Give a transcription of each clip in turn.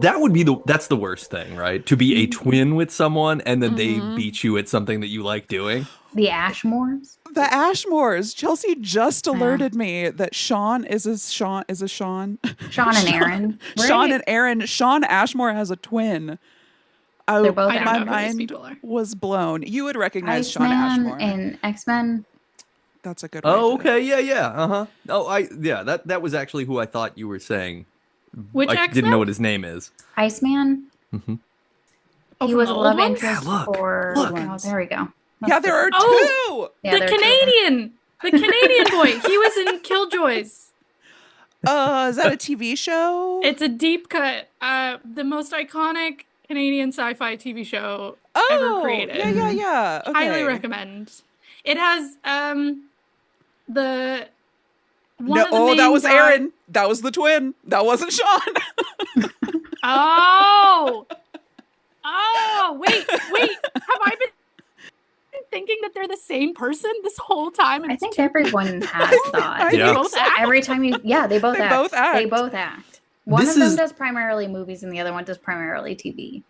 that's the worst thing, right? To be a twin with someone and then they beat you at something that you like doing. The Ashmores. The Ashmores. Chelsea just alerted me that Sean is a Sean. Sean and Aaron. Right? Sean and Aaron. Sean Ashmore has a twin. They're both my Ashmore. mind was blown. You would recognize Sean Iceman Ashmore and X-Men. That's a good one. Oh, okay. Yeah. Uh-huh. Oh, that was actually who I thought you were saying. Which I X-Men? didn't know what his name is. Iceman. Mm-hmm. He was a love ones? interest for. Oh, there we go. Yeah, there are two. Yeah, the Canadian boy. He was in Killjoys. Is that a TV show? It's a deep cut. The most iconic Canadian sci-fi TV show ever created. Yeah. Okay. Highly recommend. It has the one No, of the main that was guy- Aaron. That was the twin. That wasn't Sean. Oh, wait. Have I been thinking that they're the same person this whole time? I think everyone has thought. Do they Yeah. both act? Every time they both They act. both act. They both act. One This of them is- does primarily movies and the other one does primarily TV.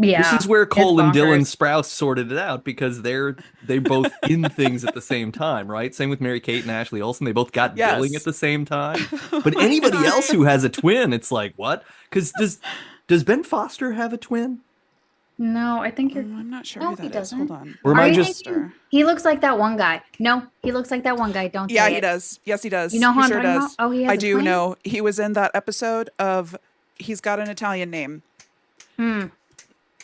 Yeah. This is where Cole and it's Dylan bonkers. Sprouse sorted it out because they both in things at the same time, right? Same with Mary Kate and Ashley Olsen. They both got Yes. billing at the same time. But anybody else who has a twin, it's like, what? Because does Ben Foster have a twin? No, I think you're. I'm not sure No, who he that is. doesn't. Hold on. Or am Are I you just... thinking- He looks like that one guy. No, he looks like that one guy. Don't Yeah, say he it. does. Yes, he does. You know who he I'm sure talking does. about? Oh, he has I a do twin? know. He was in that episode of. He's got an Italian name.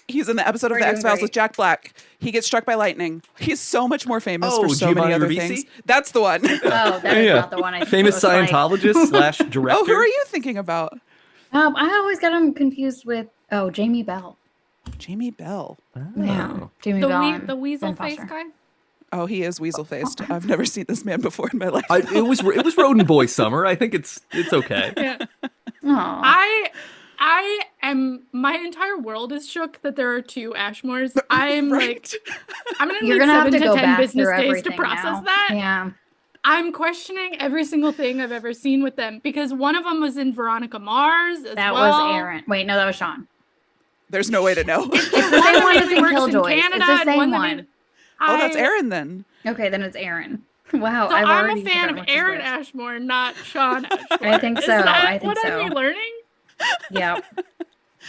He's in the episode of We're The doing X-Files great. with Jack Black. He gets struck by lightning. He's so much more famous Oh, for so Giovanni many other Ribisi? things. That's the one. Oh, that is Yeah. not the one I think Famous it was like. Scientologist slash director. Oh, who are you thinking about? I always got him confused with Jamie Bell. Jamie Bell. Yeah, Oh. Jamie Bell. and The weasel Ben face Foster. guy. Oh, he is weasel faced. I've never seen this man before in my life. It was Rodent Boy summer. I think it's okay. Yeah. Aw. I am. My entire world is shook that there are two Ashmores. I'm Right. I'm gonna You're need gonna have 7 to to go 10 back business through days to everything process now. that. Yeah. I'm questioning every single thing I've ever seen with them because one of them was in Veronica Mars as That well. was Aaron. Wait, no, that was Sean. There's no way to know. It's the One same that one as mainly in works in Killjoys. Canada, It's the and same one that one. made- Oh, that's I- Aaron then. Okay, then it's Aaron. Wow, So I've I'm already a fan forgotten of which is Aaron which. Ashmore, not Sean Ashmore. I think Is so, that I think what so. are we learning? Yeah.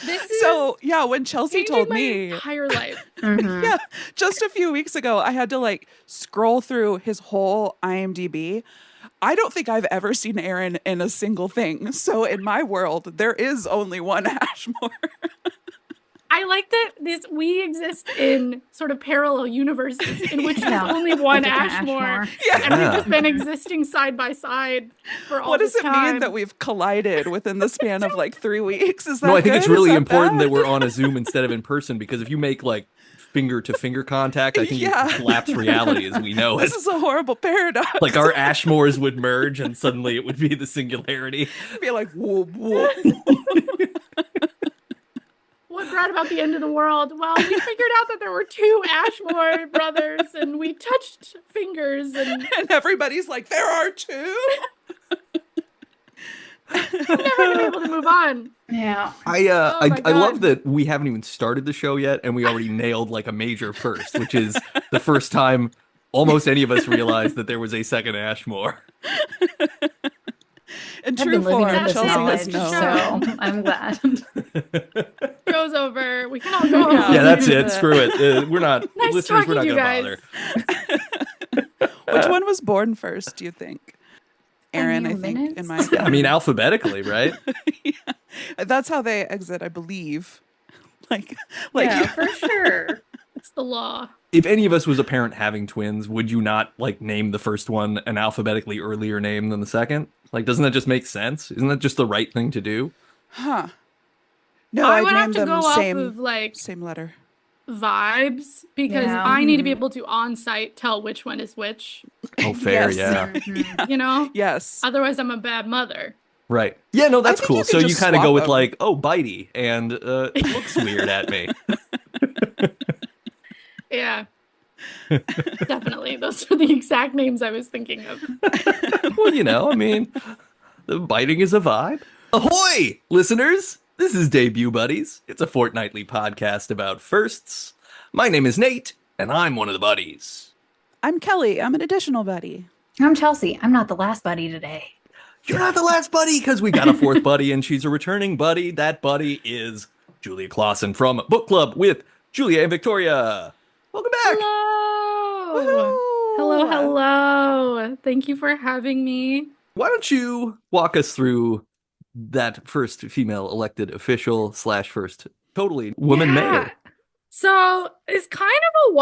This is So, yeah, when Chelsea changing told my me, entire life. Mhm. yeah, just a few weeks ago, I had to scroll through his whole IMDb. I don't think I've ever seen Aaron in a single thing. So in my world, there is only one Ashmore. I like that we exist in sort of parallel universes in which there's Yeah. only one Different Ashmore, Ashmore. Yeah. and we've just been existing side by side for all What does this it time. mean that we've collided within the span of 3 weeks? Is that No, I think good? it's Is really that important bad? that we're on a Zoom instead of in person because if you make finger to finger contact, I think Yeah. you collapse reality as we know it. This is a horrible paradox. Like our Ashmores would merge and suddenly it would be the singularity. be like, whoop, whoop. What brought about the end of the world? Well, we figured out that there were two Ashmore brothers, and we touched fingers, and And everybody's like, there are two. we're never gonna be able to move on. Yeah. I Oh my I love God. that we haven't even started the show yet and we already nailed a major first, which is the first time almost any of us realized that there was a second Ashmore. In I've true been living form, in this Chelsea knowledge, has known. so I'm glad. Show's over. We can all go home. Yeah, that's it. Screw it. We're not Nice listeners. We're talking not to going you to bother. Which one was born first, do you think? Aaron, I New think, minutes? in my Yeah, I mean alphabetically, right? That's how they exit, I believe. Yeah, for sure. It's the law. If any of us was a parent having twins, would you not name the first one an alphabetically earlier name than the second? Doesn't that just make sense? Isn't that just the right thing to do? Huh. No, I I'd would have name to them go off same, of same letter. vibes because Yeah. I need to be able to on site tell which one is which. Oh, fair, Yes. yeah. Mhm. You know, Yes. otherwise I'm a bad mother. Right. Yeah, no, that's think cool. you So could you just kind of go swap with them. oh, bitey, and it looks weird at me. Yeah. Definitely. Those are the exact names I was thinking of. Well, I mean, the biting is a vibe. Ahoy, listeners! This is Debut Buddies. It's a fortnightly podcast about firsts. My name is Nate, and I'm one of the buddies. I'm Kelly. I'm an additional buddy. I'm Chelsea. I'm not the last buddy today. You're not the last buddy, because we got a fourth buddy, and she's a returning buddy. That buddy is Julia Clausen from Book Club with Julia and Victoria. Welcome back. Hello. Woohoo! Hello, hello. Thank you for having me. Why don't you walk us through that first female elected official / first totally woman mayor? So it's kind of a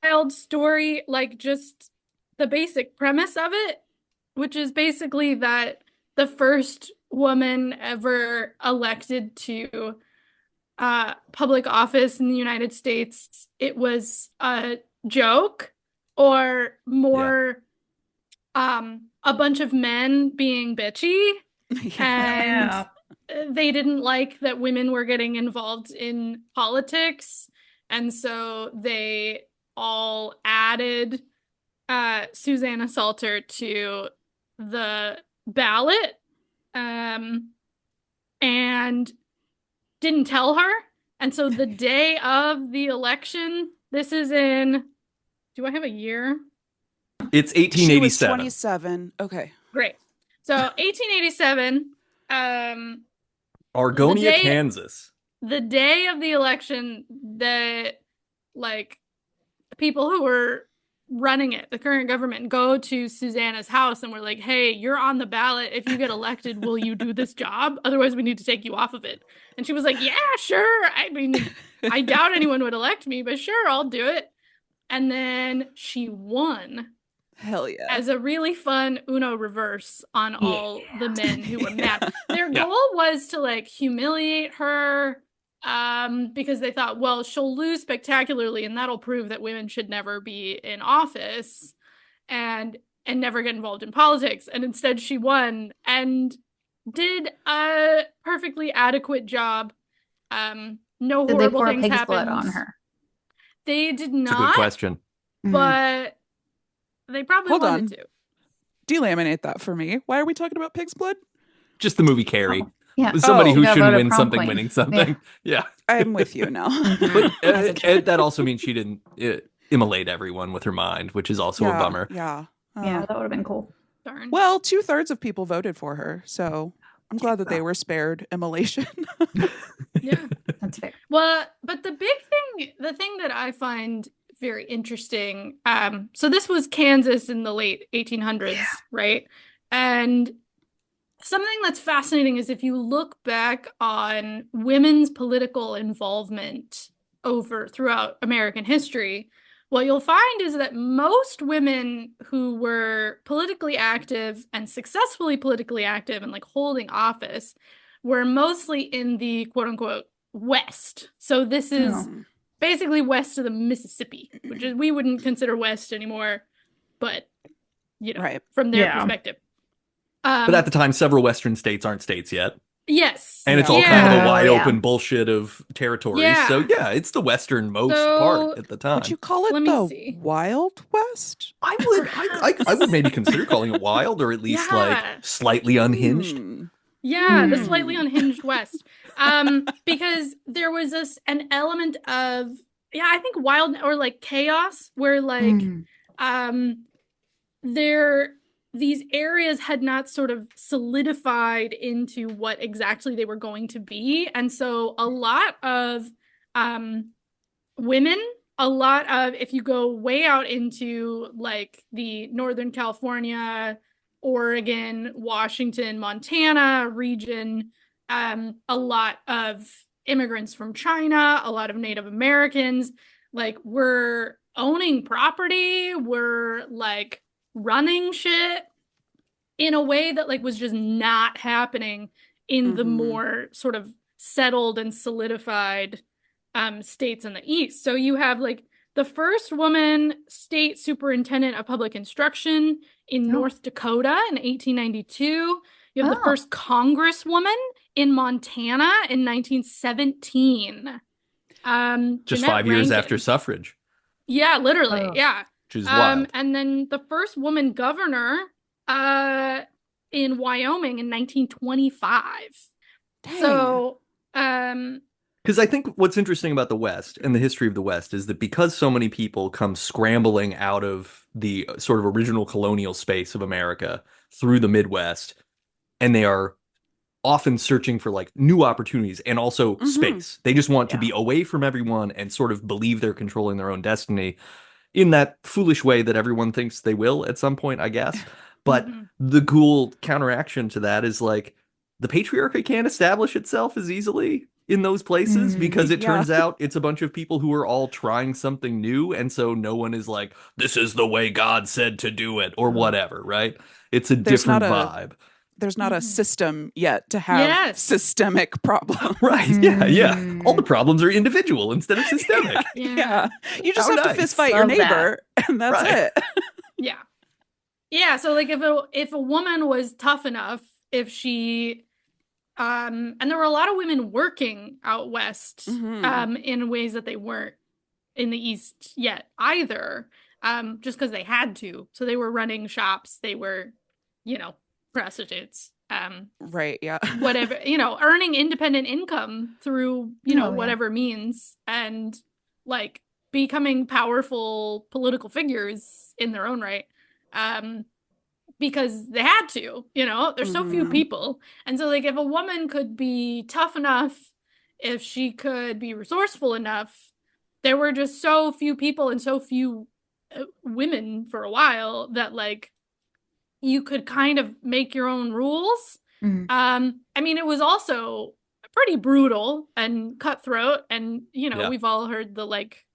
wild story, like just the basic premise of it, which is basically that the first woman ever elected to public office in the United States, it was a joke or more a bunch of men being bitchy. And they didn't like that women were getting involved in politics. And so they all added Susanna Salter to the ballot and didn't tell her. And so the day of the election, this is in, do I have a year? It's She was 1887. 27. Okay. Great. So 1887, Argonia, day- Kansas. the day of the election, the people who were running it, the current government, go to Susanna's house and were like, hey, you're on the ballot. If you get elected, will you do this job? Otherwise, we need to take you off of it. And she was like, yeah, sure. I mean, I doubt anyone would elect me, but sure, I'll do it. And then she won Hell yeah. as a really fun Uno reverse on all the men who were mad. Their Yeah. goal was to like humiliate her because they thought, well, she'll lose spectacularly and that'll prove that women should never be in office and never get involved in politics. And instead she won and did a perfectly adequate job. No Did they horrible pour things pig's happened. blood on her? They did It's a good not, question. but they probably Hold wanted on. to. Delaminate that for me. Why are we talking about pig's blood? Just the movie Carrie. Yeah. Somebody Oh. who Got shouldn't voted win prom something queen. winning something. Yeah. I'm with you now. But As a joke. that also means she didn't immolate everyone with her mind, which is also a bummer. Yeah. Yeah, that would have been cool. Darn. Well, 2/3 of people voted for her, so I'm glad that they were spared immolation. Yeah. That's fair. Well, but the thing that I find very interesting, so this was Kansas in the late 1800s, right? And something that's fascinating is if you look back on women's political involvement throughout American history, what you'll find is that most women who were politically active and successfully politically active and like holding office were mostly in the quote unquote West. So this is basically west of the Mississippi, which is, we wouldn't consider West anymore, but you know, Right. from their Yeah. perspective. But at the time, several Western states aren't states yet. Yes. And it's Yeah. all kind of Yeah. a wide Yeah. open bullshit of territories. Yeah. So yeah, it's the westernmost So- part at the time. Would you call it Let me the see. Wild West? I would maybe consider calling it wild, or at least Yeah. like slightly unhinged. Yeah, the Hmm. slightly unhinged West. Because there was an element of, I think wild or like chaos where like these areas had not sort of solidified into what exactly they were going to be. And so a lot of women, if you go way out into like the Northern California, Oregon, Washington, Montana region, a lot of immigrants from China, a lot of Native Americans, like were owning property, were like running shit in a way that like was just not happening in the Mhm. more sort of settled and solidified states in the East. So you have like the first woman state superintendent of public instruction in North Dakota in 1892. You have the first congresswoman in Montana in 1917. Just Jeanette 5 years Rankin. after suffrage, Yeah, literally. Oh. Yeah. which is wild. And then the first woman governor in Wyoming in 1925. Dang. So Um, Because I think what's interesting about the West and the history of the West is that because so many people come scrambling out of the sort of original colonial space of America through the Midwest, and they are often searching for like new opportunities and also space. They just want to be away from everyone and sort of believe they're controlling their own destiny in that foolish way that everyone thinks they will at some point, I guess. But the cool counteraction to that is like the patriarchy can't establish itself as easily in those places because it turns out it's a bunch of people who are all trying something new. And so no one is like, this is the way God said to do it or whatever, right? It's a different vibe. There's not a system yet to have systemic problems. Right. Yeah. All the problems are individual instead of systemic. Yeah. You just have to fist fight your neighbor and that's it. Yeah. Yeah. So like if a woman was tough enough, if she and there were a lot of women working out west in ways that they weren't in the East yet either, just because they had to. So they were running shops, they were, prostitutes. Right, yeah. Whatever, earning independent income through, whatever means, and like becoming powerful political figures in their own right. Because they had to, there's so few people. And so like if a woman could be tough enough, if she could be resourceful enough, there were just so few people and so few women for a while that like you could kind of make your own rules. I mean, it was also pretty brutal and cutthroat, and we've all heard the like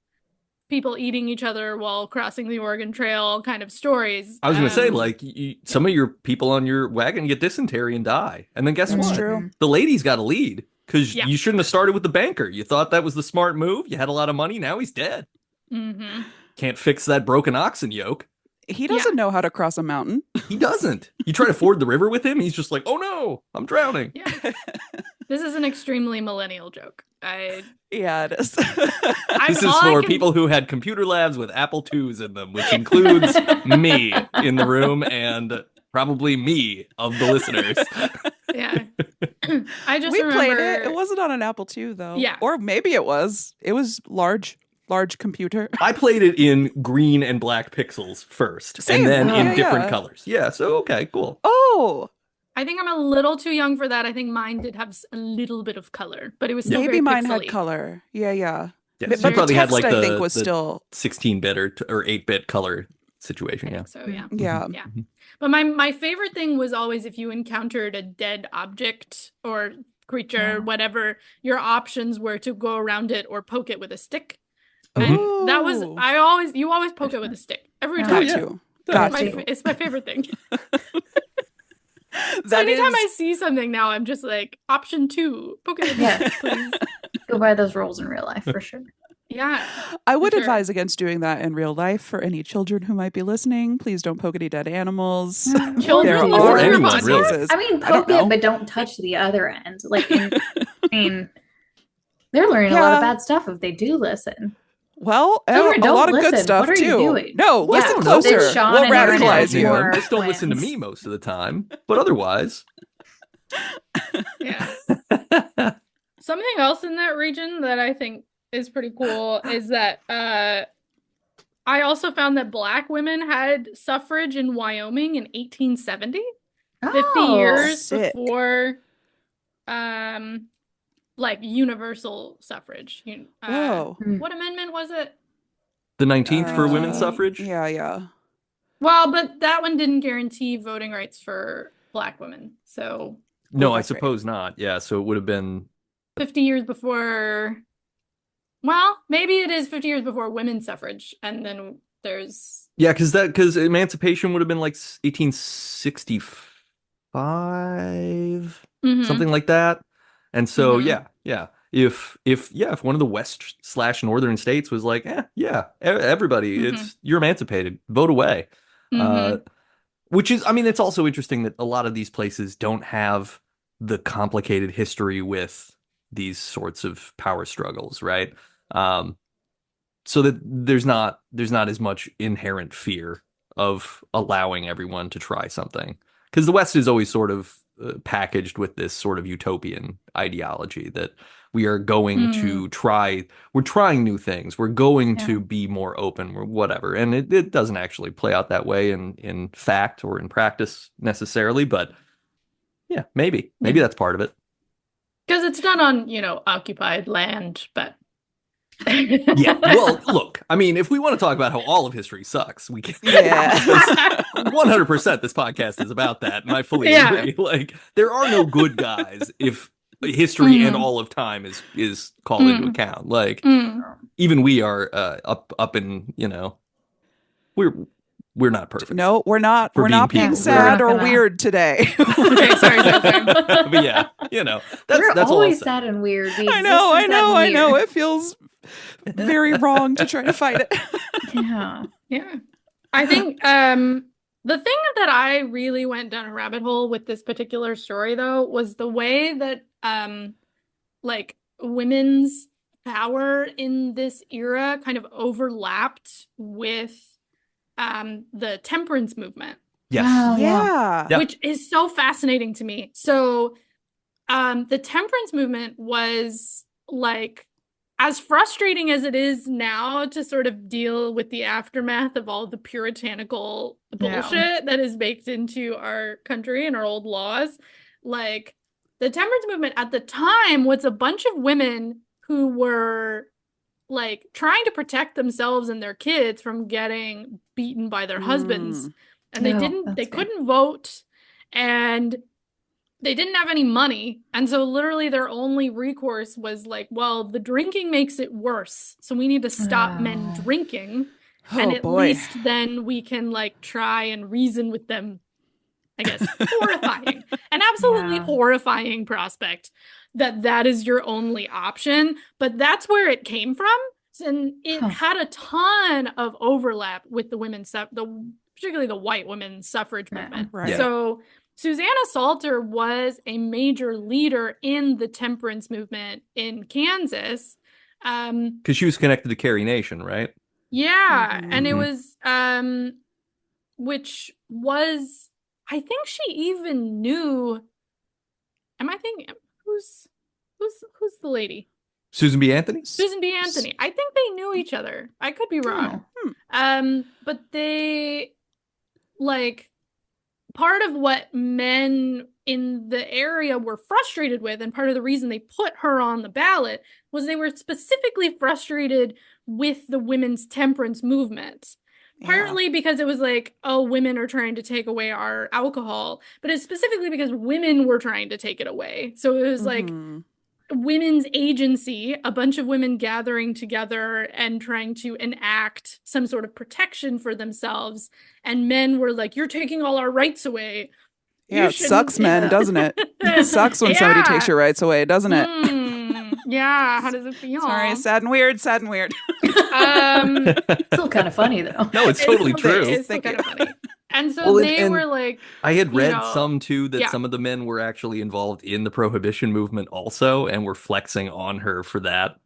people eating each other while crossing the Oregon Trail kind of stories. I was going to say, like, some of your people on your wagon get dysentery and die. And then guess what? True. The ladies got a lead because you shouldn't have started with the banker. You thought that was the smart move. You had a lot of money. Now he's dead. Can't fix that broken oxen yoke. He doesn't know how to cross a mountain. He doesn't. You try to ford the river with him, he's just like, oh no, I'm drowning. Yeah. This is an extremely millennial joke. Yeah, it is. This is for people who had computer labs with Apple IIs in them, which includes me in the room and probably me of the listeners. Yeah. We played it. It wasn't on an Apple II though. Yeah. Or maybe it was. It was large computer. I played it in green and black pixels first. Same. And then in different colors. Yeah, so okay, cool. Oh, I think I'm a little too young for that. I think mine did have a little bit of color, but it was still maybe very mine pixely. had color. Yeah. Yeah, But so you probably had like I the think was still 16-bit or 8-bit color situation. Yeah. So yeah. Yeah. Yeah. But my favorite thing was always if you encountered a dead object or creature, whatever, your options were to go around it or poke it with a stick. And that was you always poke it with a stick every time. It's my favorite thing. So anytime I see something now, I'm just like, option 2, poke it with a stick, please. Go by those rules in real life for sure. Yeah. I would advise against doing that in real life for any children who might be listening. Please don't poke any dead animals. Children There listen are to your anyone, podcast? really. I mean, poke it, but don't touch the other end. Like, I mean, they're learning a lot of bad stuff if they do listen. Well, Children, a lot of don't good listen. stuff What are you too. doing? No, listen Yeah, closer. then Sean We'll and Aaron radicalize have you. more Just don't listen to twins. me most of the time, but otherwise. Yeah. Something else in that region that I think is pretty cool is that I also found that Black women had suffrage in Wyoming in 1870, 50 years sick. before like universal suffrage. Whoa. What amendment was it? The 19th for women's suffrage? Yeah. Well, but that one didn't guarantee voting rights for Black women. So No, I that's right. suppose not. Yeah, so it would have been 50 years before, well, maybe it is 50 years before women's suffrage, and then there's because emancipation would have been like 1865, something like that. And so if one of the west/northern states was like, everybody, you're emancipated, vote away. Which is, I mean, it's also interesting that a lot of these places don't have the complicated history with these sorts of power struggles, right? So that there's not as much inherent fear of allowing everyone to try something, because the West is always sort of packaged with this sort of utopian ideology that we are going to we're trying new things. We're going to be more open, or whatever. And it doesn't actually play out that way in fact or in practice necessarily, but yeah, maybe that's part of it. Because it's done on, occupied land, but Yeah, well, look, I mean, if we want to talk about how all of history sucks, we can. Yeah. 100% this podcast is about that, and I fully agree. Like, there are no good guys if history and all of time is called into account. Like, even we are up in, we're not perfect. No, we're not. For We're being not being people. sad We're or not gonna- weird today. Okay, sorry. But yeah, that's We're all I'll always say. sad and weird. We I exist know. in sad and weird. It feels very wrong to try to fight it. Yeah. yeah. I think the thing that I really went down a rabbit hole with this particular story, though, was the way that like women's power in this era kind of overlapped with the temperance movement. Yes. Oh, Yeah. Yeah. Which is so fascinating to me. So the temperance movement was like as frustrating as it is now to sort of deal with the aftermath of all the puritanical bullshit that is baked into our country and our old laws. Like the temperance movement at the time was a bunch of women who were like trying to protect themselves and their kids from getting beaten by their husbands. And they couldn't vote, and they didn't have any money. And so literally their only recourse was like, well, the drinking makes it worse. So we need to stop men drinking. And at least then we can like try and reason with them. I guess horrifying, an absolutely horrifying prospect that is your only option. But that's where it came from. And it had a ton of overlap with the particularly the white women's suffrage movement. Right. Yeah. So Susanna Salter was a major leader in the temperance movement in Kansas. Because she was connected to Carrie Nation, right? Yeah. And it was, which was, I think she even knew, am I thinking, who's the lady? Susan B. Anthony? Susan B. Anthony. I think they knew each other. I could be wrong. But they, like, part of what men in the area were frustrated with, and part of the reason they put her on the ballot, was they were specifically frustrated with the women's temperance movement. Partly because it was like, oh, women are trying to take away our alcohol, but it's specifically because women were trying to take it away. So it was like women's agency, a bunch of women gathering together and trying to enact some sort of protection for themselves. And men were like, you're taking all our rights away. Yeah, it sucks, men, doesn't it? It sucks when somebody takes your rights away, doesn't it? Yeah, how does it feel? Sorry, sad and weird. Still kind of funny, though. No, it's totally true. It's still kind of funny. And so they were like, I had read some too that some of the men were actually involved in the prohibition movement also and were flexing on her for that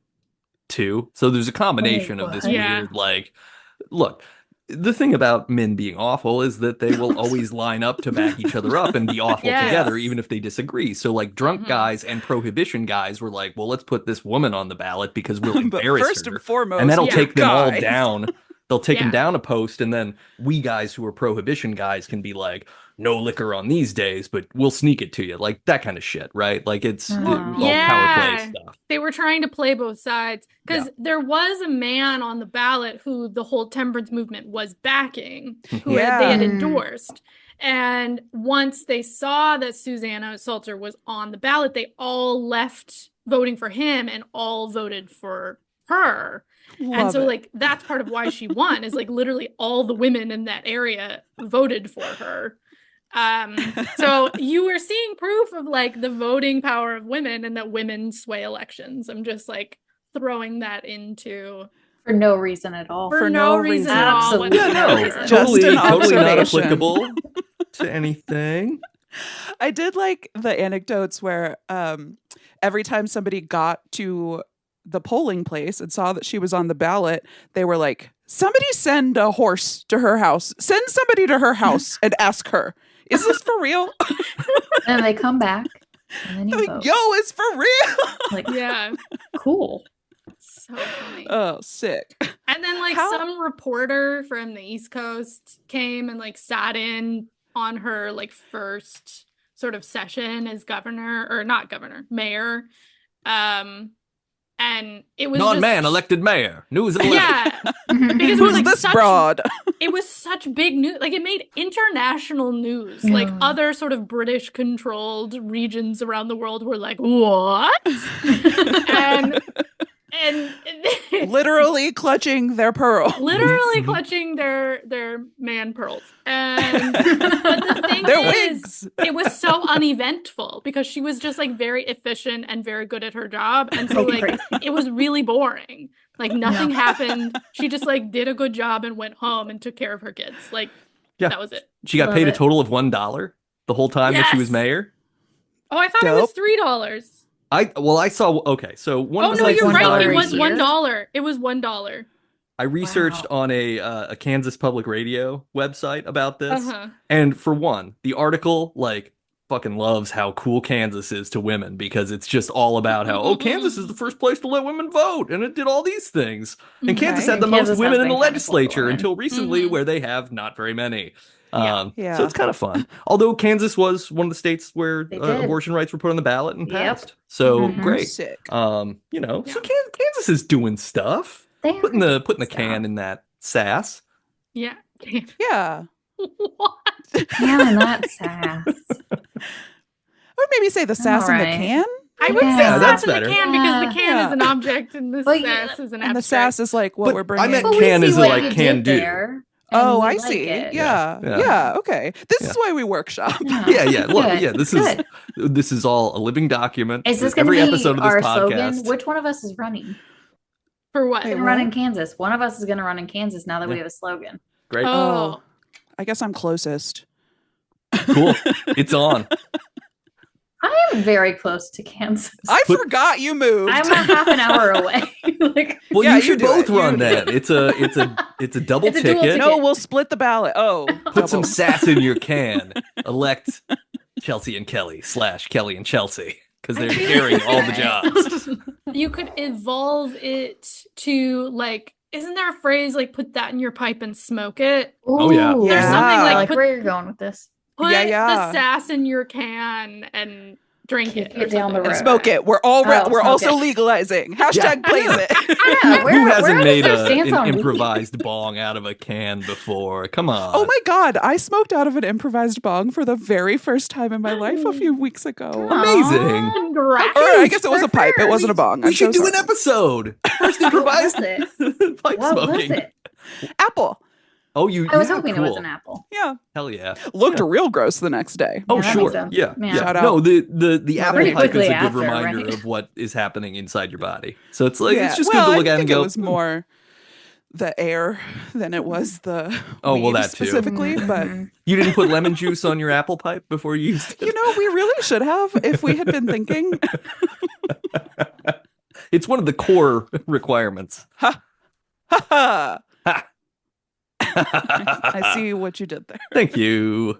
too. So there's a combination of this weird, like, look, the thing about men being awful is that they will always line up to back each other up and be awful together, even if they disagree. So like drunk guys and prohibition guys were like, well, let's put this woman on the ballot because we'll embarrass first her. and foremost, and that'll take them all guys. down. They'll take them down a post, and then we guys who are prohibition guys can be like, no liquor on these days, but we'll sneak it to you. Like that kind of shit, right? Like it's all power play stuff. They were trying to play both sides because there was a man on the ballot who the whole temperance movement was backing, who they had endorsed. And once they saw that Susanna Salter was on the ballot, they all left voting for him and all voted for her. And so like that's part of why she won, is like literally all the women in that area voted for her. So you were seeing proof of like the voting power of women and that women sway elections. I'm just like throwing that into For no reason at all. for no reason at all. Absolutely whatsoever. no reason. Just an totally not observation. applicable to anything. I did like the anecdotes where every time somebody got to the polling place and saw that she was on the ballot, they were like, somebody send a horse to her house. Send somebody to her house and ask her Is this for real? And they come back, and then you Like, vote. yo, it's for real. Like, Yeah. cool. So funny. Oh, sick. And then like How- some reporter from the East Coast came and like sat in on her like first sort of session as governor, or not governor, mayor. And it was Non-man elected mayor. News at 11. Yeah. Because it was Who's like this such broad? it was such big news. Like it made international news. Like Yeah. other sort of British controlled regions around the world were like, what? and Literally clutching their pearl. literally clutching their man pearls. And but the thing Their is, wigs. it was so uneventful because she was just like very efficient and very good at her job. And so like it was really boring. Like nothing happened. She just like did a good job and went home and took care of her kids. Like that was it. She got Love paid a it. total of $1 the whole time that she was Yes. mayor. Oh, I thought it was $3. I saw, okay, so one Oh was no, like you're right. $1 It was a year? $1. It was $1. I researched Wow. on a Kansas Public Radio website about this, Uh-huh. and for one, the article like fucking loves how cool Kansas is to women because it's just all about how Kansas is the first place to let women vote, and it did all these things. And Kansas Right. had the And most Kansas women has in the been kind of full of legislature women. until recently, Mhm. where they have not very many. Yeah. Yeah. So it's kind of fun. Although Kansas was one of the states where They did. abortion rights were put on the ballot and Yep. passed. So Mhm. great. Sick. You know, so Kansas is doing stuff, They putting the stuff. can in that sass. Yeah. Yeah. What? Damn, and that sass. I would maybe say the sass in the Alright. can. I would Yeah, say that's sass in the better. can because the can Yeah. is an object and the Well, yeah, sass is an And the abstract. sass is like what But we're I bringing. meant But we can see is what like you can did do. there, Oh, and we I like see. it. Yeah. Yeah. Yeah. Okay. This Yeah. is why we workshop. Yeah. Look, Good, yeah. This good. is all a living document. Is this going to every be episode of this our podcast? slogan? Which one of us is running? For what? Wait, We're running what? Kansas. One of us is going to run in Kansas now that we Yeah. have a slogan. Great. Oh. I guess I'm closest. Cool. It's on. I am very close to Kansas. I But- forgot you moved. I'm a half an hour away. Like, Well, Yeah, you you should do both it. You run do that. it. It's a double It's a dual ticket. ticket. No, we'll split the ballot. Oh, Put some double. sass in your can. Elect Chelsea and Kelly / Kelly and Chelsea because they're sharing all the jobs. You could evolve it to like, isn't there a phrase like put that in your pipe and smoke it? Oh, yeah. Ooh, There's something I like like put- where you're going with this. Put Yeah. the sass in your can and drink Kick it. it down the And road. smoke it. We're smoke also it. legalizing. Hashtag plays it. Yeah, Who hasn't does made their stance an on weed? improvised bong out of a can before? Come on. Oh my God. I smoked out of an improvised bong for the very first time in my life a few weeks ago. Amazing. Congrats. Or I guess it was a pipe. It First. wasn't a bong. We I'm should so do an sorry. episode. First What was improvised it? pipe What was smoking. it? Apple. Oh, you? I was yeah, hoping cool. it was an apple. Yeah. Hell yeah. Looked real gross the next day. Oh Yeah, that sure. makes sense. Yeah. Yeah. Yeah. Shout out. No, the apple Pretty pipe is quickly a good after, reminder right? of what is happening inside your body. So it's like Yeah. it's just Well, good to I look at and think go. it was more the air than it was the Oh, well, weed that too. specifically. But Mhm. You didn't put lemon juice on your apple pipe before you used it. you know, we really should have if we had been thinking. It's one of the core requirements. Ha ha. Ha. I see what you did there. Thank you.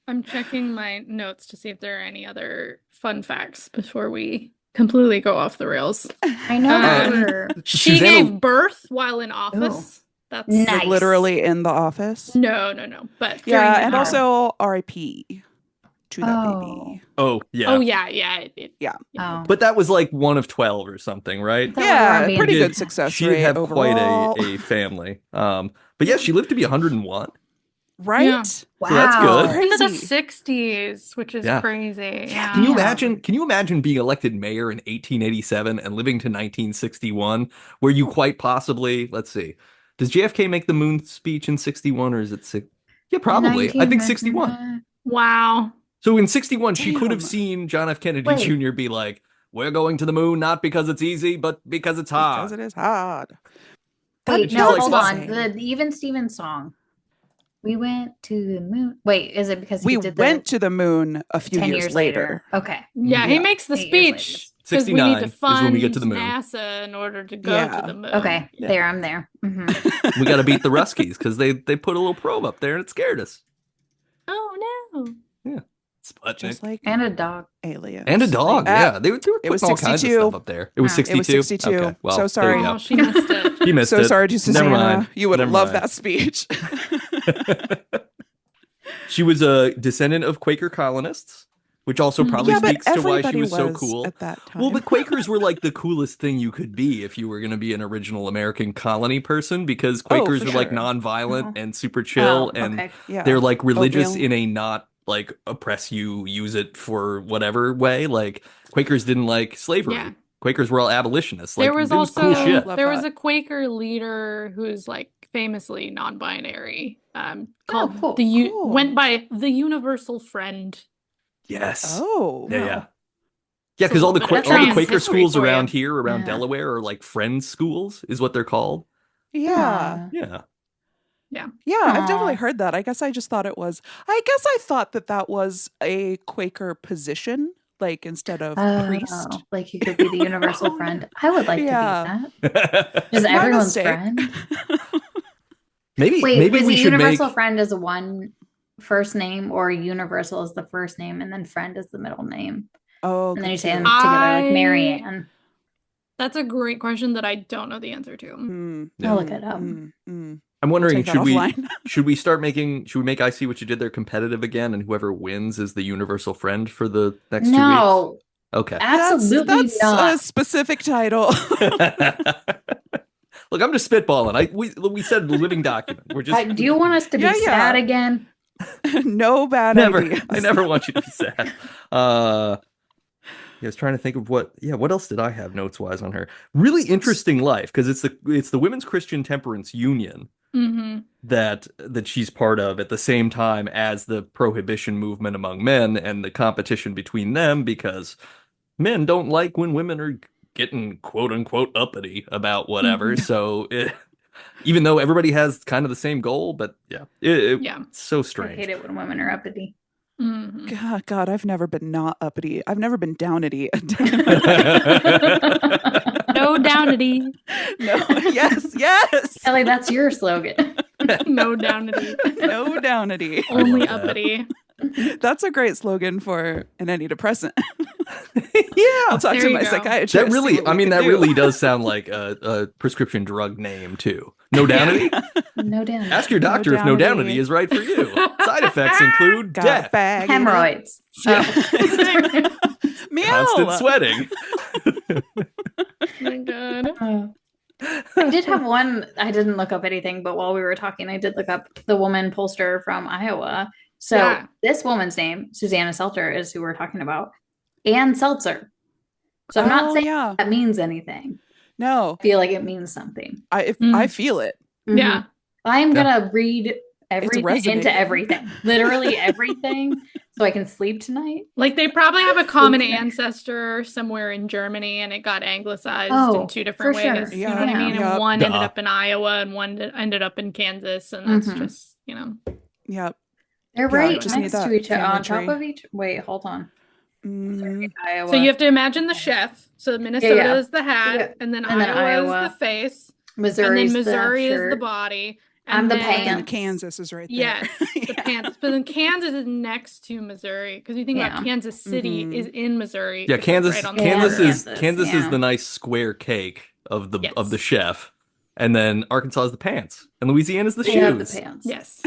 I'm checking my notes to see if there are any other fun facts before we completely go off the rails. I know. Um, we're- She Susanna- gave birth while in office. That's Nice. Like literally in the office. no. But Yeah, during the and hour. also R.I.P. to that Oh. baby. Oh yeah. Oh yeah. Oh. But that was like one of 12 or something, right? That Yeah, we're being- pretty She good did- success She rate did have overall. quite a family. But yeah, she lived to be 101. Right? Yeah. Wow. So that's good. into the Crazy. 60s, which is Yeah. crazy. Yeah. Can you Yeah. imagine? Can you imagine being elected mayor in 1887 and living to 1961, where you quite possibly, let's see, does JFK make the moon speech in 61 or is it six? Yeah, probably. I think 61. Wow. So in 61, she could have Damn. seen John F. Kennedy Wait. Jr. be like, "We're going to the moon not because it's easy, but because it's hard." Because it is hard. Wait, She's no, like hold on. insane. The Even Stevens song. We went to the moon. Wait, is it because he We did went to the moon a few 10 years later. Okay. Yeah, he Yeah. makes the 8 years later. speech because we need 69 to is fund when we get to the moon. NASA in order to go Yeah. to the moon. Okay. Yeah. There, I'm there. Mhm. We got to beat the Ruskies because they put a little probe up there and it scared us. Oh no. Yeah. Sputnik. Just like And a dog. aliens. And a dog, yeah. They were it was putting all kinds of 62. stuff up there. It was Yeah. 62? It was 62. Okay, well, So there sorry. you Oh, go. she missed it. He missed So it. sorry to Susanna. Never mind. You would have Never loved mind. that speech. She was a descendant of Quaker colonists, which also probably Yeah, but speaks to why she everybody was so was cool. at that time. Well, but Quakers were like the coolest thing you could be if you were going to be an original American colony person, because Quakers for were like sure. nonviolent Oh. and super chill, Oh, and okay. Yeah. they're like religious Oatmeal. in a not like oppress you, use it for whatever way. Like Quakers didn't like slavery. Yeah. Quakers were all abolitionists. Like There was it was also cool shit. Love there was that. a Quaker leader who's like famously non-binary, called cool. Cool. went by the Universal Friend. Yes. Oh. Yeah, Wow. yeah. Yeah, because all the That's all the trans Quaker history schools for you. around here, around Yeah. Delaware, are like friends schools, is what they're called. Yeah. Yeah. Yeah, I've definitely Aw. heard that. I guess I just thought it was, I guess I thought that was a Quaker position, like instead of priest. Oh, like you could be the universal friend. I would like Yeah. to be that. Just My everyone's mistake. friend. maybe Wait, maybe was we the should universal make friend as one first name, or universal is the first name and then friend is the middle name? Oh, And then you good say them too. together like Marianne. That's a great question that I don't know the answer to. Mm, I'll look it up. mm. I'm wondering, Take that offline. should we make I See What You Did There competitive again, and whoever wins is the universal friend for the next 2 weeks? No, Okay. absolutely that's not. a specific title. Look, I'm just spitballing. We said living document. We're just Do you want us to be Yeah, yeah. sad again? No bad never. ideas. I never want you to be sad. I was trying to think of what else did I have notes wise on her? Really interesting life, because it's the Women's Christian Temperance Union Mm-hmm. that she's part of at the same time as the prohibition movement among men and the competition between them, because men don't like when women are getting quote unquote uppity about whatever. So even though everybody has kind of the same goal, but yeah, it's so I strange. hate it when women are uppity. Mm-hmm. God, I've never been not uppity. I've never been downity. No downity. No. Yes. Kelly, that's your slogan. No downity. No downity. Only love that. uppity. That's a great slogan for an antidepressant. Yeah. I'll talk There to you my go. psychiatrist. That see really, what I we mean, can that do. really does sound like a prescription drug name too. No downity? No damn. Ask your doctor if no downity. downity is right for you. Side effects include Got death, bag. Hemorrhoids. Yeah. Meow. constant sweating. Oh my god. I did have one. I didn't look up anything, but while we were talking, I did look up the woman pollster from Iowa. So Yeah. this woman's name, Susanna Salter, is who we're talking about, and Seltzer. So I'm not saying Yeah. that means anything. No, I feel like it means something. I feel it. Mhm. Yeah. I'm gonna read everything resonating. into everything, literally everything, so I can sleep tonight. Like they probably have a common ancestor somewhere in Germany and it got anglicized Oh, in two different for sure. ways. You know what I Yeah. mean? Yep. And one ended Duh. up in Iowa and one ended up in Kansas. And that's Mhm. just, you know. Yep. They're Yeah, right just need next that to each other, on family top tree. of each. Wait, hold on. Mm, Iowa. So you have to imagine the chef. So Minnesota yeah. is the hat, Yeah. and then And then Iowa Iowa. is the face, Missouri's and then Missouri is the shirt. body. I'm And the then- pants. and Kansas is right there. Yes, the Yeah. pants. But then Kansas is next to Missouri because you think Yeah. about Kansas City Mhm. is in Missouri. Yeah, It's, like, Kansas. right on the Kansas border. is Kansas is yeah. the nice square cake of the Yes. chef, and then Arkansas is the pants, and Louisiana is the They have the shoes. pants. Yes.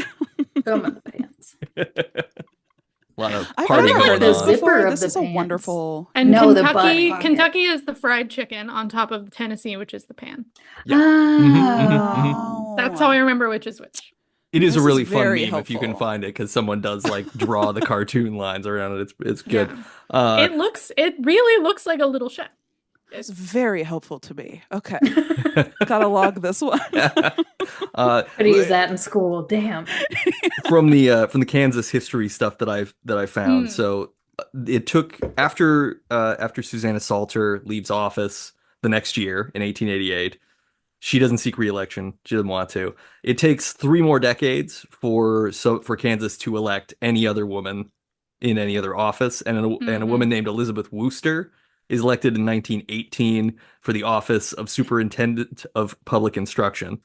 Some of the pants. A lot of I've party never going heard this on. zipper before. of This the is a pants. wonderful. And No, the butt Kentucky, pocket. Kentucky is the fried chicken on top of Tennessee, which is the pan. Yeah. Oh. That's how I remember which is which. It is This a really is fun very meme if you can helpful. find it, because someone does like draw the cartoon lines around it. It's good. Yeah. It really looks like a little chef. It's very helpful to me. Okay. Gotta log this one. Could use that in school. Damn. from the Kansas history stuff that I found. Hmm. So it took after Susanna Salter leaves office the next year in 1888. She doesn't seek re-election. She doesn't want to. It takes 3 more decades for Kansas to elect any other woman in any other office, and a woman named Elizabeth Wooster is elected in 1918 for the office of Superintendent of Public Instruction,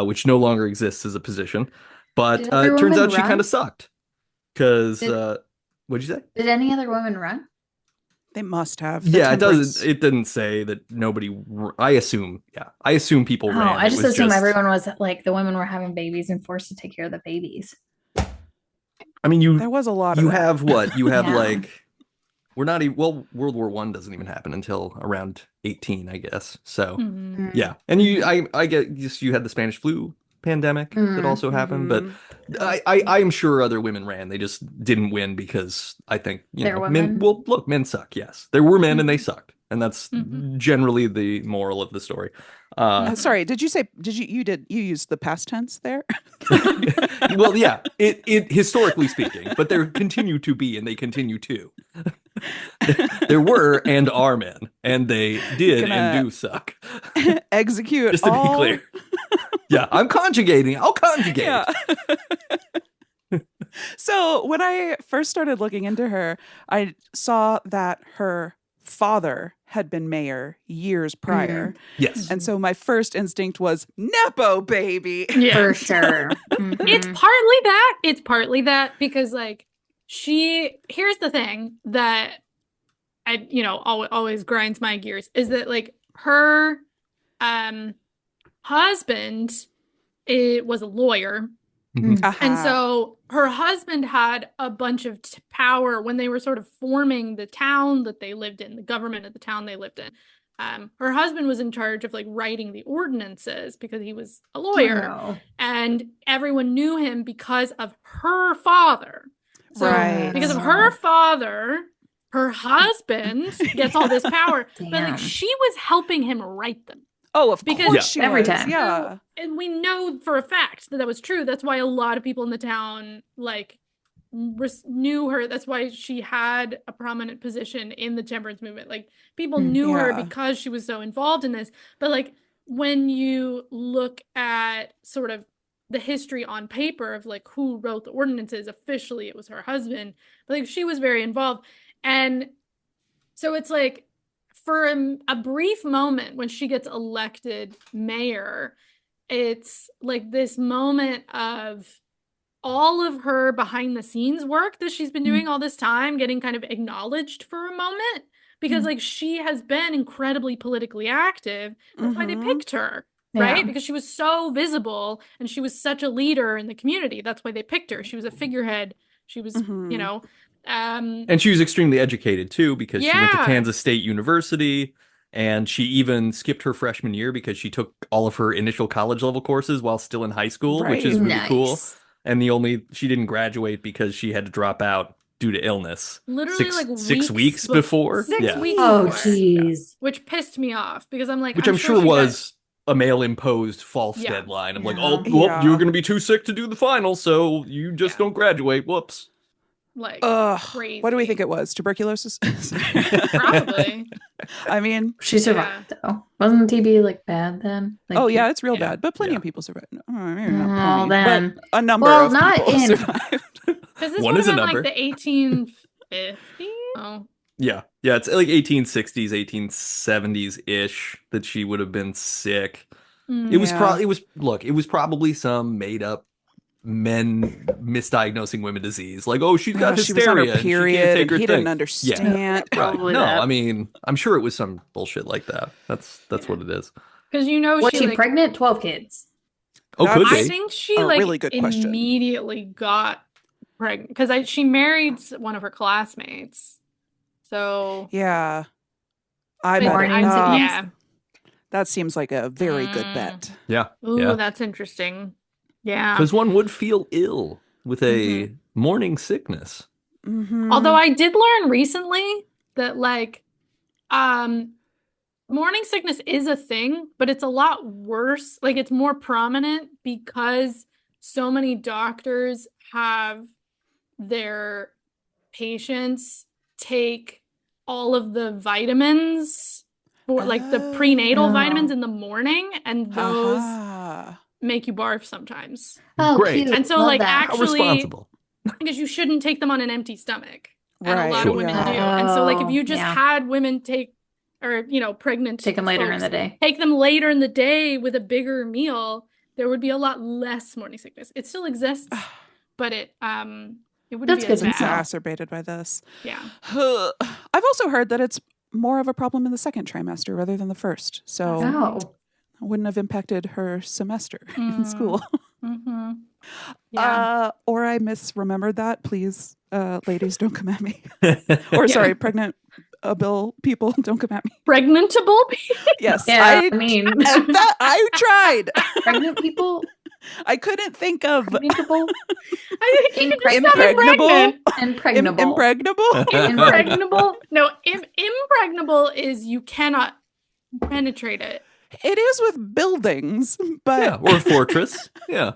which no longer exists as a position. But Did it other turns women out she run? kind of sucked. Because Did, what'd you say? did any other women run? They must have. The Yeah, it temperance. doesn't. It didn't say that nobody. I assume. Yeah, I assume people Oh, ran. I It just was assume just. everyone was like the women were having babies and forced to take care of the babies. I mean, There was a lot of you that. have what? You have Yeah. like. We're not even. Well, World War One doesn't even happen until around 18, I guess. So Mhm. yeah, and Mhm. I get just you had the Spanish flu pandemic that also happened, but Mhm. I'm sure other women ran. They just didn't win because I think They're men. women. Well, look, men suck. Yes, there were men and they Mhm. sucked, and that's Mhm. generally the moral of the story. Uh, Mhm. Sorry, did you used the past tense there? well, yeah, it historically speaking, but there continue to be, and they continue to. There were and are men, and they did and Gonna do suck. execute Just to be all. clear. Yeah, I'm conjugating. I'll conjugate. Yeah. So when I first started looking into her, I saw that her father had been mayor years prior. Yes. And so my first instinct was Nepo baby. Yeah. For sure. It's Mhm. partly that. It's partly that because like here's the thing that always grinds my gears is that like her um husband was a lawyer. Mhm. And Aha. so her husband had a bunch of power when they were sort of forming the town that they lived in, the government of the town they lived in. Her husband was in charge of like writing the ordinances because he was a lawyer, Oh, and everyone knew him because of her father. So Right. because of no. her father, her husband gets all this power, but like Damn. she was helping him write them. Oh, of Because- course Yeah. she Every was. time. Yeah. And we know for a fact that that was true. That's why a lot of people in the town like knew her. That's why she had a prominent position in the temperance movement. Like people knew her Yeah. because she was so involved in this. But like when you look at sort of the history on paper of like who wrote the ordinances, officially it was her husband. But like she was very involved. And so it's like for a brief moment when she gets elected mayor, it's like this moment of all of her behind the scenes work that she's been doing all this time getting kind of acknowledged for a moment because like she has been incredibly politically active. That's why they Mhm. picked her, right? Yeah. Because she was so visible and she was such a leader in the community. That's why they picked her. She was a figurehead. She was, Mhm. And she was extremely educated too because she went to Yeah. Kansas State University and she even skipped her freshman year because she took all of her initial college level courses while still in high school, which is Right. really cool. Nice. And she didn't graduate because she had to drop out due to illness. Literally Six weeks before. 6 Yeah. weeks Oh, before. jeez. Which pissed me off because I'm like, Which I'm sure she got- was a male imposed false Yeah. deadline. I'm like, Yeah. oh, well, Yeah. you're going to be too sick to do the final, so you just Yeah. don't graduate. Whoops. like Ugh. crazy. What do we think it was? Tuberculosis? Probably. I mean, She survived though. Wasn't TB like bad then? Like, oh yeah, it's real Yeah. bad, but plenty Yeah. of people survived. Oh, maybe not Well, plenty, then. but a number Well, of not people in- survived. Because this One would is have a been number. like the 1850s. Oh, Yeah. Yeah, it's like 1860s, 1870s-ish that she would have been sick. It was Yeah. it was probably some made up men misdiagnosing women disease. Like, oh, she's got She was on her hysteria and she can't period, take and her he thing. didn't understand. Right. Probably No, that. I mean, I'm sure it was some bullshit like that. That's what it is. because Was she she like, pregnant? 12 kids. Oh, could That's- I be. think she a like really good question. immediately got pregnant because she married one of her classmates. So Yeah. I But bet Morning it, sickness? yeah. that seems like a very good bet. Yeah. Ooh, Yeah. that's interesting. Yeah. Because one would feel ill with a Mm-hmm. morning sickness. Mhm. Although I did learn recently that like morning sickness is a thing, but it's a lot worse. Like it's more prominent because so many doctors have their patients take all of the vitamins for like the prenatal Oh. vitamins in the morning, and those Aha. make you barf sometimes. Oh, Great. cute. And so Love like that. How actually responsible. because you shouldn't take them on an empty stomach. And a Right. lot Sure. of women yeah. do. And so like if you Oh, just yeah. had women take or pregnant Take them later in folks the day. take them later in the day with a bigger meal, there would be a lot less morning sickness. It still exists, but it It wouldn't That's be good as to know. bad. Exacerbated by this. Yeah. I've also heard that it's more of a problem in the second trimester rather than the first. So Oh. it wouldn't have impacted her semester in school. Mm-hmm. Yeah. Or I misremembered that. Please, ladies, don't come at me. Or sorry, pregnant Bill people, don't come at me. Pregnantable. Yes, Yeah, I mean, I tried. pregnant people, I couldn't think of pregnable, I think you just sounded impregnable. pregnant. impregnable. Impregnable. Impregnable. No, impregnable is you cannot penetrate it. It is with buildings, but Yeah, or a fortress. Yeah.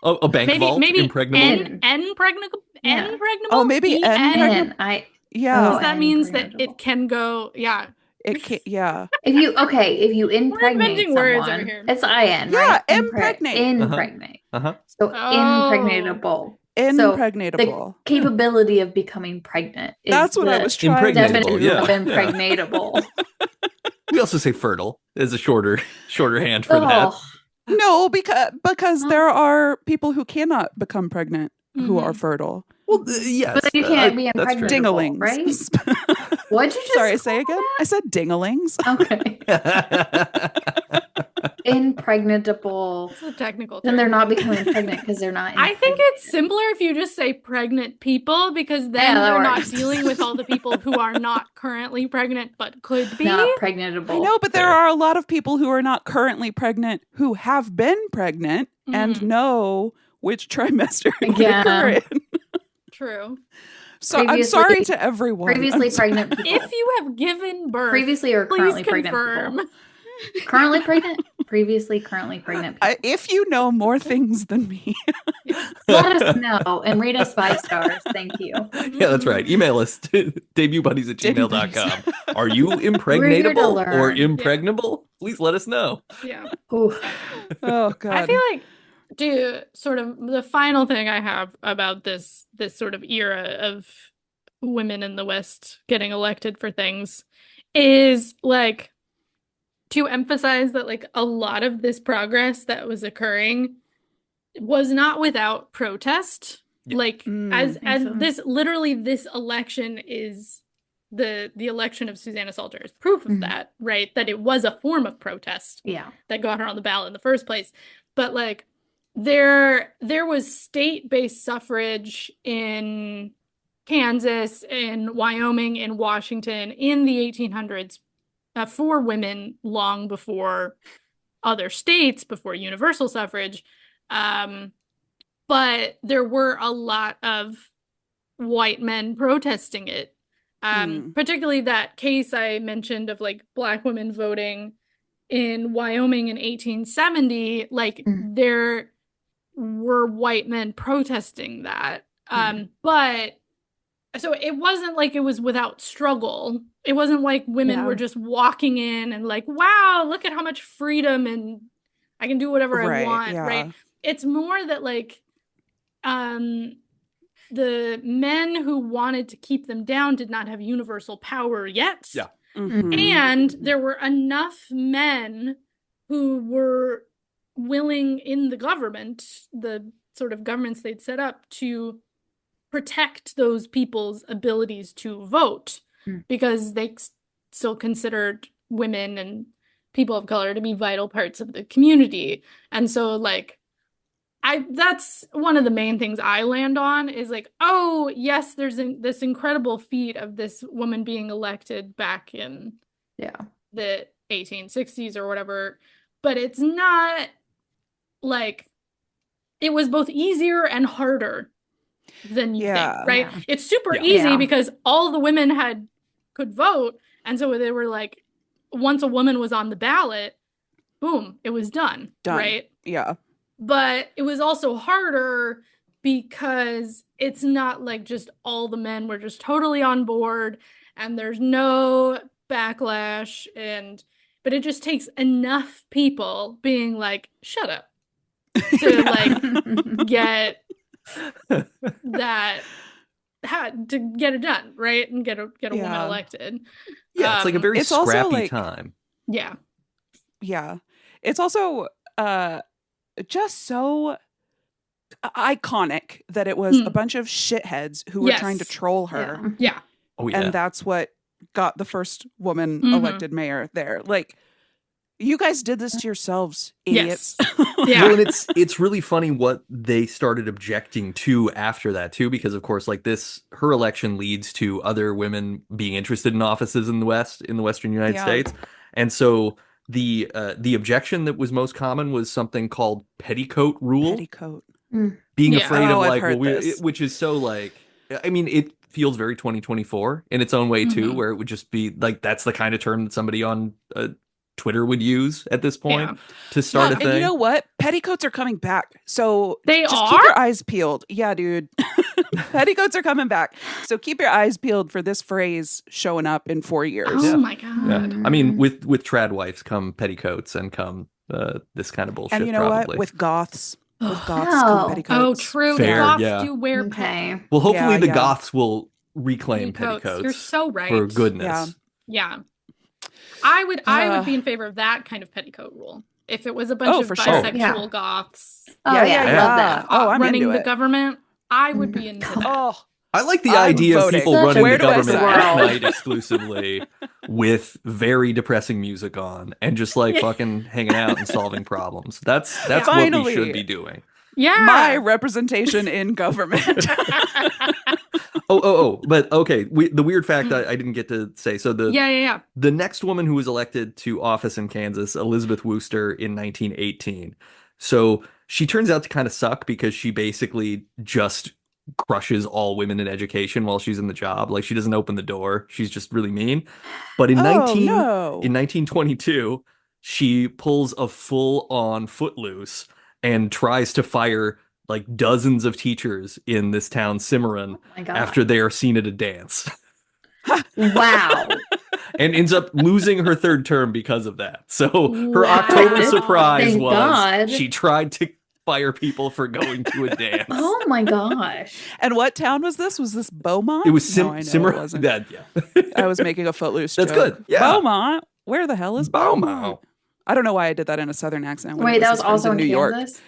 A bank vault, Maybe impregnable. impregnable. Yeah. Impregnable. Oh, maybe And I, yeah, Oh, That means that impregnable. it can go. Yeah. it can, yeah. if you impregnate inventing words over someone, here. it's IN, Yeah, right? impregnate. Impregnate. Uh-huh. So Oh. impregnable. Impregnatable. The capability of becoming pregnant is That's what I the was trying to Impregnatable, do. definition yeah. of impregnatable. We also say fertile as a shorter hand for that. Oh, No, because there are people who cannot become pregnant who are Mhm. fertile. Well, yes. but you can't be that's true. impregnable, Dinglings. right? What'd you just Sorry, call say again? I said dinglings. that? Okay. Impregnable. It's a technical term. Then they're not becoming pregnant because they're not. I think it's impregnated. simpler if you just say pregnant people because then Yeah, that you're not works. dealing with all the people who are not currently pregnant but could be. not pregnantable. I know, but there Fair. are a lot of people who are not currently pregnant who have been pregnant and Mhm. know which trimester it would Yeah. occur in. True. So I'm Previously- sorry to everyone. Previously I'm sorry. pregnant people. If you have given birth, Previously or please currently pregnant confirm. people. Currently pregnant? Previously, currently pregnant people. If you know more things than me, Let us know and rate us 5 stars. Thank you. Yeah, that's right. Email us to debutbuddies@gmail.com. Are you We're here to impregnatable or learn. impregnable? Please let us know. Yeah. Ooh. oh god, I feel like sort of the final thing I have about this sort of era of women in the West getting elected for things is like to emphasize that like a lot of this progress that was occurring was not without protest. Yeah. Like Mm. as so. this election is the election of Susanna Salter is proof of Mhm. that, right? That it was a form of protest Yeah. that got her on the ballot in the first place. But like there was state-based suffrage in Kansas, in Wyoming, in Washington in the 1800s for women long before other states, before universal suffrage. But there were a lot of white men protesting it. Particularly that case I mentioned of like Black women voting in Wyoming in 1870, like there were white men protesting that. But so it wasn't like it was without struggle. It wasn't like women were just walking in and like, wow, look at how much freedom and I can do whatever I want, right? It's more that like the men who wanted to keep them down did not have universal power yet. Yeah. Mhm. And there were enough men who were willing in the government, the sort of governments they'd set up, to protect those people's abilities to vote because they still considered women and people of color to be vital parts of the community. And so like that's one of the main things I land on is like, oh, yes, there's this incredible feat of this woman being elected back in the 1860s or whatever, but it's not like it was both easier and harder than you think, right? Yeah. It's super Yeah. easy Yeah. because all the women could vote, and so they were like, once a woman was on the ballot, boom, it was done. Right? Yeah. But it was also harder because it's not like just all the men were just totally on board and there's no backlash but it just takes enough people being like, shut up, to like get that to get it done, right? And get a woman elected. Yeah, it's like a very it's also, scrappy like- time. Yeah. Yeah. It's also just so iconic that it was a bunch of shitheads who were trying to troll her. Yeah. Oh yeah. And that's what got the first woman elected mayor there. Like, you guys did this to yourselves, idiots. Yeah. Well, and it's really funny what they started objecting to after that too, because of course, like her election leads to other women being interested in offices in the Western United States, and so the objection that was most common was something called petticoat rule. Petticoat. Being afraid of I've like, heard this. which is so like, I mean, it feels very 2024 in its own way too, where it would just be like, that's the kind of term that somebody on Twitter would use at this point to start a thing. And you know what? Petticoats are coming back. So They just are? keep your eyes peeled. Yeah, dude. Petticoats are coming back. So keep your eyes peeled for this phrase showing up in 4 years. Oh my God. Yeah. I mean, with trad wives come petticoats and come this kind of bullshit. And you know probably. what? With goths come Oh. petticoats. Oh, true. Fair, the goths yeah. do wear Okay. Well, hopefully the Yeah. goths will reclaim petticoats. petticoats. You're so right. For goodness. Yeah. Yeah. I would be in favor of that kind of petticoat rule. If it was a bunch of for bisexual goths Oh, yeah. I love that. Oh, I'm running into the it. government, I would be into that. Oh, I like the I'm idea of voting. people Such running a the Where do I government sign? at night exclusively with very depressing music on and just like fucking hanging out and solving problems. That's what we Finally. should be doing. Yeah. my representation in government. But okay. The weird fact I didn't get to say. So yeah. the next woman who was elected to office in Kansas, Elizabeth Wooster, in 1918. So she turns out to kind of suck because she basically just crushes all women in education while she's in the job. Like, she doesn't open the door. She's just really mean. But in 1922, she pulls a full-on Footloose and tries to fire like dozens of teachers in this town, Cimarron, my God. after they are seen at a dance. Wow. And ends up losing her third term because of that. So her Wow. October surprise Thank was God. she tried to fire people for going to a dance. Oh my gosh. And what town was this? Was this Beaumont? It was No, I know it Cimarron. wasn't. Yeah. I was making a Footloose That's joke. good. Yeah. Beaumont? Where the hell is Beaumont? Beaumont. I don't know why I did that in a southern accent. when Wait, it that his was friends also in New York. Kansas?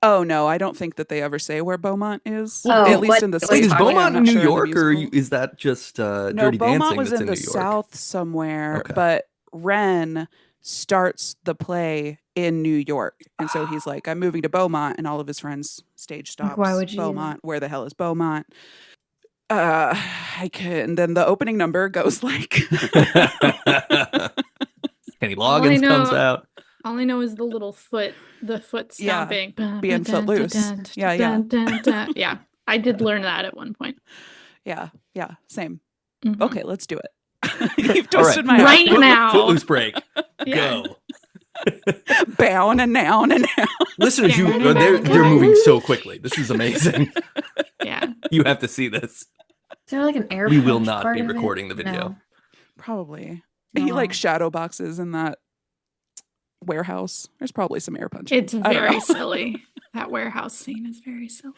Oh no, I don't think that they ever say where Beaumont is. Oh, At least what- in the wait, Wait, is States. Beaumont I'm in not New sure York, the or musical. is that just No, Dirty Beaumont Dancing was that's in in the New York? South somewhere, Okay. but Wren starts the play in New York. And so he's like, I'm moving to Beaumont, and all of his friends stage stops. Why would you do Beaumont, where the hell is Beaumont? I could, and then the opening number goes like Kenny All I Loggins know- comes out. All I know is the foot Yeah, stomping. being footloose. Yeah. Yeah. I did learn that at one point. Yeah, Mm-hmm. same. Mhm. Okay, let's do it. You've All twisted right. my Right arm. now. Footloose break. Yeah. Go. Bound and noun and noun. Listeners, they're moving so quickly. This is amazing. Yeah. You have to see this. Is there like an air We will punch not part be of it? recording the video. No. Probably. No. He like shadow boxes in that warehouse. There's probably some air punching. It's I don't very know. silly. That warehouse scene is very silly.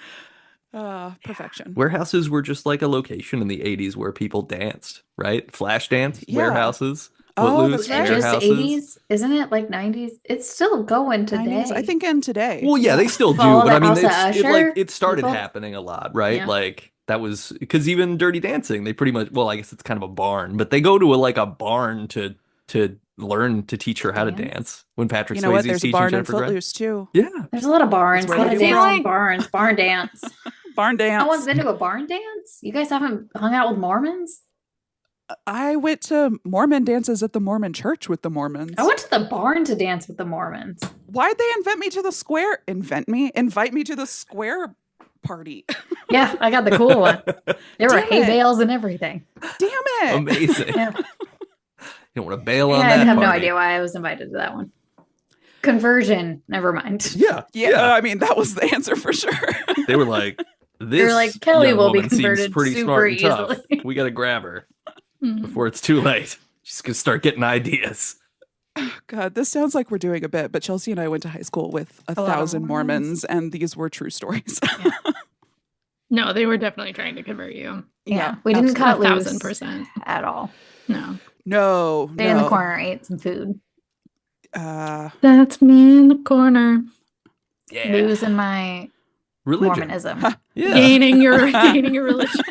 Perfection. Warehouses were just like a location in the 80s where people danced, right? Flash dance, Yeah. warehouses, Oh, Footloose, that's right. Just warehouses. 80s? Isn't it like 90s? It's still going today. 90s, I think in today. Well, yeah, they still do, Follow but the I mean, House of Usher it started people? happening a lot, right? Yeah. Like that was because even Dirty Dancing, they pretty much, well, I guess it's kind of a barn, but they go to a barn to learn to teach her how to Dance? dance when Patrick You know what? Swayze's There's a teaching barn in Jennifer Grey. Footloose too. Yeah, There's a lot of barns. A That's where lot they of do dance it. in barns. Barn dance. Barn dance. No one's been to a barn dance? You guys haven't hung out with Mormons? I went to Mormon dances at the Mormon church with the Mormons. I went to the barn to dance with the Mormons. Why'd they invite me to the square party? Yeah, I got the cool one. There were Damn hay it. bales and everything. Damn it. amazing. Yeah. You don't want to bail on Yeah, that I have no party. idea why I was invited to that one. Conversion. Never mind. Yeah, Yeah, I mean, that was the answer for sure. They were like, this like, Kelly young will be woman seems converted pretty super smart and tough. easily. We got to grab her Mhm. before it's too late. She's gonna start getting ideas. God, this sounds like we're doing a bit, but Chelsea and I went to high school with lot of 1,000 Mormons. Mormons, and these were true stories. No, they were definitely trying to convert you. Yeah, we didn't cut loose 1,000%. at all. No. No, Stay in the corner, ate some food. Uh, That's me in the corner. Yeah. Losing my Religion. Mormonism. Yeah. Gaining your religion.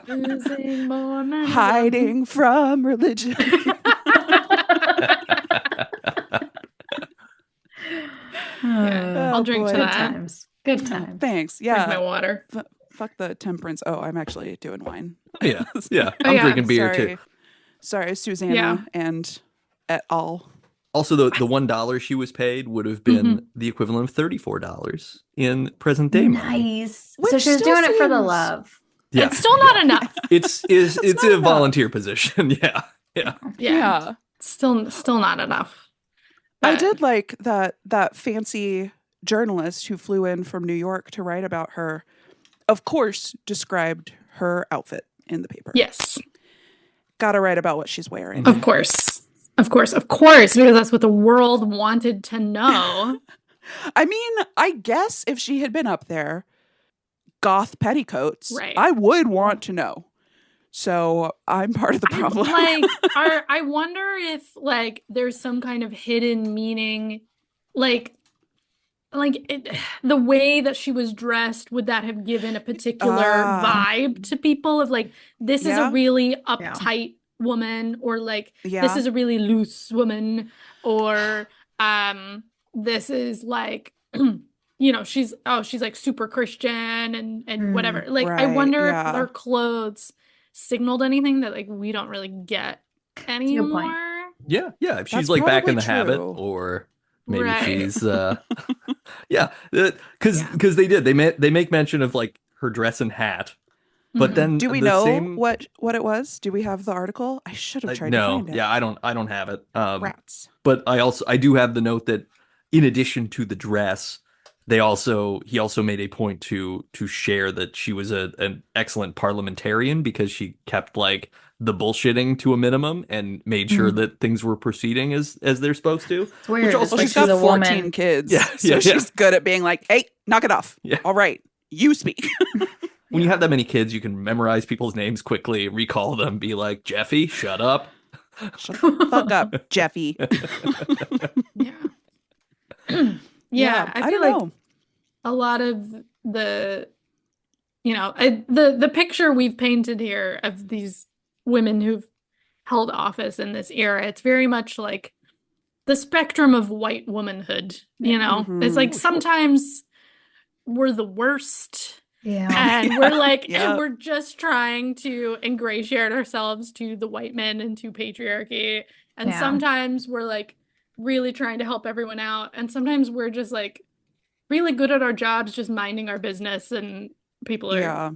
Losing Mormonism. Hiding from religion. Yeah, I'll drink boy. to Good that. times. Good times. Thanks. Drink my Yeah. water. Fuck the temperance. Oh, I'm actually doing wine. Yeah. Yeah. Oh, I'm yeah. drinking beer too. Sorry, Susanna Yeah. and et al. Also, the $1 she was paid would have been the equivalent of $34 in present day money. Nice. Which So she was still doing it for the seems- love. Yeah. It's still not enough. It's not a enough. volunteer position. Yeah. Yeah. Yeah. Still not enough. I But- did like that fancy journalist who flew in from New York to write about her, of course, described her outfit in the paper. Yes. Gotta write about what she's wearing. Of course. Of course. Of course. Because that's what the world wanted to know. I mean, I guess if she had been up there, goth petticoats, Right. I would want to know. So I'm part of the problem. I wonder if like there's some kind of hidden meaning, like the way that she was dressed, would that have given a particular vibe to people of like, this is Yeah. a really uptight woman, or like Yeah. this is a really loose woman, or this is like she's like super Christian and whatever. Like I Right, wonder yeah. if her clothes signaled anything that like we don't really get a good point. anymore. Yeah. Yeah. If she's That's like back in the probably habit, true. or maybe Right. she's yeah, because they make mention of like her dress and hat, but Mhm. then Do we the know same, what it was? Do we have the article? I should have tried to no, find it. yeah, I don't have it. Rats. But I do have the note that in addition to the dress, he also made a point to share that she was an excellent parliamentarian because she kept like the bullshitting to a minimum and made sure that things were proceeding as they're supposed to. It's weird. also- It's Well, like she's got a 14 woman. kids. Yeah, so yeah, she's good at being like, hey, knock it off. Yeah. All right. You speak. When you have that many kids, you can memorize people's names quickly, recall them, be like, Jeffy, shut up. Shut the fuck up, Jeffy. Yeah. I feel don't like know. a lot of the the picture we've painted here of these women who've held office in this era, it's very much like the spectrum of white womanhood. It's like sometimes we're the worst, Yeah. and we're like Yeah. we're just trying to ingratiate ourselves to the white men and to patriarchy, and Yeah. sometimes we're like really trying to help everyone out, and sometimes we're just like really good at our jobs, just minding our business, and people are Yeah.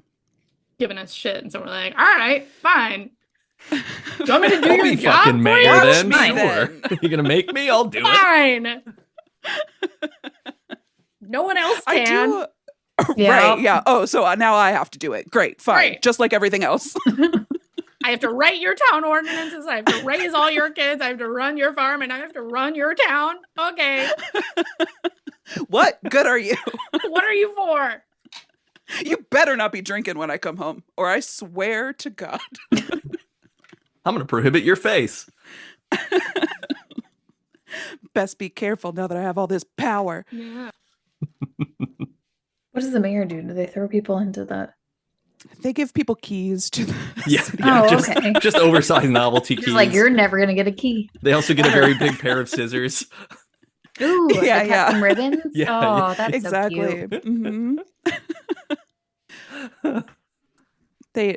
giving us shit, and so we're like, all right, fine. Do you want me to do I'll your be job fucking for mayor you? then. Fine. Sure. You're gonna make me? I'll do it. Fine. No one else I can. do. Yeah. Right. Yeah. Oh, so now I have to do it. Great. Fine. Right. Just like everything else. I have to write your town ordinances. I have to raise all your kids. I have to run your farm, and I have to run your town. Okay. What good are you? What are you for? You better not be drinking when I come home, or I swear to God. I'm gonna prohibit your face. Best be careful now that I have all this power. Yeah. What does the mayor do? Do they throw people into the? They give people keys to the Yeah, city. yeah, Oh, just okay. just oversized novelty Just keys. like you're never gonna get a key. They also get a very big pair of scissors. Ooh, Yeah, like yeah. cut some ribbons. Yeah, Oh, yeah. that's Exactly. so cute. hmm They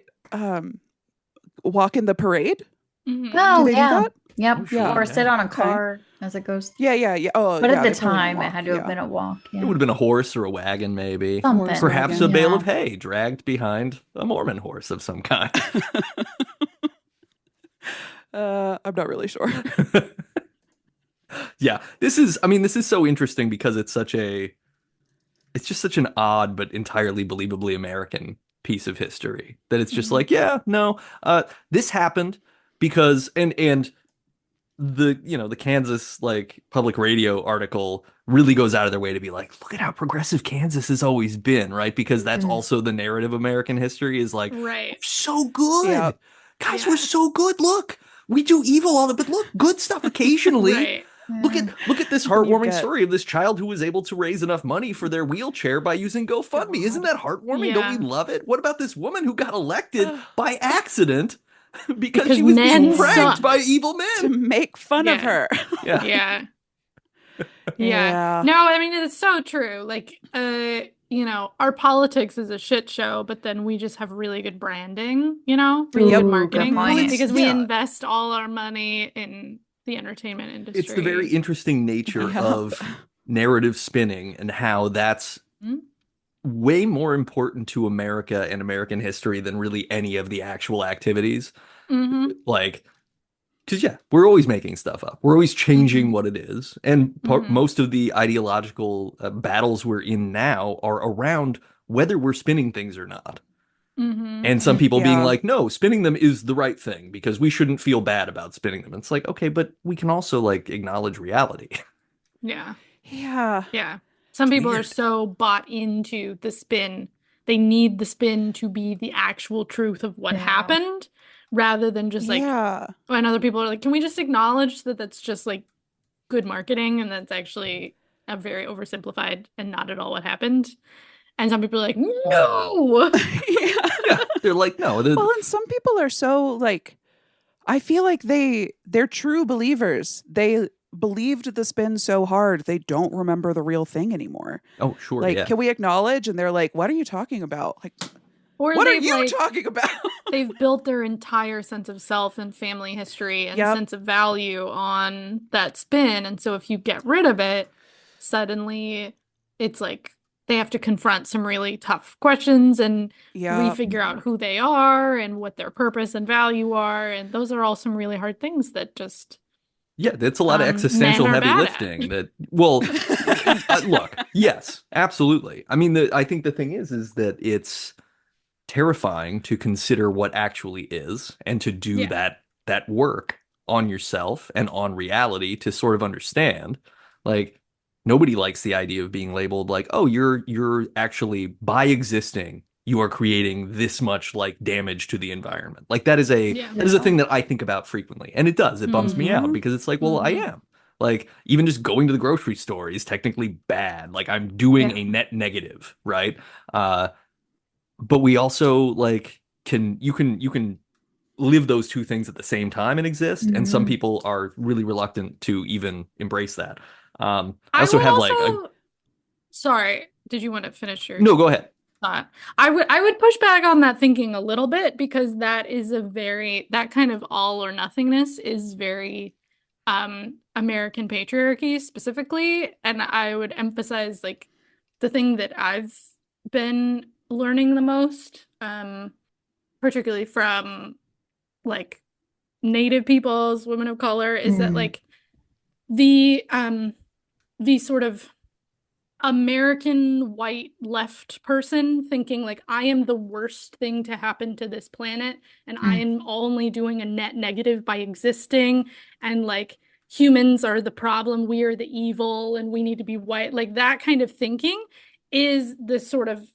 walk in the parade. Mhm. Oh, Do they yeah. do that? Yep. Oh, sure, Or sit on a Okay. car as it goes. Yeah. Oh, But yeah, at they the probably don't time, it walk, had to have yeah. been a walk. It Yeah. would have been a horse or a wagon, maybe. Something. Horse Perhaps wagon. a bale Yeah. of hay dragged behind a Mormon horse of some kind. I'm not really sure. Yeah, this is so interesting because it's just such an odd but entirely believably American piece of history that it's just like, yeah, no, this happened because and the Kansas like public radio article really goes out of their way to be like, look at how progressive Kansas has always been, right? Because that's Mhm. also the narrative of American history is like, Right. so good. Yeah. Guys, Yeah. we're so good. Look, we do evil all the, but look, good stuff occasionally. Right. Look at this And you heartwarming get- story of this child who was able to raise enough money for their wheelchair by using GoFundMe. Isn't that heartwarming? Don't we Yeah. love it? What about this woman who got elected Ugh. by accident because Because she was being men pranked suck. by evil to men? make fun of Yeah. her. Yeah. Yeah. Yeah. No, I mean, it's so true. Like, you know, our politics is a shit show, but then we just have really good branding, you know, really Yep. good Ooh, marketing good point. because we Yeah. invest all our money in the entertainment industry. It's the very interesting nature Yeah. of narrative spinning and how that's Mhm. way more important to America and American history than really any of the actual activities. Mhm. Like, because yeah, we're always making stuff up. We're always changing Mhm. what it is. And Mhm. most of the ideological battles we're in now are around whether we're spinning things or not. Mhm. And some people being Yeah. like, no, spinning them is the right thing because we shouldn't feel bad about spinning them. It's like, okay, but we can also like acknowledge reality. Yeah. Yeah. Yeah. Some people are weird. so bought into the spin. They need the spin to be the actual truth of what Yeah. happened rather than just like, Yeah. when other people are like, can we just acknowledge that that's just like good marketing and that's actually a very oversimplified and not at all what happened? And some people are like, no. Yeah. Yeah, they're like, no. Well, and some people are so like, I feel like they're true believers. They believed the spin so hard they don't remember the real thing anymore. Oh, sure, Like, yeah. can we acknowledge? And they're like, what are you talking about? Like, Or what are they've you like talking about? they've built their entire sense of self and family history and Yep. sense of value on that spin. And so if you get rid of it, suddenly it's like they have to confront some really tough questions and Yeah. refigure out who they are and what their purpose and value are. And those are all some really hard things that just Yeah, that's a lot of men existential are heavy bad at. lifting that, well, look, yes, absolutely. I mean, I think the thing is that it's terrifying to consider what actually is and to do Yeah. that work on yourself and on reality to sort of understand. Like, nobody likes the idea of being labeled like, oh, you're actually, by existing, you are creating this much like damage to the environment. Like that is Yeah. a thing that I think about frequently. And it does. It bums me out Mhm. because it's like, well, I Mhm. am. Like even just going to the grocery store is technically bad. Like I'm doing Yeah. a net negative, right? But we also like you can live those two things at the same time and exist. And some Mhm. people are really reluctant to even embrace that. I I also will have like also, sorry, did you want to finish your no, go ahead. thought? I would push back on that thinking a little bit because that is a very that kind of all or nothingness is very American patriarchy specifically, and I would emphasize like the thing that I've been learning the most, particularly from like Native peoples, women of color, is that Mm. like the sort of American white left person thinking like I am the worst thing to happen to this planet and I am only doing a net negative by existing and like humans are the problem, we are the evil and we need to be white. Like that kind of thinking is this sort of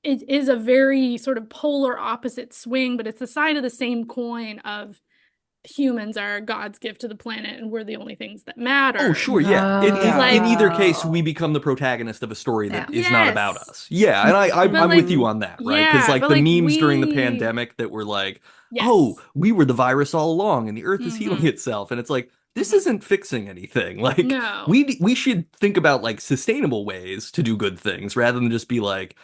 it is a very sort of polar opposite swing, but it's the side of the same coin of humans are God's gift to the planet and we're the only things that matter. Oh, sure, yeah. Yeah. In either case, we become the protagonist of a story that Yeah. is not about Yes. us. Yeah, and I'm But, with like, you on that, right? Because yeah, like but, the like, memes during the we- pandemic that were like, Yes. oh, we were the virus all along, and the Earth is healing Mhm. itself, and it's like this Mhm. isn't fixing anything. Like No. we should think about like sustainable ways to do good things rather than just be like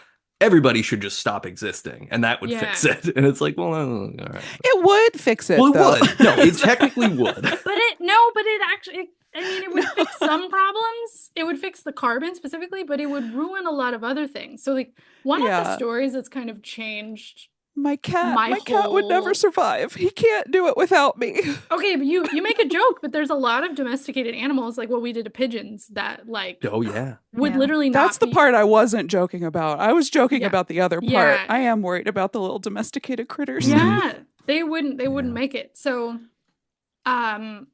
everybody should just stop existing and that would fix Yeah. it. And it's like, well, all right. It would fix it. Well, it though. would. No, it technically would. But it actually, I mean, it would fix some problems. It would fix the carbon specifically, but it would ruin a lot of other things. So, like, one of the Yeah. stories that's kind of changed. My cat My would never whole- survive. He can't do it without me. Okay, but you make a joke, but there's a lot of domesticated animals, like what we did to pigeons, that like Oh yeah. would Yeah. literally not That's the be- part I wasn't joking about. I was joking Yeah. about the other part. Yeah. I am worried about the little domesticated critters. Yeah, they wouldn't Yeah. make it. So,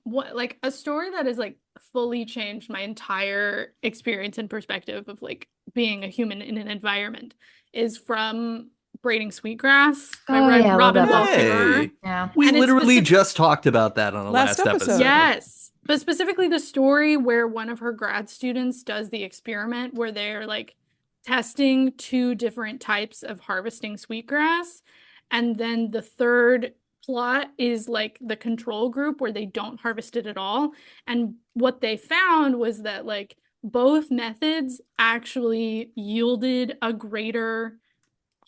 what like a story that has like fully changed my entire experience and perspective of like being a human in an environment is from Braiding Sweetgrass by Oh, yeah, I love Robin that Wall book. Kimmerer. Hey, Yeah. we And it's literally specific- just talked about that on the Last last episode. episode. Yes. But specifically the story where one of her grad students does the experiment where they're like testing two different types of harvesting sweetgrass. And then the third plot is like the control group where they don't harvest it at all. And what they found was that like both methods actually yielded a greater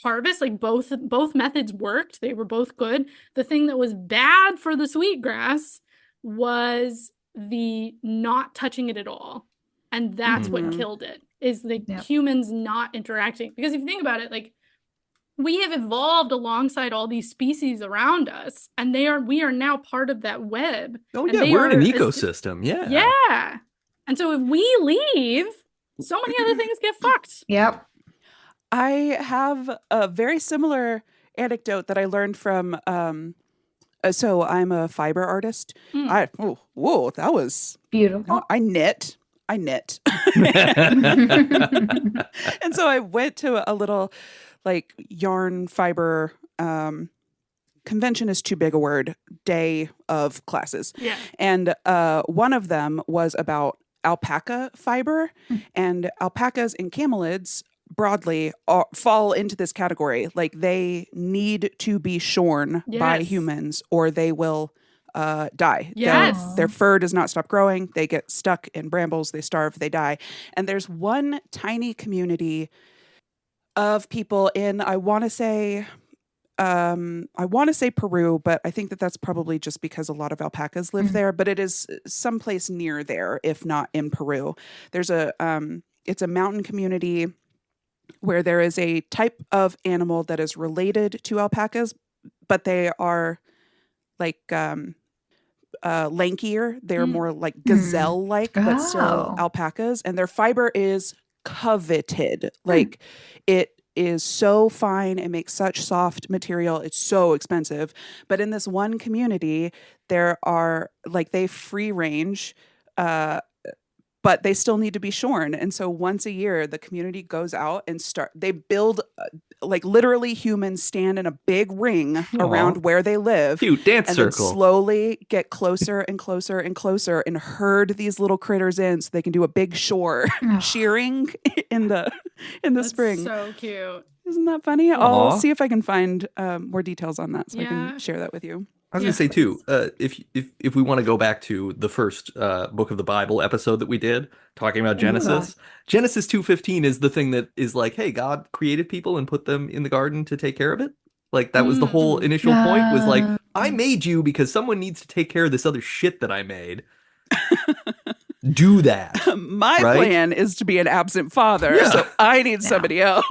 harvest. Like both methods worked. They were both good. The thing that was bad for the sweetgrass was the not touching it at all. And that's what Mhm. killed it, is the Yep. humans not interacting. Because if you think about it, like we have evolved alongside all these species around us, and we are now part of that web. Oh And yeah, they we're in an are as- ecosystem. Yeah. Yeah. And so if we leave, so many other things get fucked. Yep. I have a very similar anecdote that I learned from. So I'm a fiber artist. Mm. Whoa, that was Beautiful. I knit. And so I went to a little like yarn fiber convention is too big a word, day of classes. Yeah. And one of them was about alpaca fiber, and alpacas and camelids broadly fall into this category. Like they need to be shorn by Yes. humans or they will die. Yes. Their fur does not stop growing. They get stuck in brambles. They starve. They die. And there's one tiny community of people in, I want to say Peru, but I think that that's probably just because a lot of alpacas live there, but it is someplace near there, if not in Peru. There's it's a mountain community where there is a type of animal that is related to alpacas, but they are like lankier. They're more like gazelle-like, but still Oh. alpacas. And their fiber is coveted. Like it is so fine. It makes such soft material. It's so expensive. But in this one community, there are like they free range, but they still need to be shorn. And so once a year, the community goes out and they build, like literally humans stand in a big ring around where they live. Cute dance and then circle. slowly get closer and closer and closer and herd these little critters in so they can do a big shearing in the That's spring. so cute. Isn't that funny? Aw. I'll see if I can find more details on that so I Yeah. can share that with you. I was Yeah, gonna say too, if we want to go back to the first book of the Bible episode that we did, talking about Genesis, Genesis 2:15 is the thing that is like, hey, God created people and put them in the garden to take care of it. Like that was the whole initial point, was like, I made you because someone needs to take care of this other shit that I made. Do that. My Right? plan is to be an absent father, Yeah. so I need somebody else.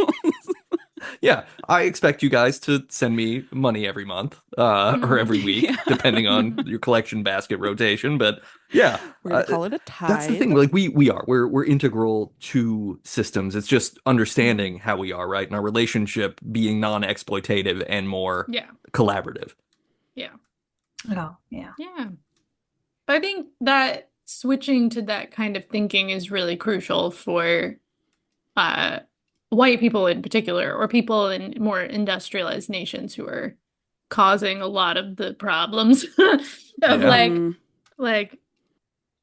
Yeah, I expect you guys to send me money every month or every week, depending on your collection basket rotation. But yeah, We're gonna call it a tithe. that's the thing. Like we're integral to systems. It's just understanding how we are, right? And our relationship being non-exploitative and more collaborative. Yeah. Oh, yeah. Yeah. But I think that switching to that kind of thinking is really crucial for white people in particular, or people in more industrialized nations who are causing a lot of the problems of like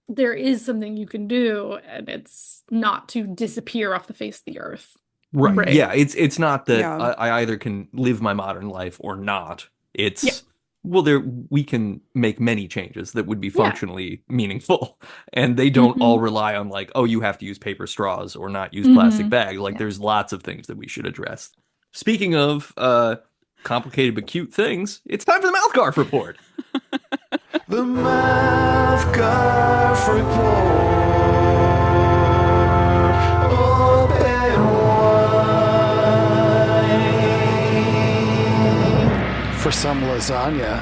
there is something you can do, and it's not to disappear off the face of the earth. Right. Yeah, it's not that Yeah. I either can live my modern life or not. It's well, we can make many changes that would be functionally meaningful, and they don't all rely on like, oh, you have to use paper straws or not use plastic bags. Like there's lots of things that we should address. Speaking of complicated but cute things, it's time for the MouthGarf report. The MouthGarf report. For some lasagna.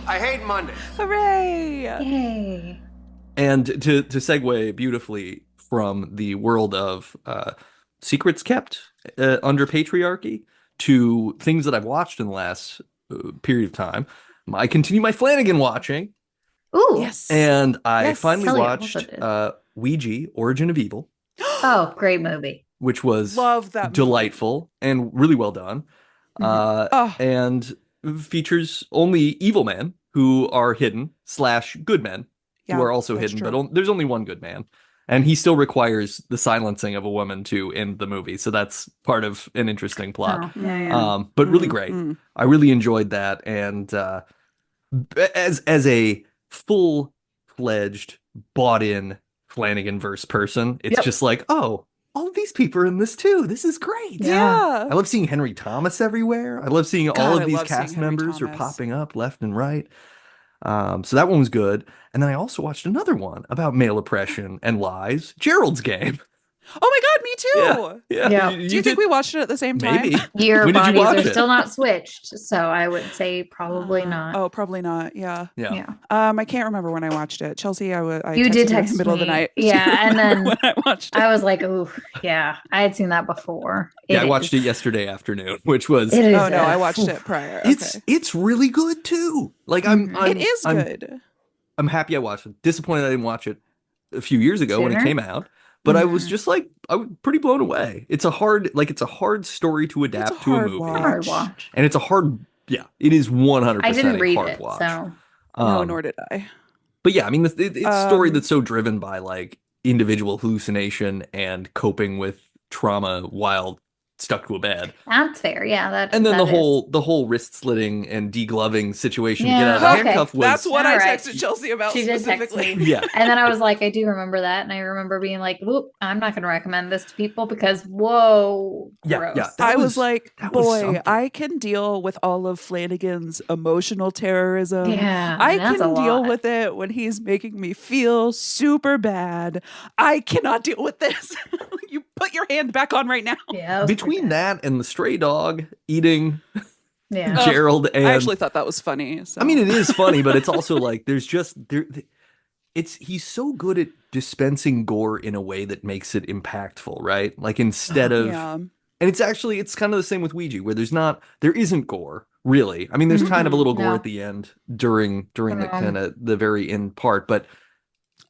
I hate Monday. Hooray! Yay. And to segue beautifully from the world of secrets kept under patriarchy to things that I've watched in the last period of time, I continue my Flanagan watching. Ooh. Yes. And I Yes. finally Hell yeah, watched also did. Ouija, Origin of Evil. Oh, great movie. which was Love that movie. delightful and really well done. Oh. And features only evil men who are hidden / good men Yeah, who are also that's hidden, true. but there's only one good man. And he still requires the silencing of a woman to end the movie. So that's part of an interesting plot. Oh, yeah. But really great. Mm. I really enjoyed that. And as a full-fledged, bought-in Flanagan-verse person, it's Yep. just like, oh, all of these people are in this too. This is great. Yeah. I love seeing Henry Thomas everywhere. I love seeing all God, of I these love seeing cast Henry members are Thomas. popping up left and right. So that one was good. And then I also watched another one about male oppression and lies, Gerald's Game. Oh my God, me too. Yeah. Yeah. Do you think we watched it at the same time? Maybe. Your When did you bodies watch are it? still not switched, so I would say probably not. Oh, probably not. Yeah. Yeah. I can't remember when I watched it. Chelsea, I You texted did you in text the middle of the me. night. Yeah, Do you and remember then when I watched it. I was like, "Ooh, yeah, I had seen that before." Yeah, I watched it yesterday afternoon, which was It is. Oh no, I watched it prior. Okay. it's really good too. Like I'm It is good. I'm happy I watched it. Disappointed I didn't watch it a few years ago when it Sooner? came out. But I was Mhm. just like, I was pretty blown away. It's a hard story to It's a adapt to a hard movie. watch. Hard watch. And it's a hard, it is 100% I didn't a read hard it, watch. so No, Um, nor did I. But yeah, I mean, it's a story Um, that's so driven by like individual hallucination and coping with trauma while stuck to a bed. that's fair. Yeah, that. And then that the whole wrist slitting and degloving situation to get Yeah, out of the okay. handcuff was That's what I Alright. texted Chelsea about She did text specifically. me. yeah. And then I was like, I do remember that, and I remember being like, "Whoop, I'm not going to recommend this to people because whoa, Yeah, gross." yeah, that I was was- like, that was boy, something. I can deal with all of Flanagan's emotional terrorism. Yeah, I that's can a deal lot. with it when he's making me feel super bad. I cannot deal with this. You put your hand back on right now. Yeah, that was Between pretty bad. that and the stray dog eating Yeah. Oh, Gerald and I actually thought that was funny. So. I mean, it is funny, but it's also like there's just he's so good at dispensing gore in a way that makes it impactful, right? Like instead of yeah. and it's kind of the same with Ouija, where there isn't gore really. I mean, there's kind of a little gore No. at the end during the kind of the very end part, but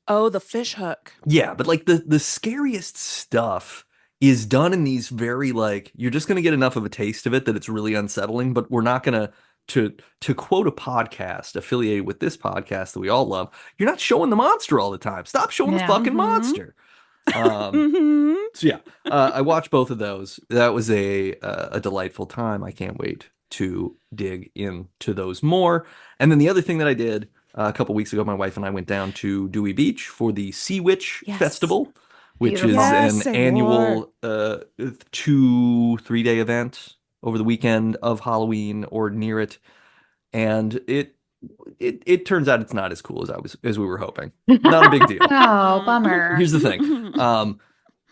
Oh, the fish hook. yeah, but like the scariest stuff is done in these very like you're just gonna get enough of a taste of it that it's really unsettling, but we're not gonna to quote a podcast affiliated with this podcast that we all love, you're not showing the monster all the time. Stop showing the Yeah. fucking Mhm. monster. Mhm. So yeah, I watched both of those. That was a delightful time. I can't wait to dig into those more. And then the other thing that I did a couple weeks ago, my wife and I went down to Dewey Beach for the Sea Witch Yes. Festival, which is Beautiful. Yes, an señor. annual 2-3 day event over the weekend of Halloween or near it. And it turns out it's not as cool as we were hoping. Not a big deal. Oh, bummer. Here's the thing.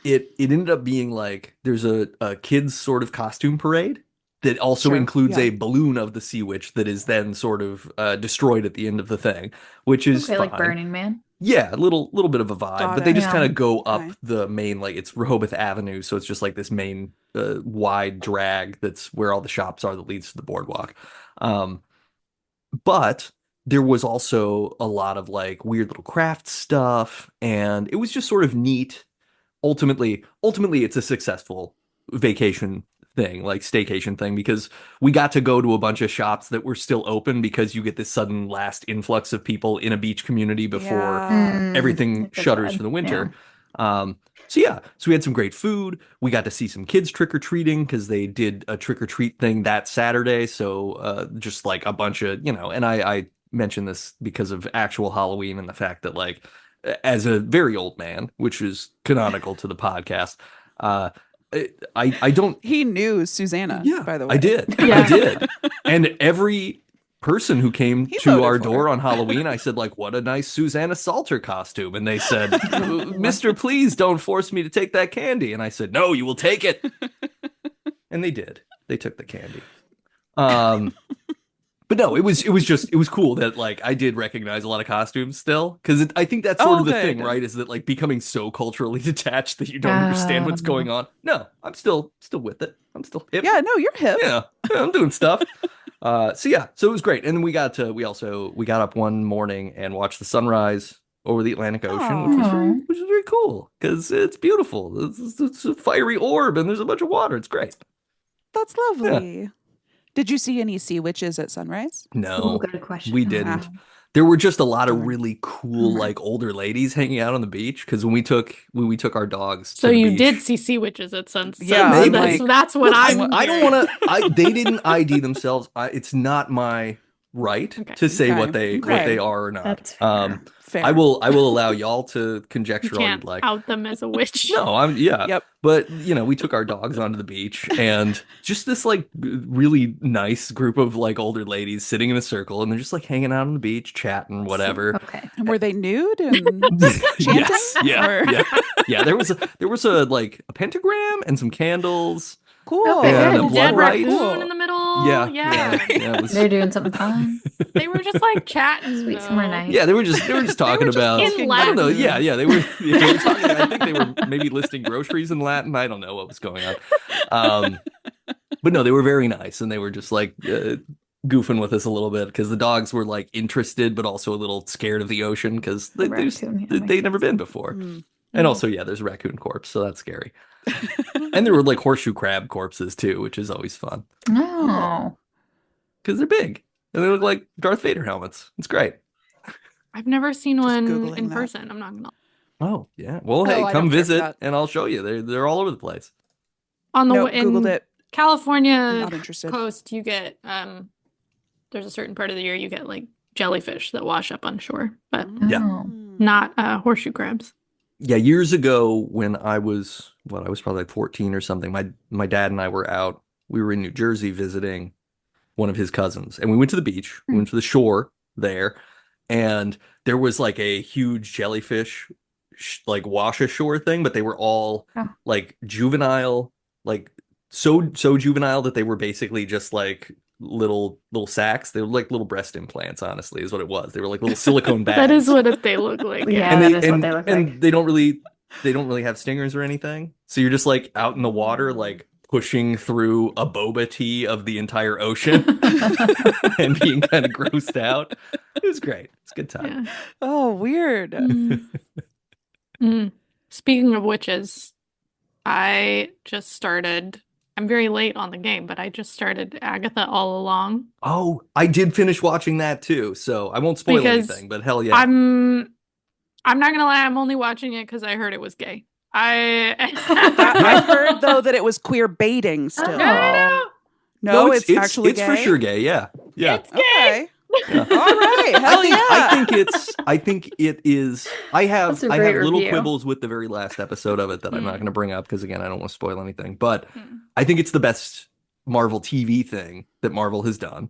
It ended up being like there's a kids sort of costume parade that also Sure, includes yeah. a balloon of the Sea Witch that is then sort of destroyed at the end of the thing, which is Okay, like fine. Burning Man. Yeah, a little bit of a vibe, Got but they it. just Yeah. kind of go up Okay. the main, like it's Rehoboth Avenue, so it's just like this main wide drag that's where all the shops are that leads to the boardwalk. But there was also a lot of like weird little craft stuff, and it was just sort of neat. Ultimately, it's a successful vacation thing, like staycation thing, because we got to go to a bunch of shops that were still open because you get this sudden last influx of people in a beach community before Yeah. everything That's shutters bad. for the winter. So we had some great food. We got to see some kids trick-or-treating because they did a trick-or-treat thing that Saturday. So just like a bunch of, and I mentioned this because of actual Halloween and the fact that like as a very old man, which is canonical to the podcast, I don't. He knew Susanna, Yeah, by the way. I did. Yeah. I did. And every person who came He to voted our for door her. on Halloween, I said, like, what a nice Susanna Salter costume. And they said, Mr. Please don't force me to take that candy. And I said, no, you will take it. And they did. They took the candy. But no, it was cool that like I did recognize a lot of costumes still, because I think that's sort Oh, of the good. thing, right? Is that like becoming so culturally detached that you don't understand what's no. going on? No, I'm still with it. I'm still hip. Yeah, no, you're hip. Yeah, I'm doing stuff. So it was great, and then we got up one morning and watched the sunrise over the Atlantic Ocean, Aw. which is very cool because it's beautiful. It's a fiery orb and there's a bunch of water. It's great. That's lovely. Did you see any sea witches at sunrise? No, Good question. we didn't. There were just a lot of Darn. really cool, like older ladies hanging out on the beach because when we took our dogs to So the you beach, did see sea witches at sunset. Yeah, I'm that's what Look, I'm. I don't want to. They didn't ID themselves. It's not my right Okay. to say Okay. what they Okay. are or not. That's fair. Fair. I will allow y'all to You conjecture all can't you'd like. out them as a witch. No, yeah. Yep. But we took our dogs onto the beach and just this like really nice group of like older ladies sitting in a circle and they're just like hanging out on the beach, chatting, whatever. Okay. And were they nude and chanting? Yes, yeah, Or- yeah. There was a like a pentagram and some candles. Cool. Okay, And good. a blood Dead rite. raccoon in the middle. Yeah, yeah. it was- They're doing something fun. They were just like chatting. Sweet though. summer night. Yeah, they were just talking just about in I don't know. Latin. Yeah, they were talking. I think they were maybe listing groceries in Latin. I don't know what was going on. But no, they were very nice, and they were just like goofing with us a little bit because the dogs were like interested, but also a little scared of the ocean because Raccoon, yeah, they'd never been before. Mm. And also, yeah, there's a raccoon corpse, so that's scary. And there were like horseshoe crab corpses too, which is always fun No. because they're big and they look like Darth Vader helmets. It's great. I've never seen Just one Googling in that. person. I'm not gonna. Oh yeah. Well, Oh, hey, I come don't care for visit that. and I'll show you. They're all over the place. On the Nope, in Googled it. California Not interested. coast, you get there's a certain part of the year you get like jellyfish that wash up on shore, but Yeah. Oh. not horseshoe crabs. Yeah, years ago when I was probably like 14 or something, my dad and I were out. We were in New Jersey visiting one of his cousins, and we went to the beach. We went to the shore there, and there was like a huge jellyfish like wash ashore thing, but they were all Oh. like juvenile, like so juvenile that they were basically just like little sacks. They were like little breast implants, honestly, is what it was. They were like little silicone bags. That is what they look like. Yeah. And that they is what they look and like. they don't really have stingers or anything. So you're just like out in the water, like pushing through a boba tea of the entire ocean and being kind of grossed out. It was great. It's a good time. Yeah. Oh, weird. Speaking of witches, I just started. I'm very late on the game, but I just started Agatha All Along. Oh, I did finish watching that too, so I won't spoil Because anything, but hell yeah. I'm not gonna lie, I'm only watching it because I heard it was gay. I've heard though that it was queer baiting still. Oh. No. No, it's actually it's gay. for sure gay, yeah. Yeah. It's gay. Okay. Yeah. All right. Hell yeah. I think it is. I have That's a I great have little review. quibbles with the very last episode of it that I'm not going to bring up because again, I don't want to spoil anything. But Mm. I think it's the best Marvel TV thing that Marvel has done,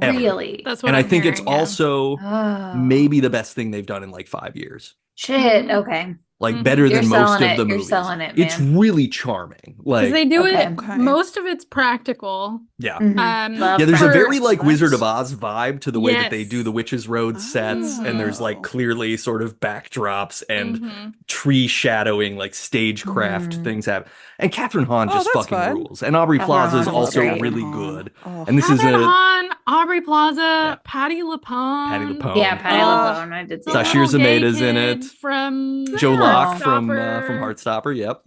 ever. Really? That's what and I'm I think it's hearing, yeah. also Oh. maybe the best thing they've done in like 5 years. Shit. Okay. Like Mhm. better You're than most selling of it. the You're movies. selling it, It's man. really charming. Like Because they do Okay. it. Okay. Most of it's practical. yeah. Mhm. Love Yeah, there's a that. very like Nice. Wizard of Oz vibe to the way that they Yes. do the Witches Road sets, and there's like Oh. clearly sort of backdrops and Mhm. tree shadowing, like stagecraft Mm. things happen. And Catherine Hahn Oh, just that's fucking fun. rules. And Aubrey Catherine Plaza is Hahn's also great. really Hahn. good. Oh. And this is Catherine a Hahn, Aubrey Plaza, Patti LuPone, Patty LuPone. Yeah, Patty Oh. LuPone. I did see the that. Sashir little gay Zamata's in kid it. From Joe Yeah. Locke from Heartstopper. Heartstopper. Yep.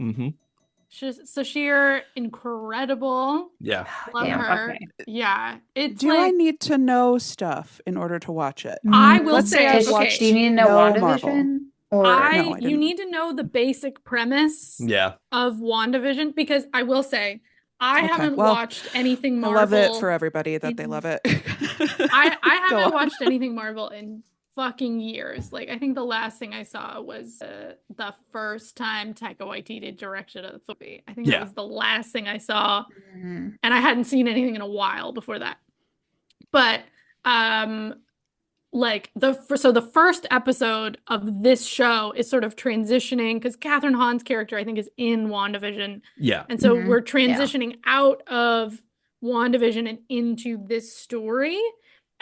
Sashir, incredible. Yeah. Love Damn, her. okay. Yeah, it's Do like I need to know stuff in order to watch it? I will Let's say say, I've okay. watched Do you need to know no WandaVision? Or No, I you didn't. need to know the basic premise Yeah. of WandaVision because I will say I Okay, haven't well, watched anything I Marvel. love it for everybody that they in- love it. I Go haven't on. watched anything Marvel in fucking years. Like I think the last thing I saw was the first time Taika Waititi directed a movie. I think Yeah. that was the last thing I saw, Mhm. and I hadn't seen anything in a while before that. But like the first episode of this show is sort of transitioning because Catherine Hahn's character I think is in WandaVision, Yeah. and so Mhm. we're Yeah. transitioning out of WandaVision and into this story.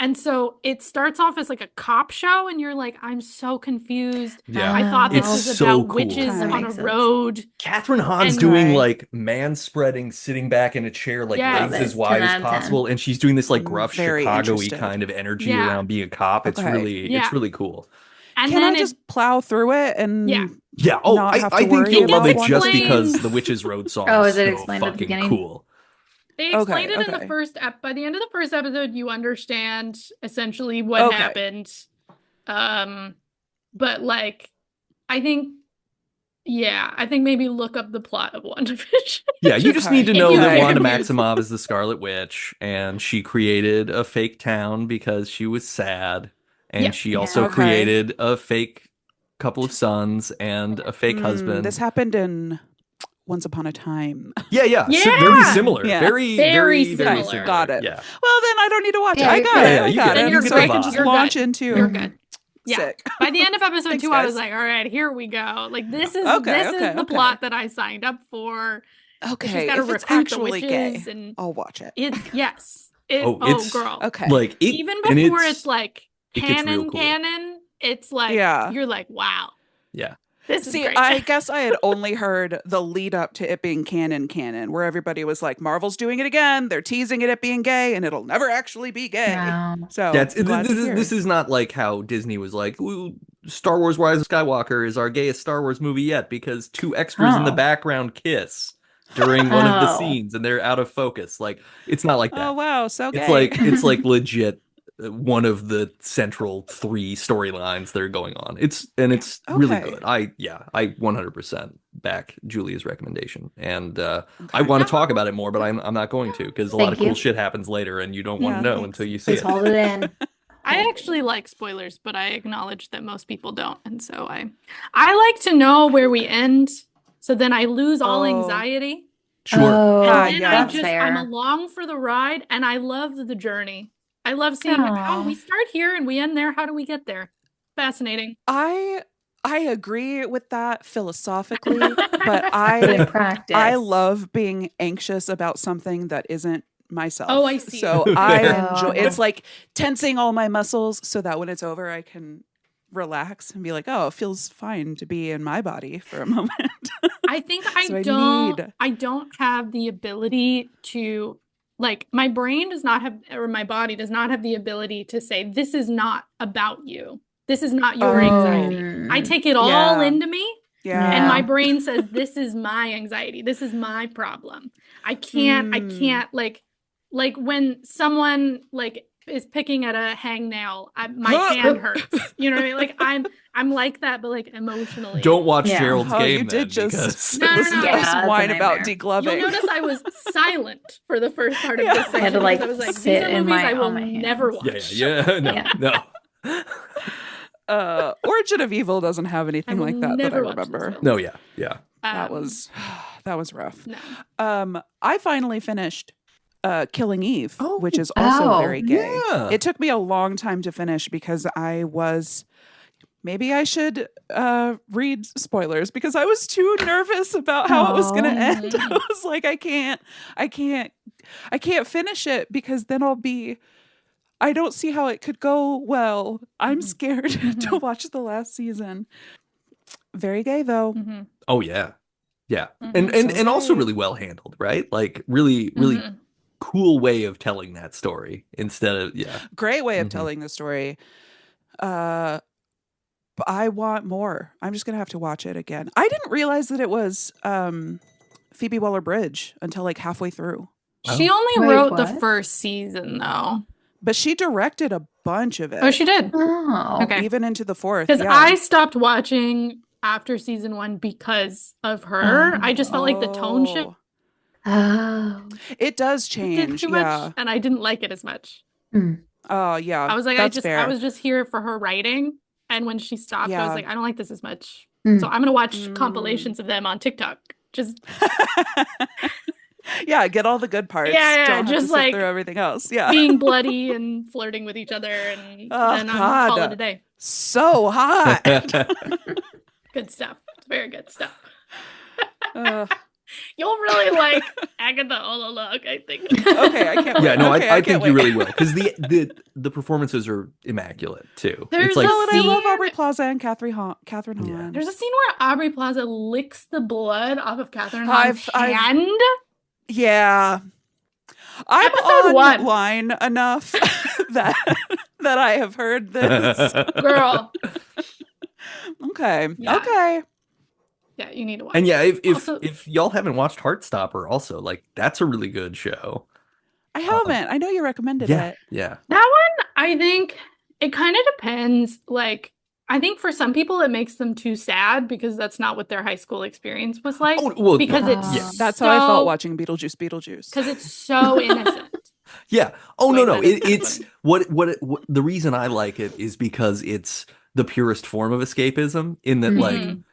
And so it starts off as like a cop show, and you're like, I'm so confused. Yeah. I thought this It's was so about cool. witches Kinda on a makes sense. road. Catherine Hahn's And- doing Right. like man spreading, sitting back in a chair, like Yes. legs as 10 wide out as of 10. possible, and she's doing this like gruff Very Chicago-y interested. kind of energy Yeah. around being a cop. It's Okay. really Yeah. it's really cool. And Can then I just plow through it and Yeah. Yeah. Oh, not have to I think worry you'll about love it one just thing? because the Witches Road song Oh, is is it so explained at the fucking beginning? cool. They explained Okay, it in the okay. first by the end of the first episode, you understand essentially what Okay. happened. But like, I think, I think maybe look up the plot of WandaVision. Yeah, you just need to if know you that get Wanda confused. Maximoff is the Scarlet Witch, and she created a fake town because she was sad, and Yeah. she Yeah. also Okay. created a fake couple of sons and a fake husband. This happened in Once Upon a Time. Yeah. So Yeah. very similar. Yeah. Very, Very very, very similar. Got it. Yeah. Well, then I don't need to watch Yeah, it. I you're got good. it. Yeah, I you got get it. it. Then you're So good. I can just You're launch good. into You're good. Yeah. sick. By the end of episode Thanks, 2, I was guys. like, all right, here we go. Like this is Okay. the plot that I signed up for. She's Okay, got to if it's recruit the actually gay, witches, and I'll watch it. it's It's girl. Okay. Like it, Even and before it's like it gets real canon, cool. it's like Yeah. you're like, wow, Yeah. this is See, great. I guess I had only heard the lead up to it being canon, where everybody was like, Marvel's doing it again. They're teasing it at being gay, and it'll never actually be gay. Wow. So That's I'm glad to hear. this is not like how Disney was like, "Ooh, Star Wars Rise of Skywalker is our gayest Star Wars movie yet because two extras in the Oh. background kiss during one of the Oh. scenes and they're out of focus." Like it's not like that. Oh wow, so gay. It's like legit one of the central 3 storylines that are going on. It's really Okay. good. I 100% back Julia's recommendation, and I want to talk about it more, but I'm not going to because a lot Thank of cool you. shit happens later, and you don't want Yeah, to know thanks. until you see Please it. hold it in. I actually like spoilers, but I acknowledge that most people don't, and so I like to know where we end, so then I lose all Oh. anxiety. Sure. Oh, And then yeah. I that's just fair. I'm along for the ride, and I love the journey. I love seeing how Aw. we start here and we end there. How do we get there? Fascinating. I agree with that philosophically, but But in I practice, love being anxious about something that isn't myself. Oh, I see. So I Oh. enjoy. It's like tensing all my muscles so that when it's over, I can relax and be like, oh, it feels fine to be in my body for a moment. I think So I I need- don't have the ability to, like, my brain does not have, or my body does not have the ability to say, this is not about you. This is not your anxiety. I take it all Yeah. into me, Yeah. and my brain says, this is my anxiety. This is my problem. I can't like when someone like is picking at a hangnail, my hand hurts. You know what I mean? Like I'm like that, but like emotionally. Don't watch Yeah. Gerald's Oh, game you then, did just because No, no, listen no. to Yeah, us that's a whine about nightmare. degloving. You'll notice I was silent for the first part of Yeah. this I section. had to, like, because I was like, sit these are in movies my- I will on my never hands. watch. no. Origin of Evil doesn't have anything will like that I never watch this remember. film. No, yeah. That was rough. no. I finally finished Killing Eve, Oh. which is also Oh. very gay. Yeah. It took me a long time to finish because maybe I should read spoilers because I was too nervous about how it was going to Aw. end. I was like, I can't finish it because then I don't see how it could go well. I'm scared to watch the last season. Very gay though. Mhm. Oh yeah. Mhm. And also gay. really well handled, right? Like really Mhm. cool way of telling that story instead of Great way of Mhm. telling the story. But I want more. I'm just gonna have to watch it again. I didn't realize that it was Phoebe Waller-Bridge until like halfway through. She only Wait, wrote the what? first season though. But she directed a bunch of it. Oh, she did. Oh. Okay. Even into the fourth. Because Yeah. I stopped watching after season 1 because of her. I just felt like the tone shift Oh. It does did change. too Yeah. much, and I didn't like it as much. Oh yeah. I was like, that's fair. I was just here for her writing, and when she stopped, I Yeah. was like, I don't like this as much. Mm. So I'm gonna watch Mm. compilations of them on TikTok. Just Yeah, get all the good parts. Yeah, Don't have to just sit like through everything else. Yeah. being bloody and flirting with each other, and Oh, then I'm call it God. a day. So hot. Good stuff. It's very good stuff. Uh, You'll really like Agatha all along, I think. okay, I can't wait. Yeah, no, Okay, I can't think you wait. really will because the performances are immaculate too. There's It's like No, and I love scene- Aubrey Plaza and Catherine Hahn. Yeah. There's a scene where Aubrey Plaza licks the blood off of Catherine I've- Hahn's I've- hand. Yeah. I'm Episode 1. online enough that I have heard this. Girl, Okay. Yeah. Okay. Yeah, you need to watch. And yeah, if Also- if y'all haven't watched Heartstopper, also like that's a really good show. I haven't. I know you recommended Yeah, it. yeah. That one, I think it kind of depends. Like, I think for some people it makes them too sad because that's not what their high school experience was like. Oh, well, because no, it's yeah. That's how I felt so- watching Beetlejuice. Because it's so innocent. Yeah. Oh no, Wait, no. that is It's funny. what the reason I like it is because it's the purest form of escapism in that like Mhm.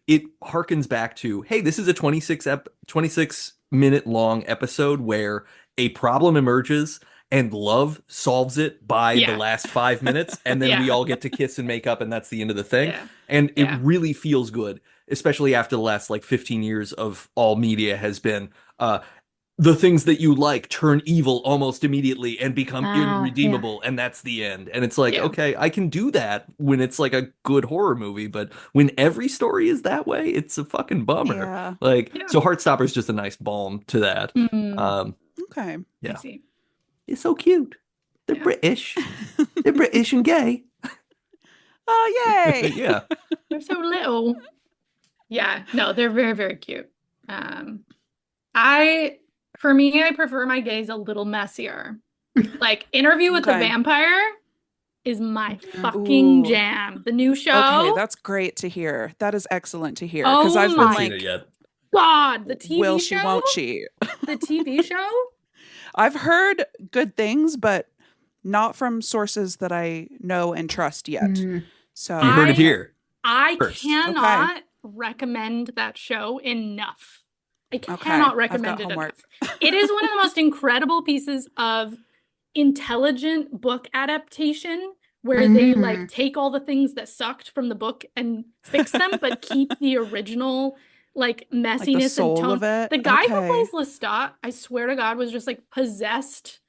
it harkens back to, hey, this is a 26-minute long episode where a problem emerges and love solves it by the Yeah. last 5 minutes, and then we Yeah. all get to kiss and make up, and that's the end of the thing. Yeah. And it Yeah. really feels good, especially after the last like 15 years of all media has been the things that you like turn evil almost immediately and become Ah, irredeemable, and that's the end. And it's like, Yeah. okay, I can do that when it's like a good horror movie, but when every story is that way, it's a fucking bummer. Yeah. Like, Yeah. so Heartstopper is just a nice balm to that. Mm, Okay. Yeah. I see. It's so cute. They're Yeah. British. They're British and gay. Oh, yay. Yeah. They're so little. Yeah, no, they're very, very cute. For me, I prefer my gays a little messier. Like, Interview with the Okay. Vampire is my fucking Ooh. jam. The new show. Okay, that's great to hear. That is excellent to hear. Oh Because I've my been Haven't seen like, it yet. God, the TV will show. she, won't she? The TV show. I've heard good things, but not from sources that I know and trust yet. Mhm. So You heard I- it here. I First. cannot recommend that show enough. I Okay, cannot I've recommend got it homework. enough. It is one of the most incredible pieces of intelligent book adaptation where they Mhm. like take all the things that sucked from the book and fix them, but keep the original like like the messiness and soul tone. of it. The guy who Okay. plays Lestat, I swear to God, was just like possessed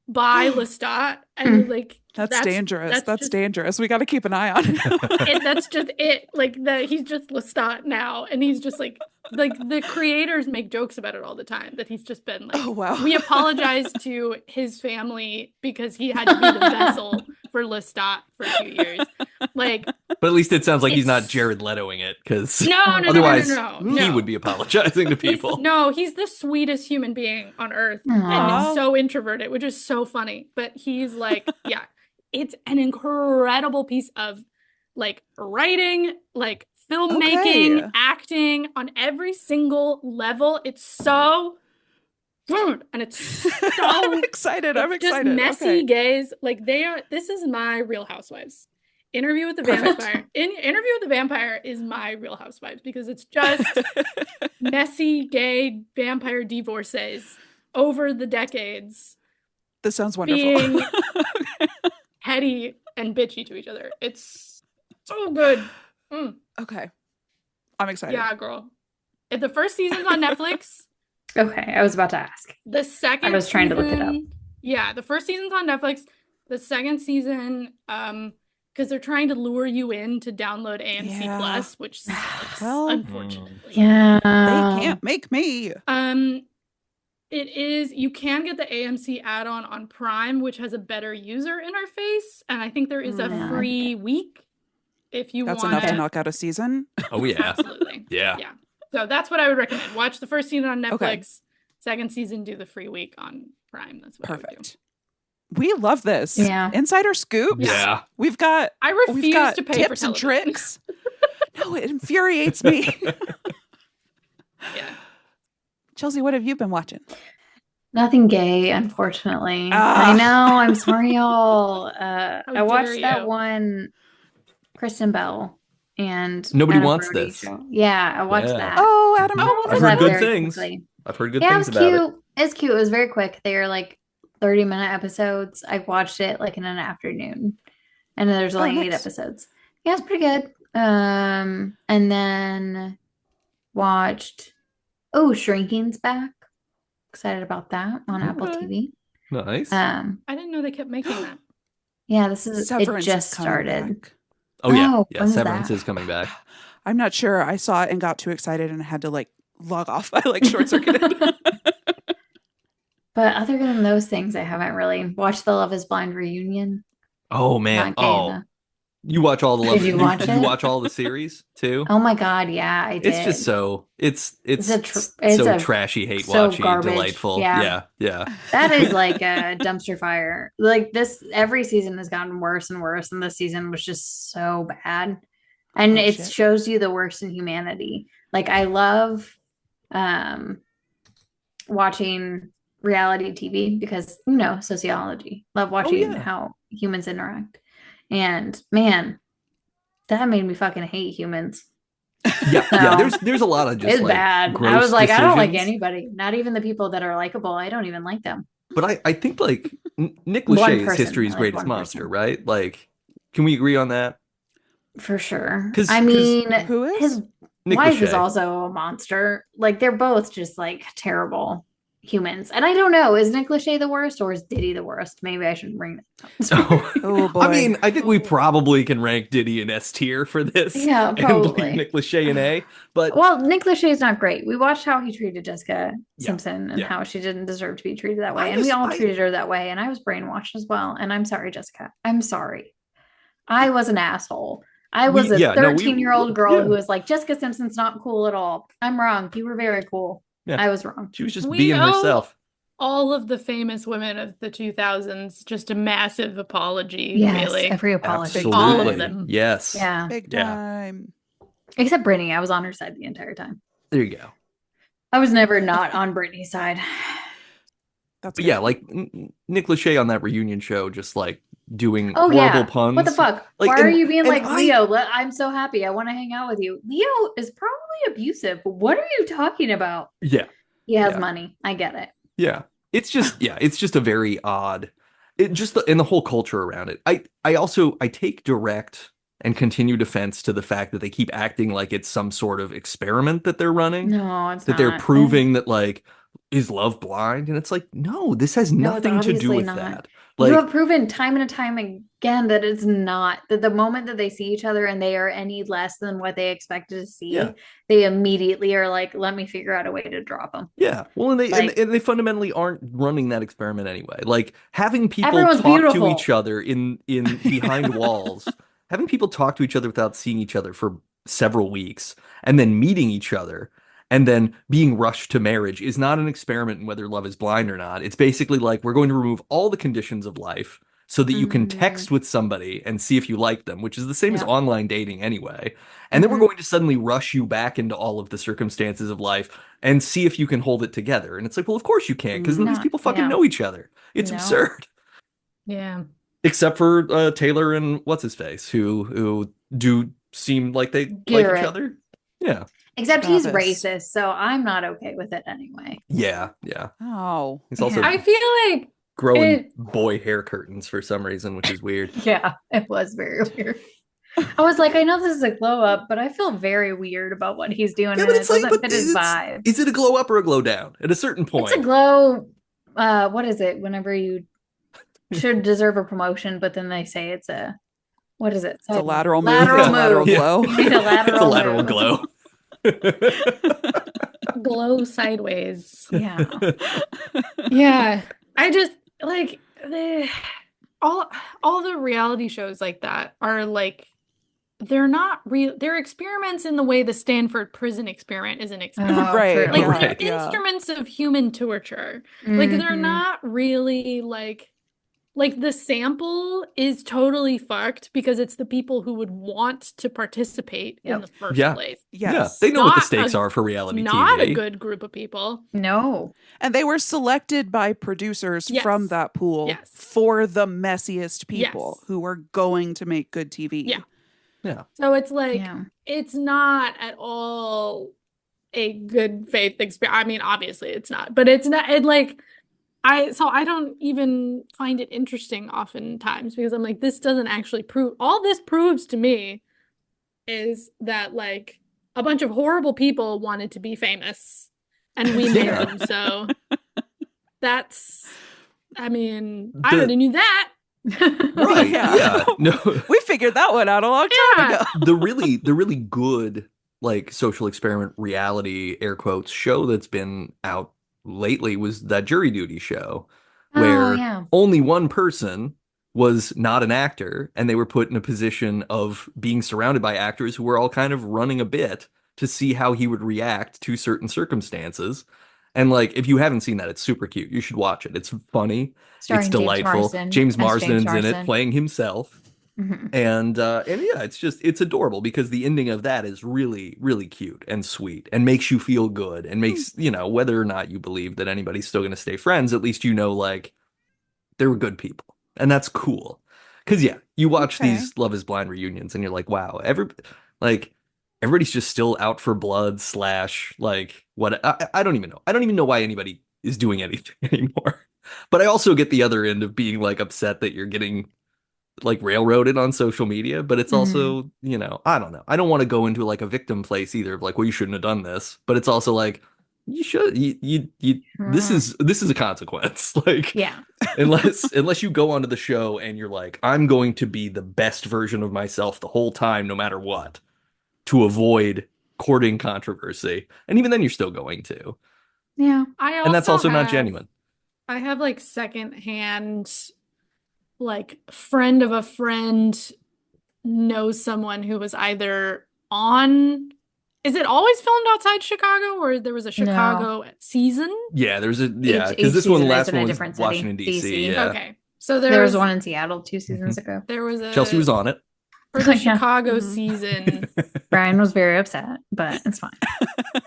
by Lestat, and like That's dangerous. That's just- dangerous. We got to keep an eye on it. that's just it. Like he's just Lestat now, and he's just like the creators make jokes about it all the time. That he's just been like, Oh, wow. we apologize to his family because he had to be the vessel for Lestat for 2 years. Like, But at least it sounds like he's not It's- Jared Letoing it, because no, otherwise no. he would be apologizing to people. He's the sweetest human being on earth, Aw. and is so introverted, which is so funny. But he's like, yeah, it's an incredible piece of like writing, like filmmaking, Okay. acting on every single level. It's so good, and it's so I'm excited. I'm it's just excited. messy Okay. gays. Like they are. This is my Real Housewives. Interview with the Perfect. Vampire. Interview with the Vampire is my Real Housewives because it's just messy gay vampire divorcees over the decades This sounds wonderful. being petty and bitchy to each other. It's so good. Mm, Okay. I'm excited. yeah, girl. If the first season's on Netflix, Okay, I was about to ask. the second I was trying to look it up. season- Yeah, the first season's on Netflix. The second season, because they're trying to lure you in to download AMC Yeah. Plus, which sucks, Well- unfortunately. Yeah. They can't make me. It is, you can get the AMC add-on on Prime, which has a better user interface, and I think there is a Yeah. free week if you That's want enough to knock out a season. Oh yeah. Absolutely. Yeah. Yeah. So that's what I would recommend. Watch the first season on Netflix. Okay. Second season, do the free week on Prime. That's what I would do. Perfect. We love this. Yeah. Insider scoops. Yeah. We've got I we've refuse got to pay for tips and television. tricks. No, it infuriates me. Yeah. Chelsea, what have you been watching? Nothing gay, unfortunately. Ah. I know. I'm sorry, y'all. I dare watched that you. one, Kristen Bell and Nobody Adam Wants Brody This. show. Yeah, I watched Yeah. that. Oh, Adam. Oh, Brody. I've Watched heard that good very things. quickly. I've heard good Yeah, it things was about cute. It's cute. It was very quick. They were like 30-minute episodes. I watched it like in an afternoon, and there's only 8 nice. episodes. Yeah, it's pretty good. And then watched Shrinking's back. Excited about that on Apple Okay. TV. it. Nice. I didn't know they kept making that. Yeah, this is Severance it just is coming started. back. Oh yeah. Oh, Yeah. when is Severance that? is coming back. I'm not sure. I saw it and got too excited and had to like log off. I like short circuited. But other than those things, I haven't really watched the Love Is Blind reunion. Oh man. Not gay Oh. enough. You watch all the Did you watch Did you it? watch all the series too? Oh my God, yeah, I It's did. just so it's It's so a trashy, hate so watchy, garbage. delightful. Yeah. Yeah. That is like a dumpster fire. Like this, every season has gotten worse and worse, and this season was just so bad. And Oh, it shit. shows you the worst in humanity. Like I love watching reality TV because sociology. Love watching yeah. how humans interact. And man, that made me fucking hate humans. Yeah. So There's a lot of just it's like bad. I gross was like, I don't like decisions. anybody, not even the people that are likable. I don't even like them. But I think like Nick One Lachey is person. history's I like greatest one monster, person. right? Like, can we agree on that? For sure. Because I mean, Who is? his Nick wife is Lachey. also a monster. Like they're both just like terrible humans. And I don't know, is Nick Lachey the worst or is Diddy the worst? Maybe I shouldn't bring that up. Oh boy. I mean, I think we probably can rank Diddy in S tier for this, Yeah, and leave probably. Nick Lachey in A. But Well, Nick Lachey is not great. We watched how he treated Jessica Yeah, Simpson and yeah. how she didn't deserve to be treated that way. I And we just- all I- treated her that way. And I was brainwashed as well. And I'm sorry, Jessica. I'm sorry. I was an asshole. I was a yeah, no, 13-year-old girl yeah. who was like, Jessica Simpson's not cool at all. I'm wrong. You were very cool. Yeah. I was wrong. she was just We being owe herself. all of the famous women of the 2000s just a massive apology, Yes, really. every apology. Absolutely. All of them. Yes. Yeah. Big Yeah. time. Except Brittany. I was on her side the entire time. There you go. I was never not on Brittany's side. That's But good. yeah, like Nick Lachey on that reunion show, just like doing Oh, horrible yeah. puns. What the fuck? Like, Why are and- you being and like, I- Leo, I'm so happy. I want to hang out with you. Leo is probably abusive, but what are you talking about? Yeah. He has Yeah. money. I get it. Yeah. It's just a very odd, and the whole culture around it. I take direct and continued offense to the fact that they keep acting like it's some sort of experiment that they're running, No, it's that not. they're proving that like, is love blind? And it's like, no, this has No, it's nothing to do obviously with not. that. You Like, have proven time and time again that it's not, that the moment that they see each other and they are any less than what they expected to see, Yeah. they immediately are like, let me figure out a way to drop them. yeah. Well, and Like- they fundamentally aren't running that experiment anyway. Like having people Everyone's talk to beautiful. each other in behind walls, having people talk to each other without seeing each other for several weeks, and then meeting each other, and then being rushed to marriage is not an experiment in whether love is blind or not. It's basically like we're going to remove all the conditions of life so that you can Mhm. text with somebody and see if you like them, which is the same as Yeah. online dating anyway. And then we're Mhm. going to suddenly rush you back into all of the circumstances of life and see if you can hold it together. And it's like, well, of course you can't, because none of these No, people fucking yeah. know each other. It's No. absurd. Yeah. Except for Taylor and what's his face, who do seem like they like Garrett. each other. Yeah. Except he's Travis. racist, so I'm not okay with it anyway. Yeah. Oh. He's also Yeah. I feel like growing it- boy hair curtains for some reason, which is weird. Yeah, it was very weird. I was like, I know this is a glow up, but I feel very weird about what he's doing, Yeah, and but it it's like, doesn't but fit his vibe. is it a glow up or a glow down? At a certain point, It's a glow. What is it? Whenever you should deserve a promotion, but then they say it's a, what is it? It's a lateral move. Lateral It's a move. lateral Yeah. glow. You need a lateral it's a lateral move. glow. glow sideways. Yeah. Yeah. I just like all the reality shows like that are like they're not real. They're experiments in the way the Stanford prison experiment is an experiment. Right, true. Like yeah, they're yeah. instruments of human torture. Like they're Mhm. not really like the sample is totally fucked because it's the people who would want to participate in Yep. the first Yeah. place. Yes. Yeah, they know what the Not stakes a- are for reality Not TV. a good group of people. No. And they were selected by producers from Yes. that pool Yes. for the messiest people Yes. who were going to make good TV. Yeah. Yeah. So it's like Yeah. it's not at all a good faith experience. I mean, obviously it's not, but it's not it like I don't even find it interesting oftentimes because I'm like, this doesn't actually prove all this proves to me is that like a bunch of horrible people wanted to be famous and we made Yeah. them. So that's I mean, I The- already knew that. Right. Yeah. Yeah. No. We figured that one out a long time Yeah. ago. the really good like social experiment reality air quotes show that's been out lately was that Jury Duty show Oh, where yeah. only one person was not an actor, and they were put in a position of being surrounded by actors who were all kind of running a bit to see how he would react to certain circumstances. And like, if you haven't seen that, it's super cute. You should watch it. It's funny. It's Starring James delightful. Marsden James as Marsden's in it Marsden. playing himself. Mhm. And yeah, it's adorable because the ending of that is really, really cute and sweet and makes you feel good and makes, whether or not you believe that anybody's still going to stay friends, at least like they were good people. And that's cool. Because yeah, you watch Okay. these Love is Blind reunions and you're like, wow, everybody's just still out for blood / like what I don't even know. I don't even know why anybody is doing anything anymore. But I also get the other end of being like upset that you're getting like railroaded on social media, but it's also, I don't know. I don't want to go into like a victim place either of like, well, you shouldn't have done this, but it's also like you should this is a consequence. Like Yeah. unless you go onto the show and you're like, I'm going to be the best version of myself the whole time no matter what to avoid courting controversy. And even then you're still going to. Yeah. And that's also not genuine. I have like secondhand, like friend of a friend knows someone who was either on. Is it always filmed outside Chicago, or there was a Chicago season? Yeah, there's Each because this season last is in a one was different city, Washington D.C. DC. Yeah, Okay, so There was one in Seattle 2 seasons ago. There was a Chelsea was on it. for the Yeah. Chicago Mhm. season. Brian was very upset, but it's fine.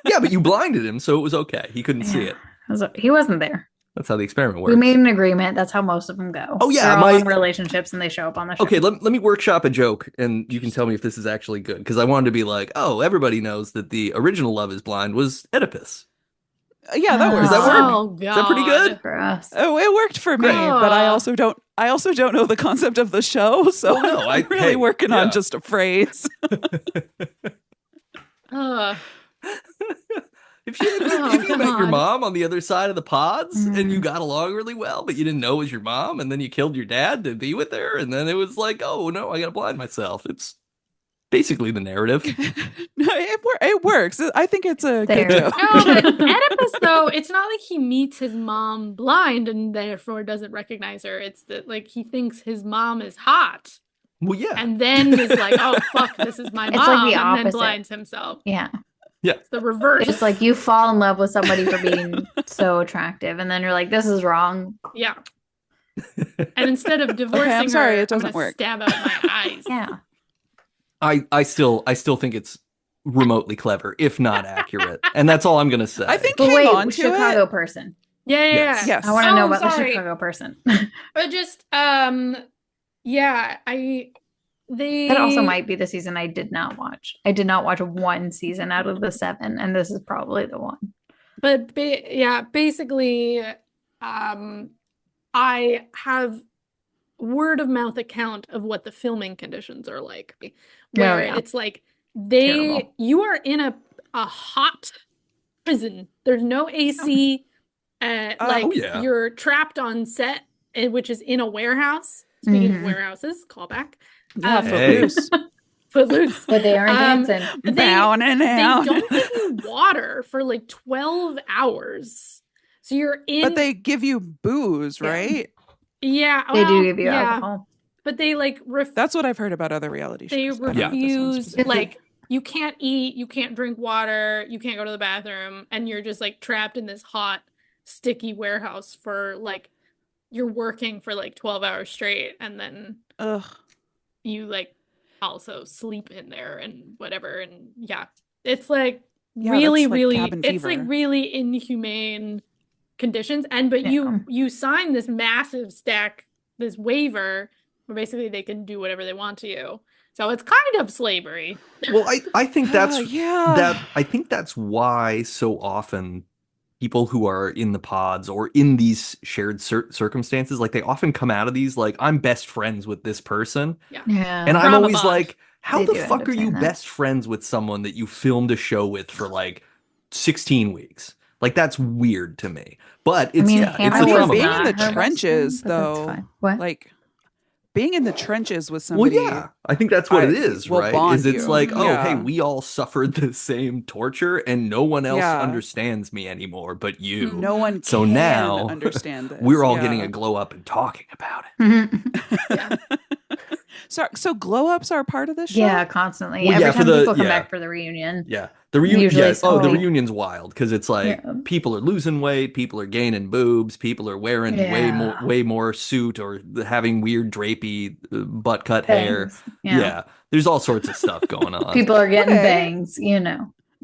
Yeah, but you blinded him, so it was okay. He couldn't see Yeah. it. He wasn't there. That's how the experiment works. We made an agreement. That's how most of them go. Oh, yeah, They're all in relationships and they show up on the show. Okay, let me workshop a joke, and you can tell me if this is actually good. Because I wanted to be like, oh, everybody knows that the original Love is Blind was Oedipus. Yeah, that works. Does that work? Oh god, Is that pretty good? For us. Oh, it worked for me, but I also don't know the concept of the show, so Well, no, I'm really hey, working yeah. on just a phrase. If you met your God. mom on the other side of the pods and you Mhm. got along really well, but you didn't know it was your mom, and then you killed your dad to be with her, and then it was like, oh no, I gotta blind myself. It's basically the narrative. No, it works. I think it's a There. good joke. No, but Oedipus, though, it's not like he meets his mom blind and therefore doesn't recognize her. It's that like he thinks his mom is hot Well, yeah. and then is like, oh fuck, this is my It's mom, like the and then opposite. blinds himself. Yeah. It's the reverse. It's like you fall in love with somebody for being so attractive, and then you're like, this is wrong. yeah. And instead of divorcing I'm sorry, her, it doesn't I'm gonna work. stab out my eyes. Yeah. I still think it's remotely clever, if not accurate. And that's all I'm gonna say. I think But hang wait, on to Chicago it. person. Yeah, yeah, Yes. yeah. Yes. I want to know Oh, about the sorry. Chicago person. But just yeah, they That also might be the season I did not watch. I did not watch one season out of the 7, and this is probably the one. But yeah, basically, I have word of mouth account of what the filming conditions are like, where yeah. it's like Terrible. you are in a hot prison. There's no AC. Like Oh, yeah. you're trapped on set, which is in a warehouse. Speaking of Mhm. warehouses, callback. Yeah, Hey. footloose. Footloose. But they aren't dancing. But Down and they out. don't give you water for like 12 hours. So you're in. But they give you booze, Yeah. right? Yeah, They do well, give you yeah, alcohol. but they like That's what I've heard about other reality they shows. I don't know if this one's refuse, specific. like you can't eat, you can't drink water, you can't go to the bathroom, and you're just like trapped in this hot, sticky warehouse for like you're working for like 12 hours straight, and then Ugh. you like also sleep in there and whatever, and yeah, it's like Yeah, really, that's like really, cabin it's like fever. really inhumane conditions, and but Yeah. you sign this massive stack, this waiver where basically they can do whatever they want to you, so it's kind of slavery. Well, I think that's yeah. I think that's why so often people who are in the pods or in these shared circumstances, like they often come out of these like, I'm best friends with this person. Yeah. And I'm Drama always bond. like, how They the do end fuck up are you saying that. best friends with someone that you filmed a show with for like 16 weeks? Like that's weird to me. But it's I mean, yeah, it's Hannah the was drama being not in the bond. her best trenches, friend, but that's though. fine. What? Like being in the trenches with Well, somebody. yeah, I think that's what it is, will right? bond Is it's you. like, oh, hey, Yeah. we all suffered the same torture and no one else Yeah. understands me anymore but you. No one So can now understand this. we're all Yeah. getting a glow up and talking about it. So glow ups are part of this show? Yeah, constantly. Well, Every yeah, for time the- people come yeah. back for the reunion. Yeah. The reunion, Usually yeah. Oh, the somebody- reunion's wild because it's like Yeah. people are losing weight, people are gaining boobs, people are wearing Yeah. way more suit or having weird drapey butt cut hair. Bangs. Yeah. There's all sorts of stuff going on. People are getting Okay. bangs,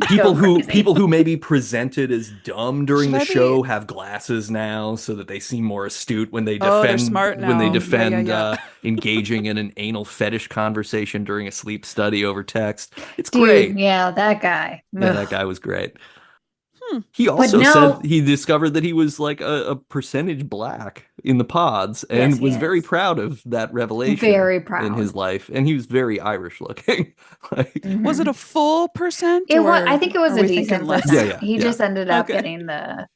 people Go who crazy. people who maybe presented as dumb during Should the I be- show have glasses now so that they seem more astute when they Oh, they're defend smart when they now. defend Yeah. engaging in an anal fetish conversation during a sleep study over text. It's Dude, great. yeah, that guy. Yeah, Ugh. that guy was great. He also no- said he discovered that he was like a percentage black in the pods and Yes, he was very is. proud of that revelation Very proud. in his life. And he was very Irish looking. Like, Mhm. Was it a full percent? It was. or I think it was are a we decent thinking less? percent. Yeah, He yeah. just ended up Okay. getting the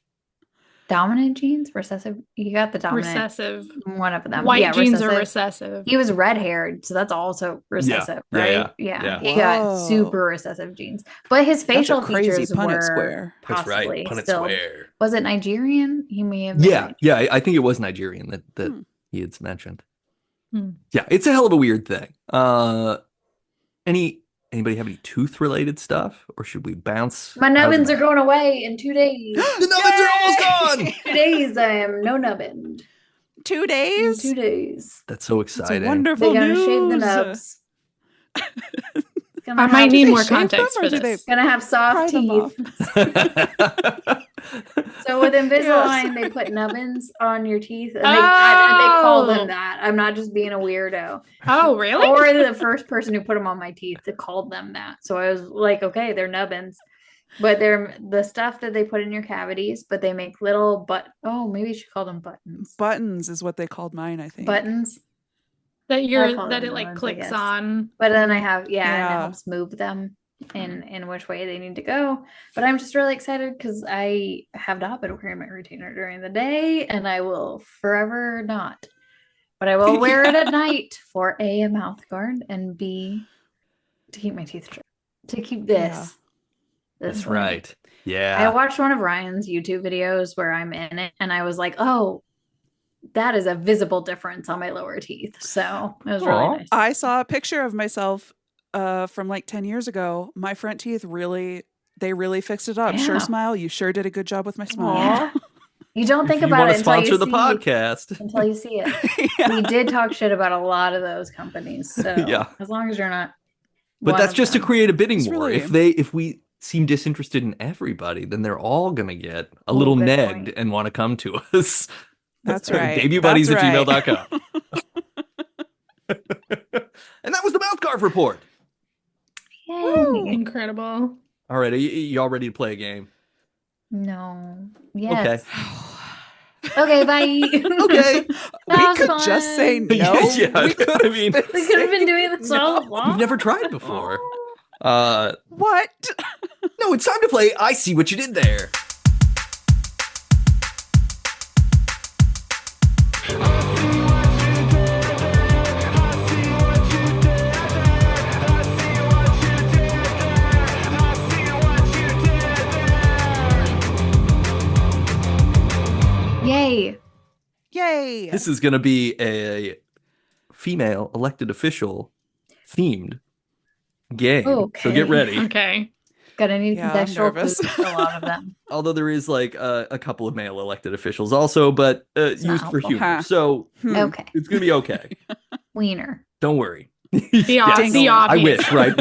dominant genes, recessive. He got the dominant Recessive. one of them. White Yeah, genes are recessive. recessive. He was red haired, so that's also recessive, Yeah, right? yeah. He got Whoa. super recessive genes, but his That's a facial crazy features Punnett were square. that's possibly right. Punnett still. swear. Was it Nigerian? He may have. been Yeah, yeah. I think it was Nigerian that Hmm. he had mentioned. Hmm. Yeah, it's a hell of a weird thing. Anybody have any tooth related stuff, or should we bounce? My out of nubbins that? are going away in 2 days. The nubbins are almost gone. 2 days, I am no nubbined. 2 In days? 2 days. That's so It's exciting. wonderful They're gonna news. shave the nubs. Gonna I might have- need they more shave them, context or for do they- this. Gonna have soft Pry them teeth. So with Invisalign, Yes. they put nubbins on your teeth, and they call them Oh. that. I'm not just being a weirdo. Oh, really? Or the first person who put them on my teeth that called them that. So I was like, okay, they're nubbins, but they're the stuff that they put in your cavities. But they make little maybe you should call them buttons. Buttons is what they called mine, I think. Buttons. that I call that them it like nubbins, I clicks guess. on. But then I have and it Yeah. helps move them in which way they need to go. But I'm just really excited because I have not been wearing my retainer during the day, and I will forever not. But I will wear it at night for a mouth guard and B to keep my teeth trim. To keep this. That's way. right. I Yeah. watched one of Ryan's YouTube videos where I'm in it, and I was like, oh, that is a visible difference on my lower teeth. So it was really Aw. nice. I saw a picture of myself from like 10 years ago. My front teeth really fixed it up. Yeah. Sure smile. You sure did a good job with my smile. Yeah. You don't think If you about want it to until sponsor you the see podcast. until you see it. Yeah. We did talk shit about a lot of those companies. So Yeah. as long as you're not But one that's of just to them. create a bidding It's war. really- If we seem disinterested in everybody, then they're all gonna get a Oh, little good negged point. and want to come to us. That's right. Debuttbuddies That's at right. gmail.com. And that was the MouthGarf report. Yay. Incredible. All right, are y'all ready to play a game? No. Yes. Okay. Okay, bye. Okay. That We was could just say fun. no. Yeah, We could I mean, We could have been doing this all we've along. never tried before. What? No, it's time to play I See What You Did There. Yay. Yay. This is going to be a female elected official themed game. So Okay. get ready. Okay. Gonna need Yeah, I'm contextual nervous. clues for a lot of them. Although there is like a couple of male elected officials also, but not used for helpful. humor. Huh. So Hmm. Okay. it's going to be okay. Wiener. Don't worry. The Yes. Dingle. I obvious. wish, right?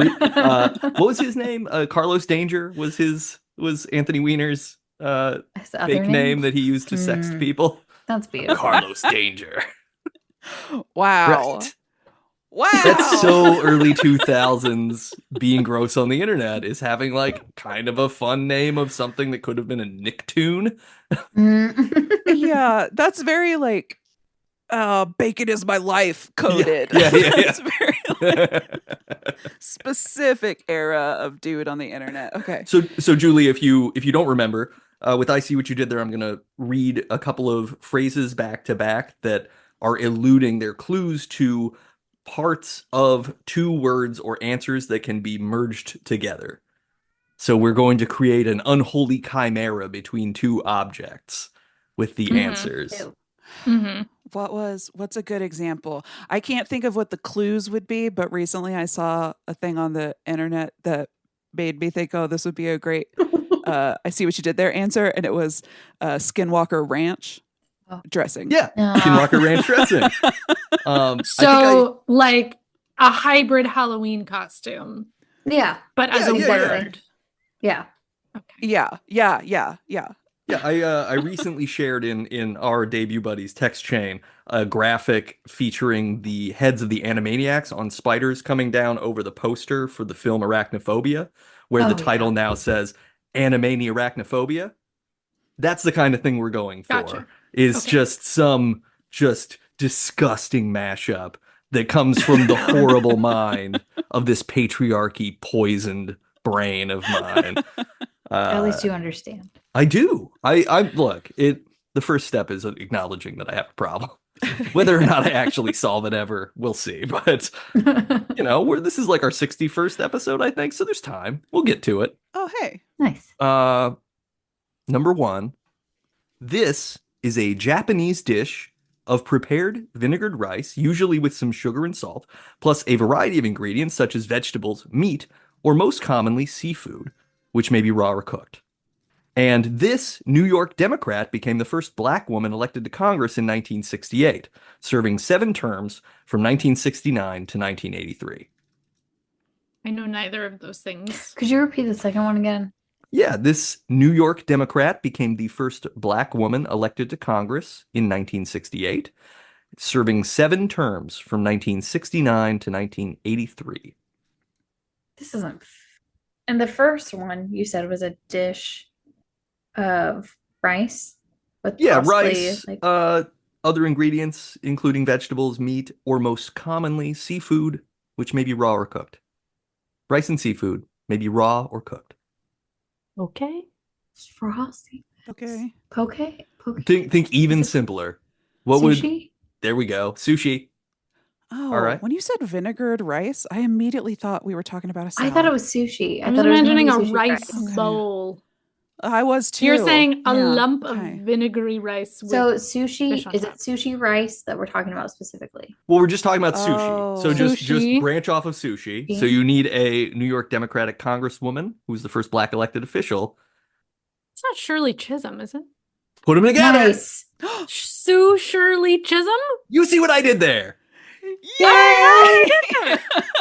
What was his name? Carlos Danger was Anthony Weiner's His other fake name that he used to sext Hmm. people. That's beautiful. Carlos Danger. Wow. Right. Wow. That's so early 2000s being gross on the internet is having like kind of a fun name of something that could have been a Nicktoon. Mm. Yeah, that's very like bacon is my life coded. Yeah. It's very like, specific era of dude on the internet. Okay. So Julie, if you don't remember, with I See What You Did There, I'm gonna read a couple of phrases back to back that are eluding their clues to parts of two words or answers that can be merged together. So we're going to create an unholy chimera between two objects with the answers. Ew. Mm-hmm. What's a good example? I can't think of what the clues would be, but recently I saw a thing on the internet that made me think, oh, this would be a great I see what you did there answer. And it was Skinwalker Ranch dressing. Yeah, Ah. Skinwalker Ranch dressing. So, like a hybrid Halloween costume, Yeah. but as Yeah, a yeah, word. Yeah. Okay. Yeah. Yeah, I recently shared in our debut buddies text chain a graphic featuring the heads of the Animaniacs on spiders coming down over the poster for the film Arachnophobia, where the Oh, title yeah. now says Animani Arachnophobia. That's the kind of thing we're going for. Gotcha. Is Okay. just some disgusting mashup that comes from the horrible mind of this patriarchy poisoned brain of mine. At least you understand. I do. I look, the first step is acknowledging that I have a problem. Whether or not I actually solve it ever, we'll see. But this is like our 61st episode, I think, so there's time. We'll get to it. Oh, hey. Nice. Number 1. This is a Japanese dish of prepared vinegared rice, usually with some sugar and salt, plus a variety of ingredients such as vegetables, meat, or most commonly seafood, which may be raw or cooked. And this New York Democrat became the first black woman elected to Congress in 1968, serving 7 terms from 1969 to 1983. I know neither of those things. Could you repeat the second one again? Yeah, this New York Democrat became the first black woman elected to Congress in 1968, serving 7 terms from 1969 to 1983. This isn't. And the first one you said was a dish of rice with Yeah, possibly, rice, like, other ingredients, including vegetables, meat, or most commonly seafood, which may be raw or cooked. Rice and seafood may be raw or cooked. Okay. frosty. Okay. Poke. Think even simpler. What Sushi? There we go. Sushi. Oh, All right. when you said vinegared rice, I immediately thought we were talking about a salad. I thought it was sushi. I I'm thought it was imagining maybe a sushi rice Okay. bowl. I was too. You're saying a Yeah, lump of okay. vinegary rice with So fish sushi, on is top. it sushi rice that we're talking about specifically? Well, we're just talking about sushi. Oh. So just Sushi. branch off of sushi. Yeah. So you need a New York Democratic Congresswoman who's the first black elected official. It's not Shirley Chisholm, is it? Put them together. Nice. Sue Shirley Chisholm? You see what I did there? Yay!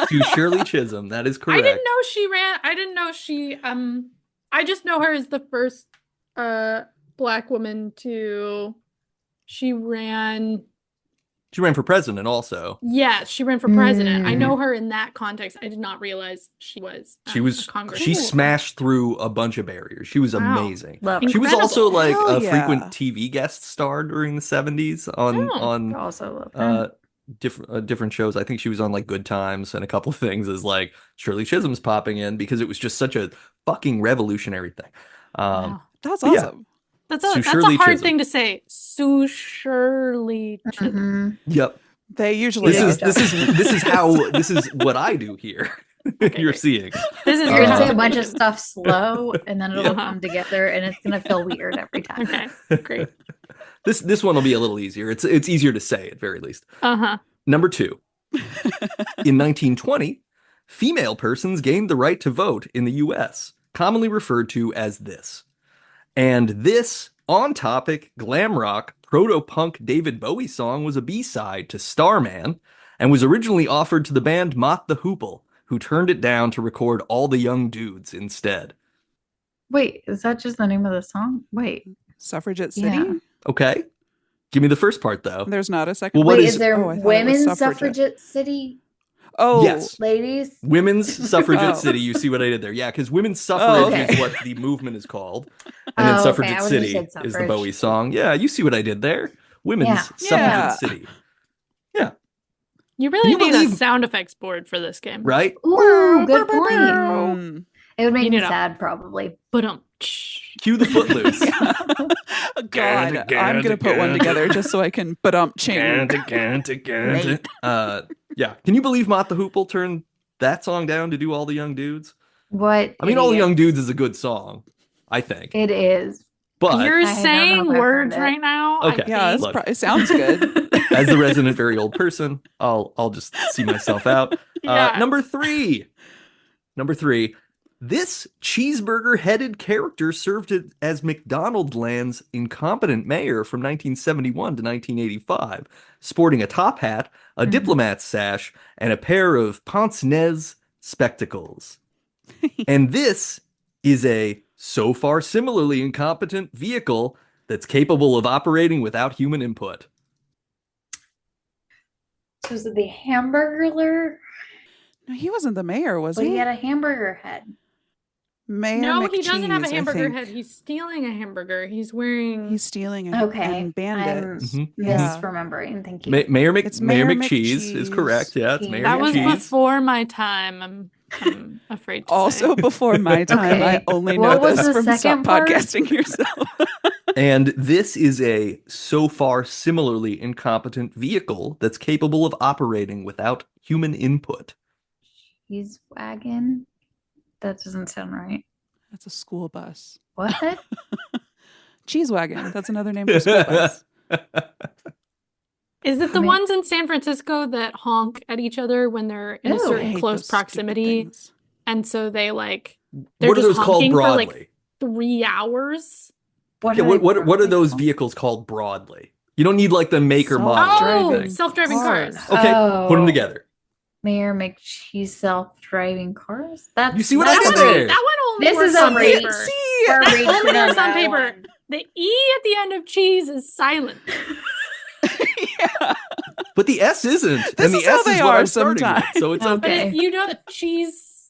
To Shirley Chisholm. That is correct. I didn't know she ran. I didn't know she. I just know her as the first black woman to. She ran. She ran for president also. Yes, she ran for president. I Mm. know her in that context. I did not realize she was. She a was congresswoman. she smashed through a bunch of barriers. She was Wow. amazing. Love She was also Incredible. like Hell a yeah. frequent TV guest star during the 70s on Oh. on Also love different shows. I think she was on like Good Times and a couple of things as like Shirley Chisholm's popping in because it was just such a fucking revolutionary thing. Wow. That's Yeah. awesome. That's Sue a Shirley hard Chisholm. thing to say. Sue Shirley Chisholm. Yep. They usually This Yeah, is good job. this is what I do here. You're great. seeing. This is You're gonna say a Uh, bunch of stuff slow, and then it'll Yeah. come together, and it's gonna feel weird every time. Okay, great. This one will be a little easier. It's easier to say at very least. Uh-huh. Number 2. In 1920, female persons gained the right to vote in the US, commonly referred to as this. And this on-topic glam rock proto-punk David Bowie song was a B-side to Starman and was originally offered to the band Mott the Hoople, who turned it down to record All the Young Dudes instead. Wait, is that just the name of the song? Wait, Suffragette City? Yeah. Okay? Give me the first part though. There's not a second. Well, what wait, is- is there Oh, I thought it was women's suffragette. suffragette city, Oh, Yes. ladies? Women's Suffragette Oh. City. You see what I did there? Yeah, because women's suffrage okay. is what the movement is called. And then Oh, okay, Suffragette I would've just City said is the suffrage. Bowie song. Yeah, you see what I did there? Women's Yeah. Suffragette Yeah. City. You really you need believe- a sound effects board for this game. Right? Ooh, good point. Mm. It would make me You know. sad, probably. But Cue the Footloose. God, I'm gonna put one together just so I can ching. Mate. Yeah. Can you believe Mott the Hoople turned that song down to do All the Young Dudes? What? I mean, All the Young idiots. Dudes is a good song, I think. It is. But you're I don't know saying if I've words heard it. right now. Okay. Yeah, I think. it sounds good. as the resident very old person, I'll just see myself out. Yeah. Number three. This cheeseburger-headed character served as McDonaldland's incompetent mayor from 1971 to 1985, sporting a top hat, a diplomat's sash, and a pair of pince-nez spectacles. And this is a so far similarly incompetent vehicle that's capable of operating without human input. So is it the Hamburglar? No, he wasn't the mayor, was Well, he? he had a hamburger head. Mayor No, he doesn't have a McCheese, I hamburger think. head. He's stealing a hamburger. He's wearing. He's stealing it Okay. and bandit. I'm Mhm. Yeah. misremembering. Thank you. Mayor It's Mayor Mayor McCheese is McCheese. correct. Yeah, it's Mayor that was McCheese. before my time. I'm afraid to Also say. before my time, I Okay. only What know was this the from Stop second part? Podcasting Yourself. And this is a so far similarly incompetent vehicle that's capable of operating without human input. Cheese wagon? That doesn't sound right. That's a school bus. What? Cheese wagon. That's another name for school bus. Is it the I mean- ones in San Francisco that honk at each other when they're in a Ew. I certain hate close those stupid proximity? things. And so they're What are just those called honking for broadly? like 3 hours. What Yeah, are they what are broadly those called? vehicles called broadly? You don't need like the make or model or Self-driving. anything. Self-driving cars. Okay, put them Oh. together. Mayor McCheese self-driving cars? That's You see what that's I That did one, there? that one only This works is a on reach. paper. See, Far That reach only for works on that paper. one. The E at the end of cheese is silent. yeah. But the S isn't. This and the is how S they is what are I'm starting with, sometimes. so it's Okay. But okay. if you know cheese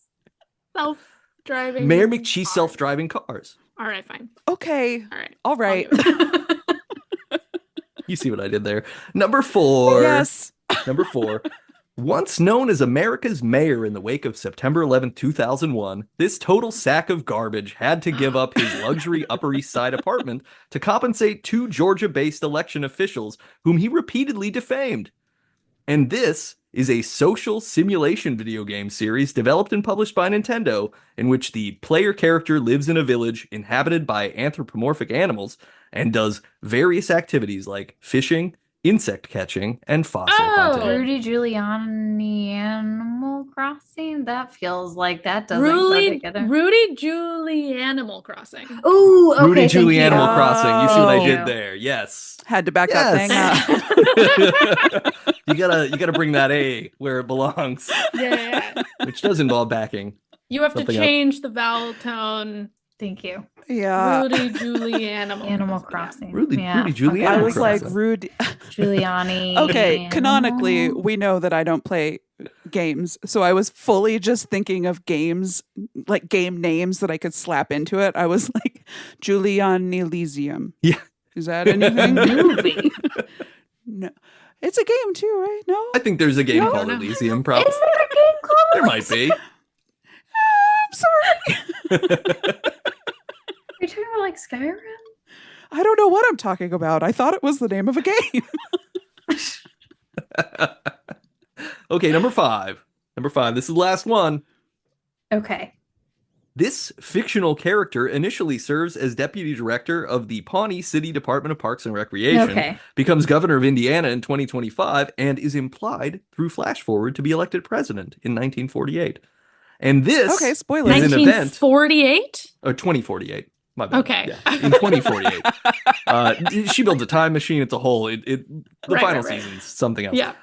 self-driving Mayor McCheese cars. self-driving cars. All right, fine. Okay. All right. All I'll right. give it. You see what I did there. Number 4. Yes. Number 4. Once known as America's mayor in the wake of September 11, 2001, this total sack of garbage had to give up his luxury Upper East Side apartment to compensate 2 Georgia-based election officials whom he repeatedly defamed. And this is a social simulation video game series developed and published by Nintendo, in which the player character lives in a village inhabited by anthropomorphic animals and does various activities like fishing, insect catching, and fossil hunting. Rudy Giuliani Animal Crossing? That feels like that doesn't go together. Rudy Julie Animal Crossing. Ooh, okay. Rudy thank Julie you. Animal Crossing. You see what I Thank did you. there? Yes. Had to back that thing up. you gotta bring that A where it belongs, Yeah. which does involve backing. You have to Something up. change the vowel tone. Thank you. Yeah. Rudy Julie Animal Animal Crossing. Crossing. Rudy Giuliani okay. I was like, Crossing. Rudy. Giuliani. Okay, canonically, Animal. we know that I don't play games. So I was fully just thinking of games, like game names that I could slap into it. I was like, Julian Elysium. Yeah. Is that anything? Movie. No. It's a game too, right? No? I think there's a game No, called no. Elysium, Is probably. there a game called There might be. I'm sorry. Are you talking about like Skyrim? I don't know what I'm talking about. I thought it was the name of a game. Okay, number 5. Number 5. This is the last one. Okay. This fictional character initially serves as deputy director of the Pawnee City Department of Parks and Recreation, Okay. becomes governor of Indiana in 2025, and is implied through flash forward to be elected president in 1948. And this Okay, spoiler. is an event, 1948? or 2048. My bad. Okay. Yeah, in 2048. She builds a time machine. It's a whole. The Right, final right, right. season's something else. Yeah.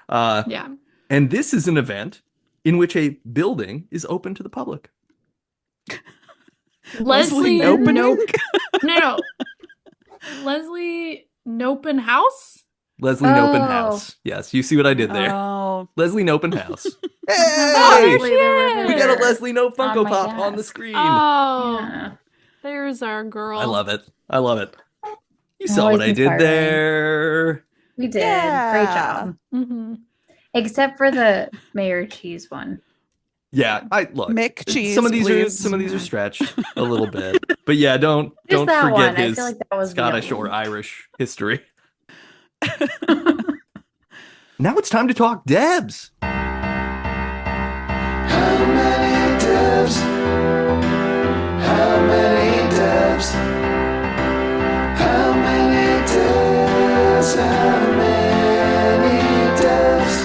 Yeah. And this is an event in which a building is open to the public. Leslie Nopening? No. Leslie Nopen House? Leslie Oh. Nopen House. Yes, you see what I did there. Oh, Leslie Nopen House. Oh, Hey! there she is. We got a Leslie Nope On Funko my Pop on the desk. screen. Oh, Yeah. there's our girl. I love it. I love it. You Always saw what I did inspiring. there. We did. Yeah. Great job. Mhm. Except for the Mayor Cheese one. Yeah, I look. Mick cheese, Some of these please. are stretched a little bit, but yeah, don't that forget one. I his feel like that was the Scottish or only- Irish history. Now it's time to talk Debs. How many Debs? How many Debs? How many Debs? How many Debs?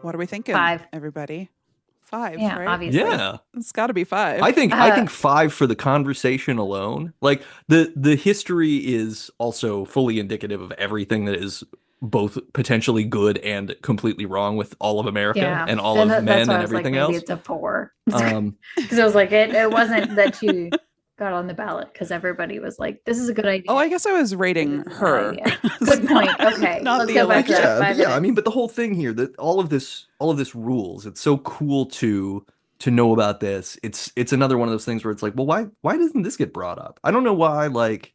What are we thinking? 5. Everybody. 5, Yeah, right? obviously. Yeah, It's got to be 5. I think 5 for the conversation alone. Like the history is also fully indicative of everything that is both potentially good and completely wrong with all of America Yeah, and all of that's men why and I was like, everything maybe else. it's a 4. Um, Because it was like it wasn't that you got on the ballot because everybody was like, "This is a good idea." Oh, I guess I was rating This is a her. good idea. Good point. Okay, Not let's the go back to election. that. 5 yeah, I mean, minutes. but the whole thing here, that all of this rules. It's so cool to know about this. It's another one of those things where it's like, well, why doesn't this get brought up? I don't know why. Like,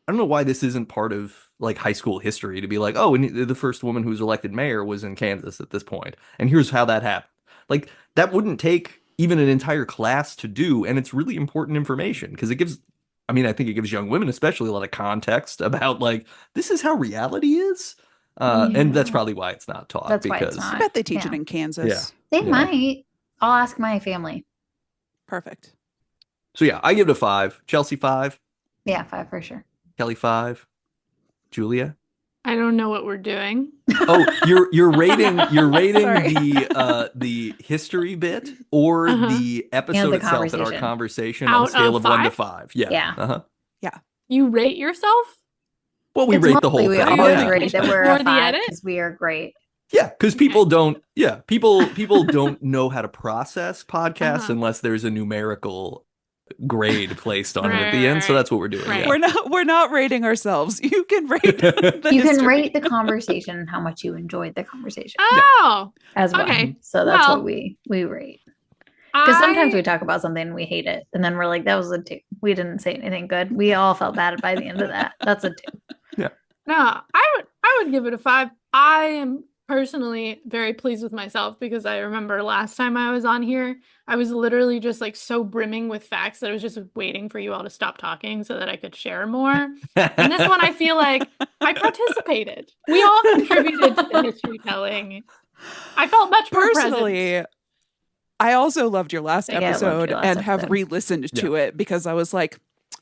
I don't know why this isn't part of like high school history to be like, oh, and the first woman who was elected mayor was in Kansas at this point, and here's how that happened. Like, that wouldn't take even an entire class to do, and it's really important information because it gives. I mean, I think it gives young women especially a lot of context about like this is how reality is, and that's Yeah. probably why it's not taught. That's why it's because I not. bet they teach Yeah. it in Kansas. They Yeah. might. I'll ask my family. Perfect. So yeah, I give it a 5. Chelsea 5. Yeah, 5 for sure. Kelly 5. Julia. I don't know what we're doing. Oh, you're rating Sorry. the history bit or Uh-huh. the episode the itself in our conversation. conversation on Out a scale of of 1 to 5? 5. Yeah. Yeah. Uh-huh. You rate yourself? Well, we It's rate the whole mostly thing. We always Yeah. rate that we're For a the 5 edit? because we are great. Yeah, because people don't. Yeah, people don't know how to process podcasts Uh-huh. unless there's a numerical grade placed on it at Right, the end. So right, that's what we're doing. right. Yeah. We're not rating ourselves. You can rate the You can history. rate the conversation and how much you enjoyed the conversation Oh, as well. okay. So that's Well, what we rate. Because sometimes we talk about something and we hate it, and then we're like, "That was a 2." We didn't say anything good. We all felt bad by the end of that. That's a 2. No, I would give it a 5. I am personally very pleased with myself because I remember last time I was on here, I was literally just like so brimming with facts that I was just waiting for you all to stop talking so that I could share more. And this one, I feel like I participated. We all contributed to the history telling. I felt much more present. Personally, I also loved your last Yeah, I loved your episode last and have episode. re-listened to it because I was like,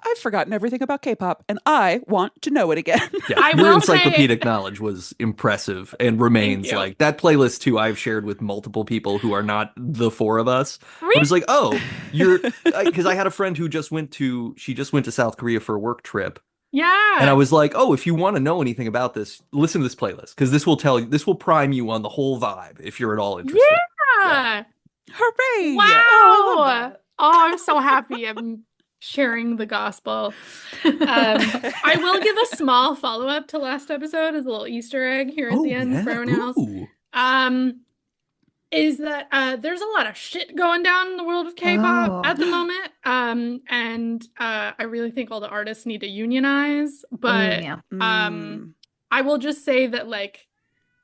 I've forgotten everything about K-pop and I want to know it again. Yeah, I your will say- encyclopedic knowledge was impressive and remains you. like that playlist too. I've shared with multiple people who are not the 4 of us. I Really? was like, oh, you're because I had a friend who just went to South Korea for a work trip, Yeah. and I was like, oh, if you want to know anything about this, listen to this playlist because this will prime you on the whole vibe if you're at all interested. Yeah. Hooray! Wow. Oh, I love that. Oh, I'm so happy. I'm sharing the gospel. I will give a small follow-up to last episode as a little Easter egg here at Oh, the end yeah. for everyone else. Ooh. Is that there's a lot of shit going down in the world of K-pop Oh. at the moment. And I really think all the artists need to unionize. But yeah. I will just say that like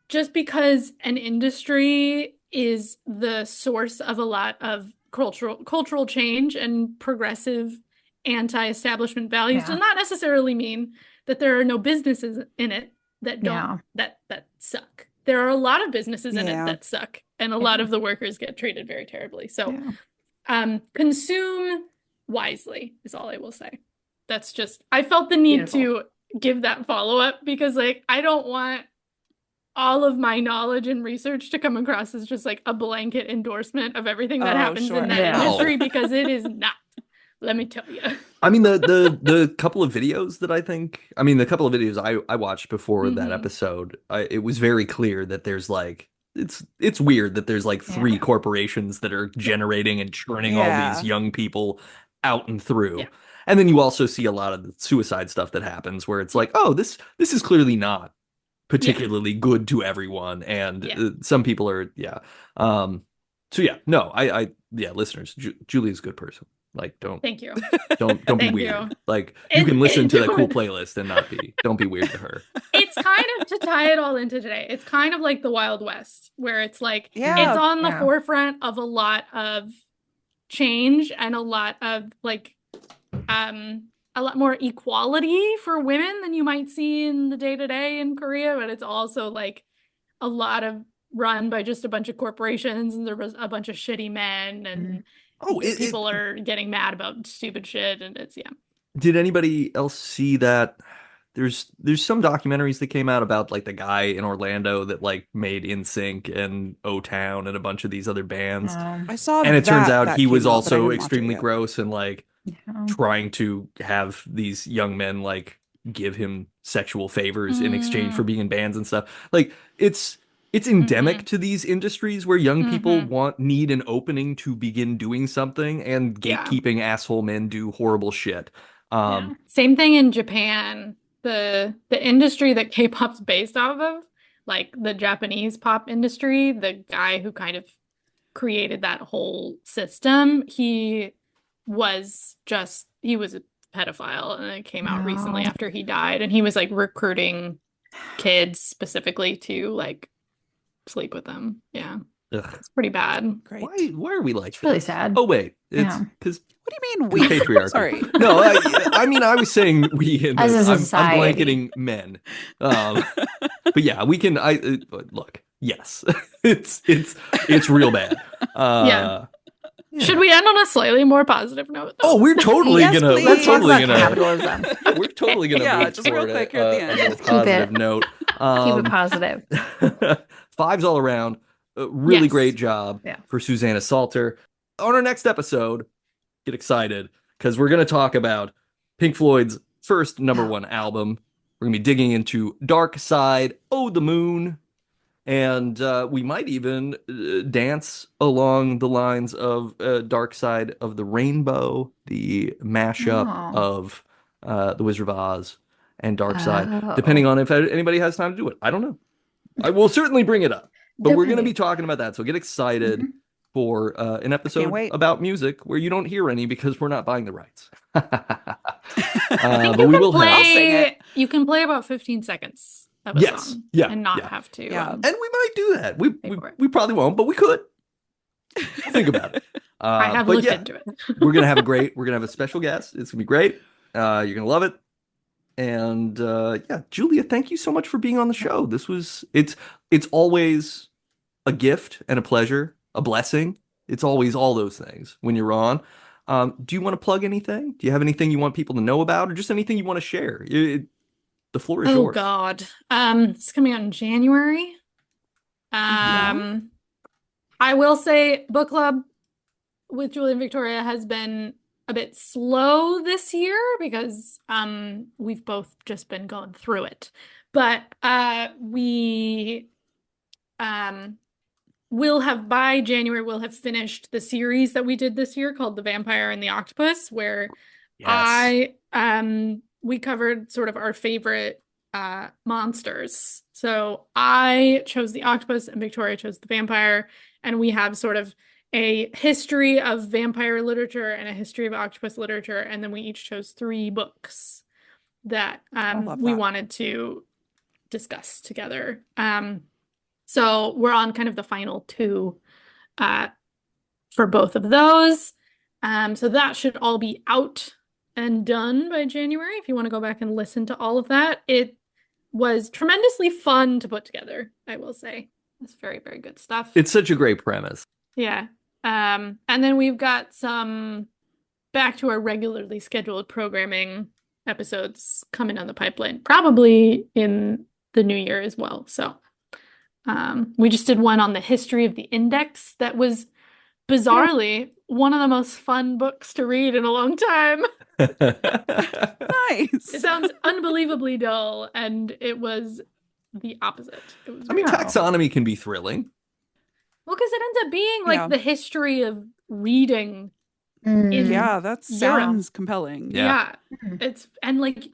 just because an industry is the source of a lot of cultural change and progressive anti-establishment values Yeah. does not necessarily mean that there are no businesses in it that don't that suck. There are a lot of businesses in Yeah. it that suck, and a lot of the workers get treated very terribly. So Yeah. consume wisely is all I will say. That's just I felt the need to give that follow-up because like I don't want all of my knowledge and research to come across as just like a blanket endorsement of everything that Oh, happens sure. in that Yeah. industry because it is not. Let me tell you. I mean, the couple of videos that the couple of videos I watched before that Mhm. episode, it was very clear that there's like, it's weird that there's like 3 Yeah. corporations that are generating and churning all Yeah. these young people out and through. Yeah. And then you also see a lot of the suicide stuff that happens where it's like, oh, this is clearly not particularly good to everyone. And Yeah. some people are, so yeah, no, listeners, Julie's a good person. Like, don't Thank you. be Thank weird. you. Like, you can listen to that cool Don't- playlist and don't be weird to her. It's it's kind of, to tie it all into today, it's kind of like the Wild West, where it's like Yeah. it's on the Yeah. forefront of a lot of change and a lot of like a lot more equality for women than you might see in the day-to-day in Korea, but it's also like a lot of run by just a bunch of corporations, and there was a bunch of shitty men, and people are getting mad about stupid shit, and it's Did anybody else see that? There's some documentaries that came out about like the guy in Orlando that like made NSYNC and O-Town and a bunch of these other bands. I saw And it turns out that he was came out, but I also didn't watch it extremely yet. gross and like trying to have these young men like give him sexual favors in exchange for being in bands and stuff. Like it's endemic to these industries where young people need an opening to begin doing something, and gatekeeping asshole men do horrible shit. Same thing in Japan. The industry that K-pop's based off of, like the Japanese pop industry, the guy who kind of created that whole system, he was a pedophile, and it came out recently after he died, and he was like recruiting kids specifically to like sleep with them. Yeah. Ugh. It's pretty bad. Great. Why are we like It's really this? sad. Oh wait, it's Yeah. because What do you mean we? patriarchy. Sorry. No, I mean I was saying we in As a this. I'm society. blanketing men. But yeah, we can. Look. Yes, it's real bad. Yeah. Should we end on a slightly more positive note, though? Oh, we're totally Yes, gonna. please. We're Let's talk totally about gonna. capitalism. We're totally gonna Yeah, move just real toward quick here at the end. a more Keep positive it- note. Keep it positive. Fives all around. Really Yes. great job Yeah. for Susanna Salter. On our next episode, get excited because we're going to talk about Pink Floyd's first #1 album. We're going to be digging into Dark Side, Oh the Moon, and we might even dance along the lines of Dark Side of the Rainbow, the mashup of The Wizard of Oz and Dark Side, depending on if anybody has time to do it. I don't know. I will certainly bring it up, but we're going to be talking about that. So get excited for an episode wait. about music where you don't hear any because we're not buying the rights. I think But we will have. I'll sing it. You can play about 15 seconds of a Yes. song Yeah. and not Yeah. have to. Yeah. And we might do that. We for it. we probably won't, but we could. Think about it. I have but looked yeah, into it. we're gonna have a special guest. It's gonna be great. You're gonna love it. And yeah, Julia, thank you so much for being on the show. It's always a gift and a pleasure, a blessing. It's always all those things when you're on. Do you want to plug anything? Do you have anything you want people to know about, or just anything you want to share? The floor is Oh yours. God. It's coming out in January. I will say book club with Julia and Victoria has been a bit slow this year because we've both just been going through it. But we will have, by January, we'll have finished the series that we did this year called The Vampire and the Octopus, where Yes. we covered sort of our favorite monsters. So I chose the octopus and Victoria chose the vampire, and we have sort of a history of vampire literature and a history of octopus literature, and then we each chose 3 books that love we that. wanted to discuss together. So we're on kind of the final 2 for both of those. So that should all be out and done by January if you want to go back and listen to all of that. It was tremendously fun to put together, I will say. It's very, very good stuff. It's such a great premise. Yeah. And then we've got some back to our regularly scheduled programming episodes coming on the pipeline, probably in the new year as well. So we just did one on the history of the index that was bizarrely one of the most fun books to read in a long time. Nice. It sounds unbelievably dull, and it was the opposite. It was I mean, Wow. taxonomy can be thrilling. well, because it ends up being like Yeah. the history of reading. Mm. Yeah, that Europe. sounds compelling. Yeah. It's and like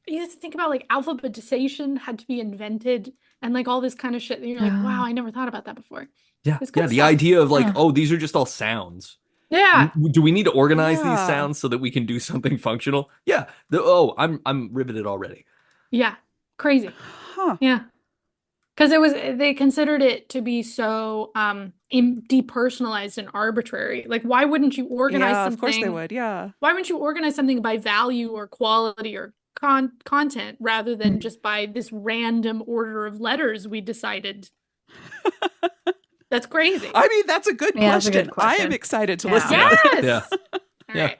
you have to think about like alphabetization had to be invented and like all this kind of shit. And you're like, Yeah. wow, I never thought about that before. Yeah. It's good Yeah. The stuff. idea of like, Huh. oh, these are just all sounds. Yeah. Do we need to organize these Yeah. sounds so that we can do something functional? Yeah. I'm riveted already. Yeah. Crazy. Huh. Yeah. Because they considered it to be so depersonalized and arbitrary. Like, why wouldn't you organize Yeah, something? of course they would. Yeah. Why wouldn't you organize something by value or quality or content rather than just by this random order of letters we decided? That's crazy. I mean, that's a good Yeah, that's a question. good I am question. excited to Yeah. listen. Yes. Yeah. All Yeah. right.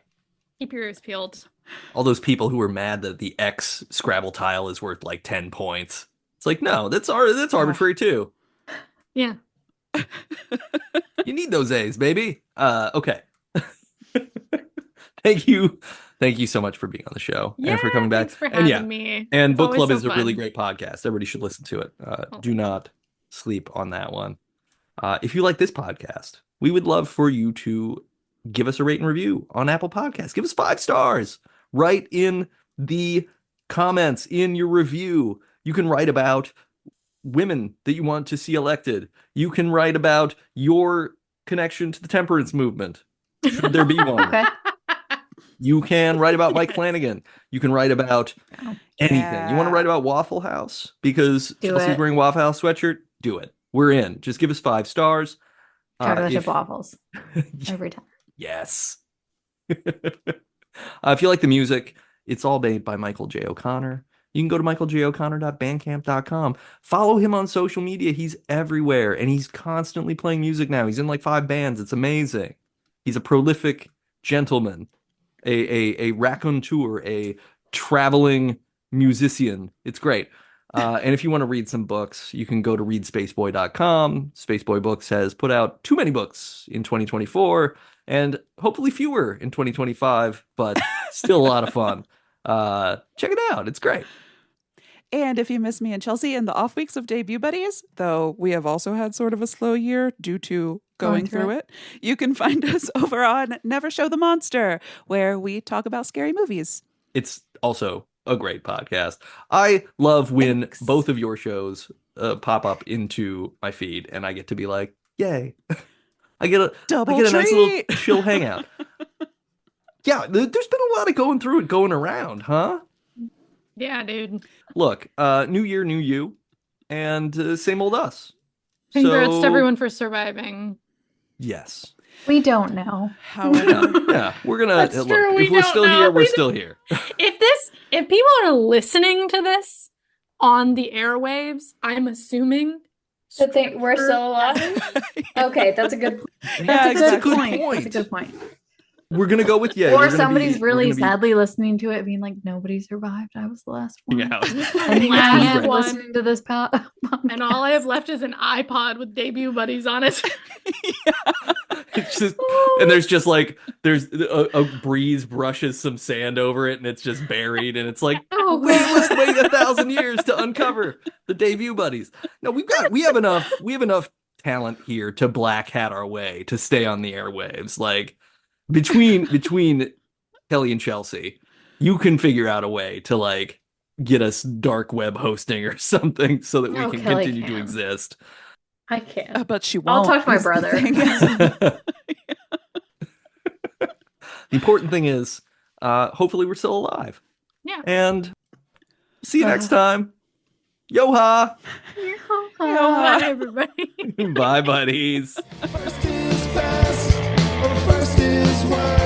Keep your ears peeled. All those people who were mad that the X Scrabble tile is worth like 10 points. It's like, no, that's arbitrary too. Yeah. You need those A's, baby. Okay. Thank you. Thank you so much for being on the show and for coming back. Thanks for And having me. and It's Book always Club so is a really fun. great podcast. Everybody should listen to it. Oh. Do not sleep on that one. If you like this podcast, we would love for you to give us a rate and review on Apple Podcasts. Give us 5 stars. Write in the comments in your review. You can write about women that you want to see elected. You can write about your connection to the temperance movement, should there be one. Okay. You can write about Mike Yes. Flanagan. You can write about anything. You want to write about Waffle House because Do Chelsea's it. wearing Waffle House sweatshirt? Do it. We're in. Just give us 5 stars. Chocolate chip If- waffles every time. Yes. If you like the music, it's all made by Michael J. O'Connor. You can go to michaeljoconnor.bandcamp.com. Follow him on social media. He's everywhere, and he's constantly playing music now. He's in like 5 bands. It's amazing. He's a prolific gentleman, a raconteur, a traveling musician. It's great. And if you want to read some books, you can go to readspaceboy.com. Spaceboy Books has put out too many books in 2024 and hopefully fewer in 2025, but still a lot of fun. Check it out. It's great. And if you miss me and Chelsea in the off weeks of Debut Buddies, though we have also had sort of a slow year due to going through it, you can find us over on Never Show the Monster, where we talk about scary movies. It's also a great podcast. I love when Thanks. both of your shows pop up into my feed and I get to be like, yay. I get a nice little treat. chill hangout. Yeah, there's been a lot of going around, huh? Yeah, dude. Look, new year, new you, and same old us. Congrats So, to everyone for surviving. Yes. We don't know. However, Yeah, we're gonna That's look. true, we If we're don't still know. here, we're We still here. If people are listening to this on the airwaves, I'm assuming That we're still alive? Okay, that's a good Yeah, that's a good exactly. point. That's a good point. We're gonna go with yeah. Or we're gonna somebody's we're really gonna be- sadly listening to it, being like, "Nobody survived. I was the last one." Yeah. And you Last have one. listening to this and all I have left is an iPod with Debut Buddies on it. It's just, and there's just like there's a breeze brushes some sand over it, and it's just buried, and it's like Oh, we must wait 1,000 years to uncover the Debut Buddies. No, we have enough talent here to black hat our way to stay on the airwaves. Like between Kelly and Chelsea, you can figure out a way to like get us dark web hosting or something so that we No, can Kelly continue to can. exist. I can't. but she I'll won't. talk to my is the brother. thing. The important thing is, hopefully we're still alive. Yeah. And see you next time. Yo-ha! Bye, everybody. Bye, buddies. First is best, or first is worst.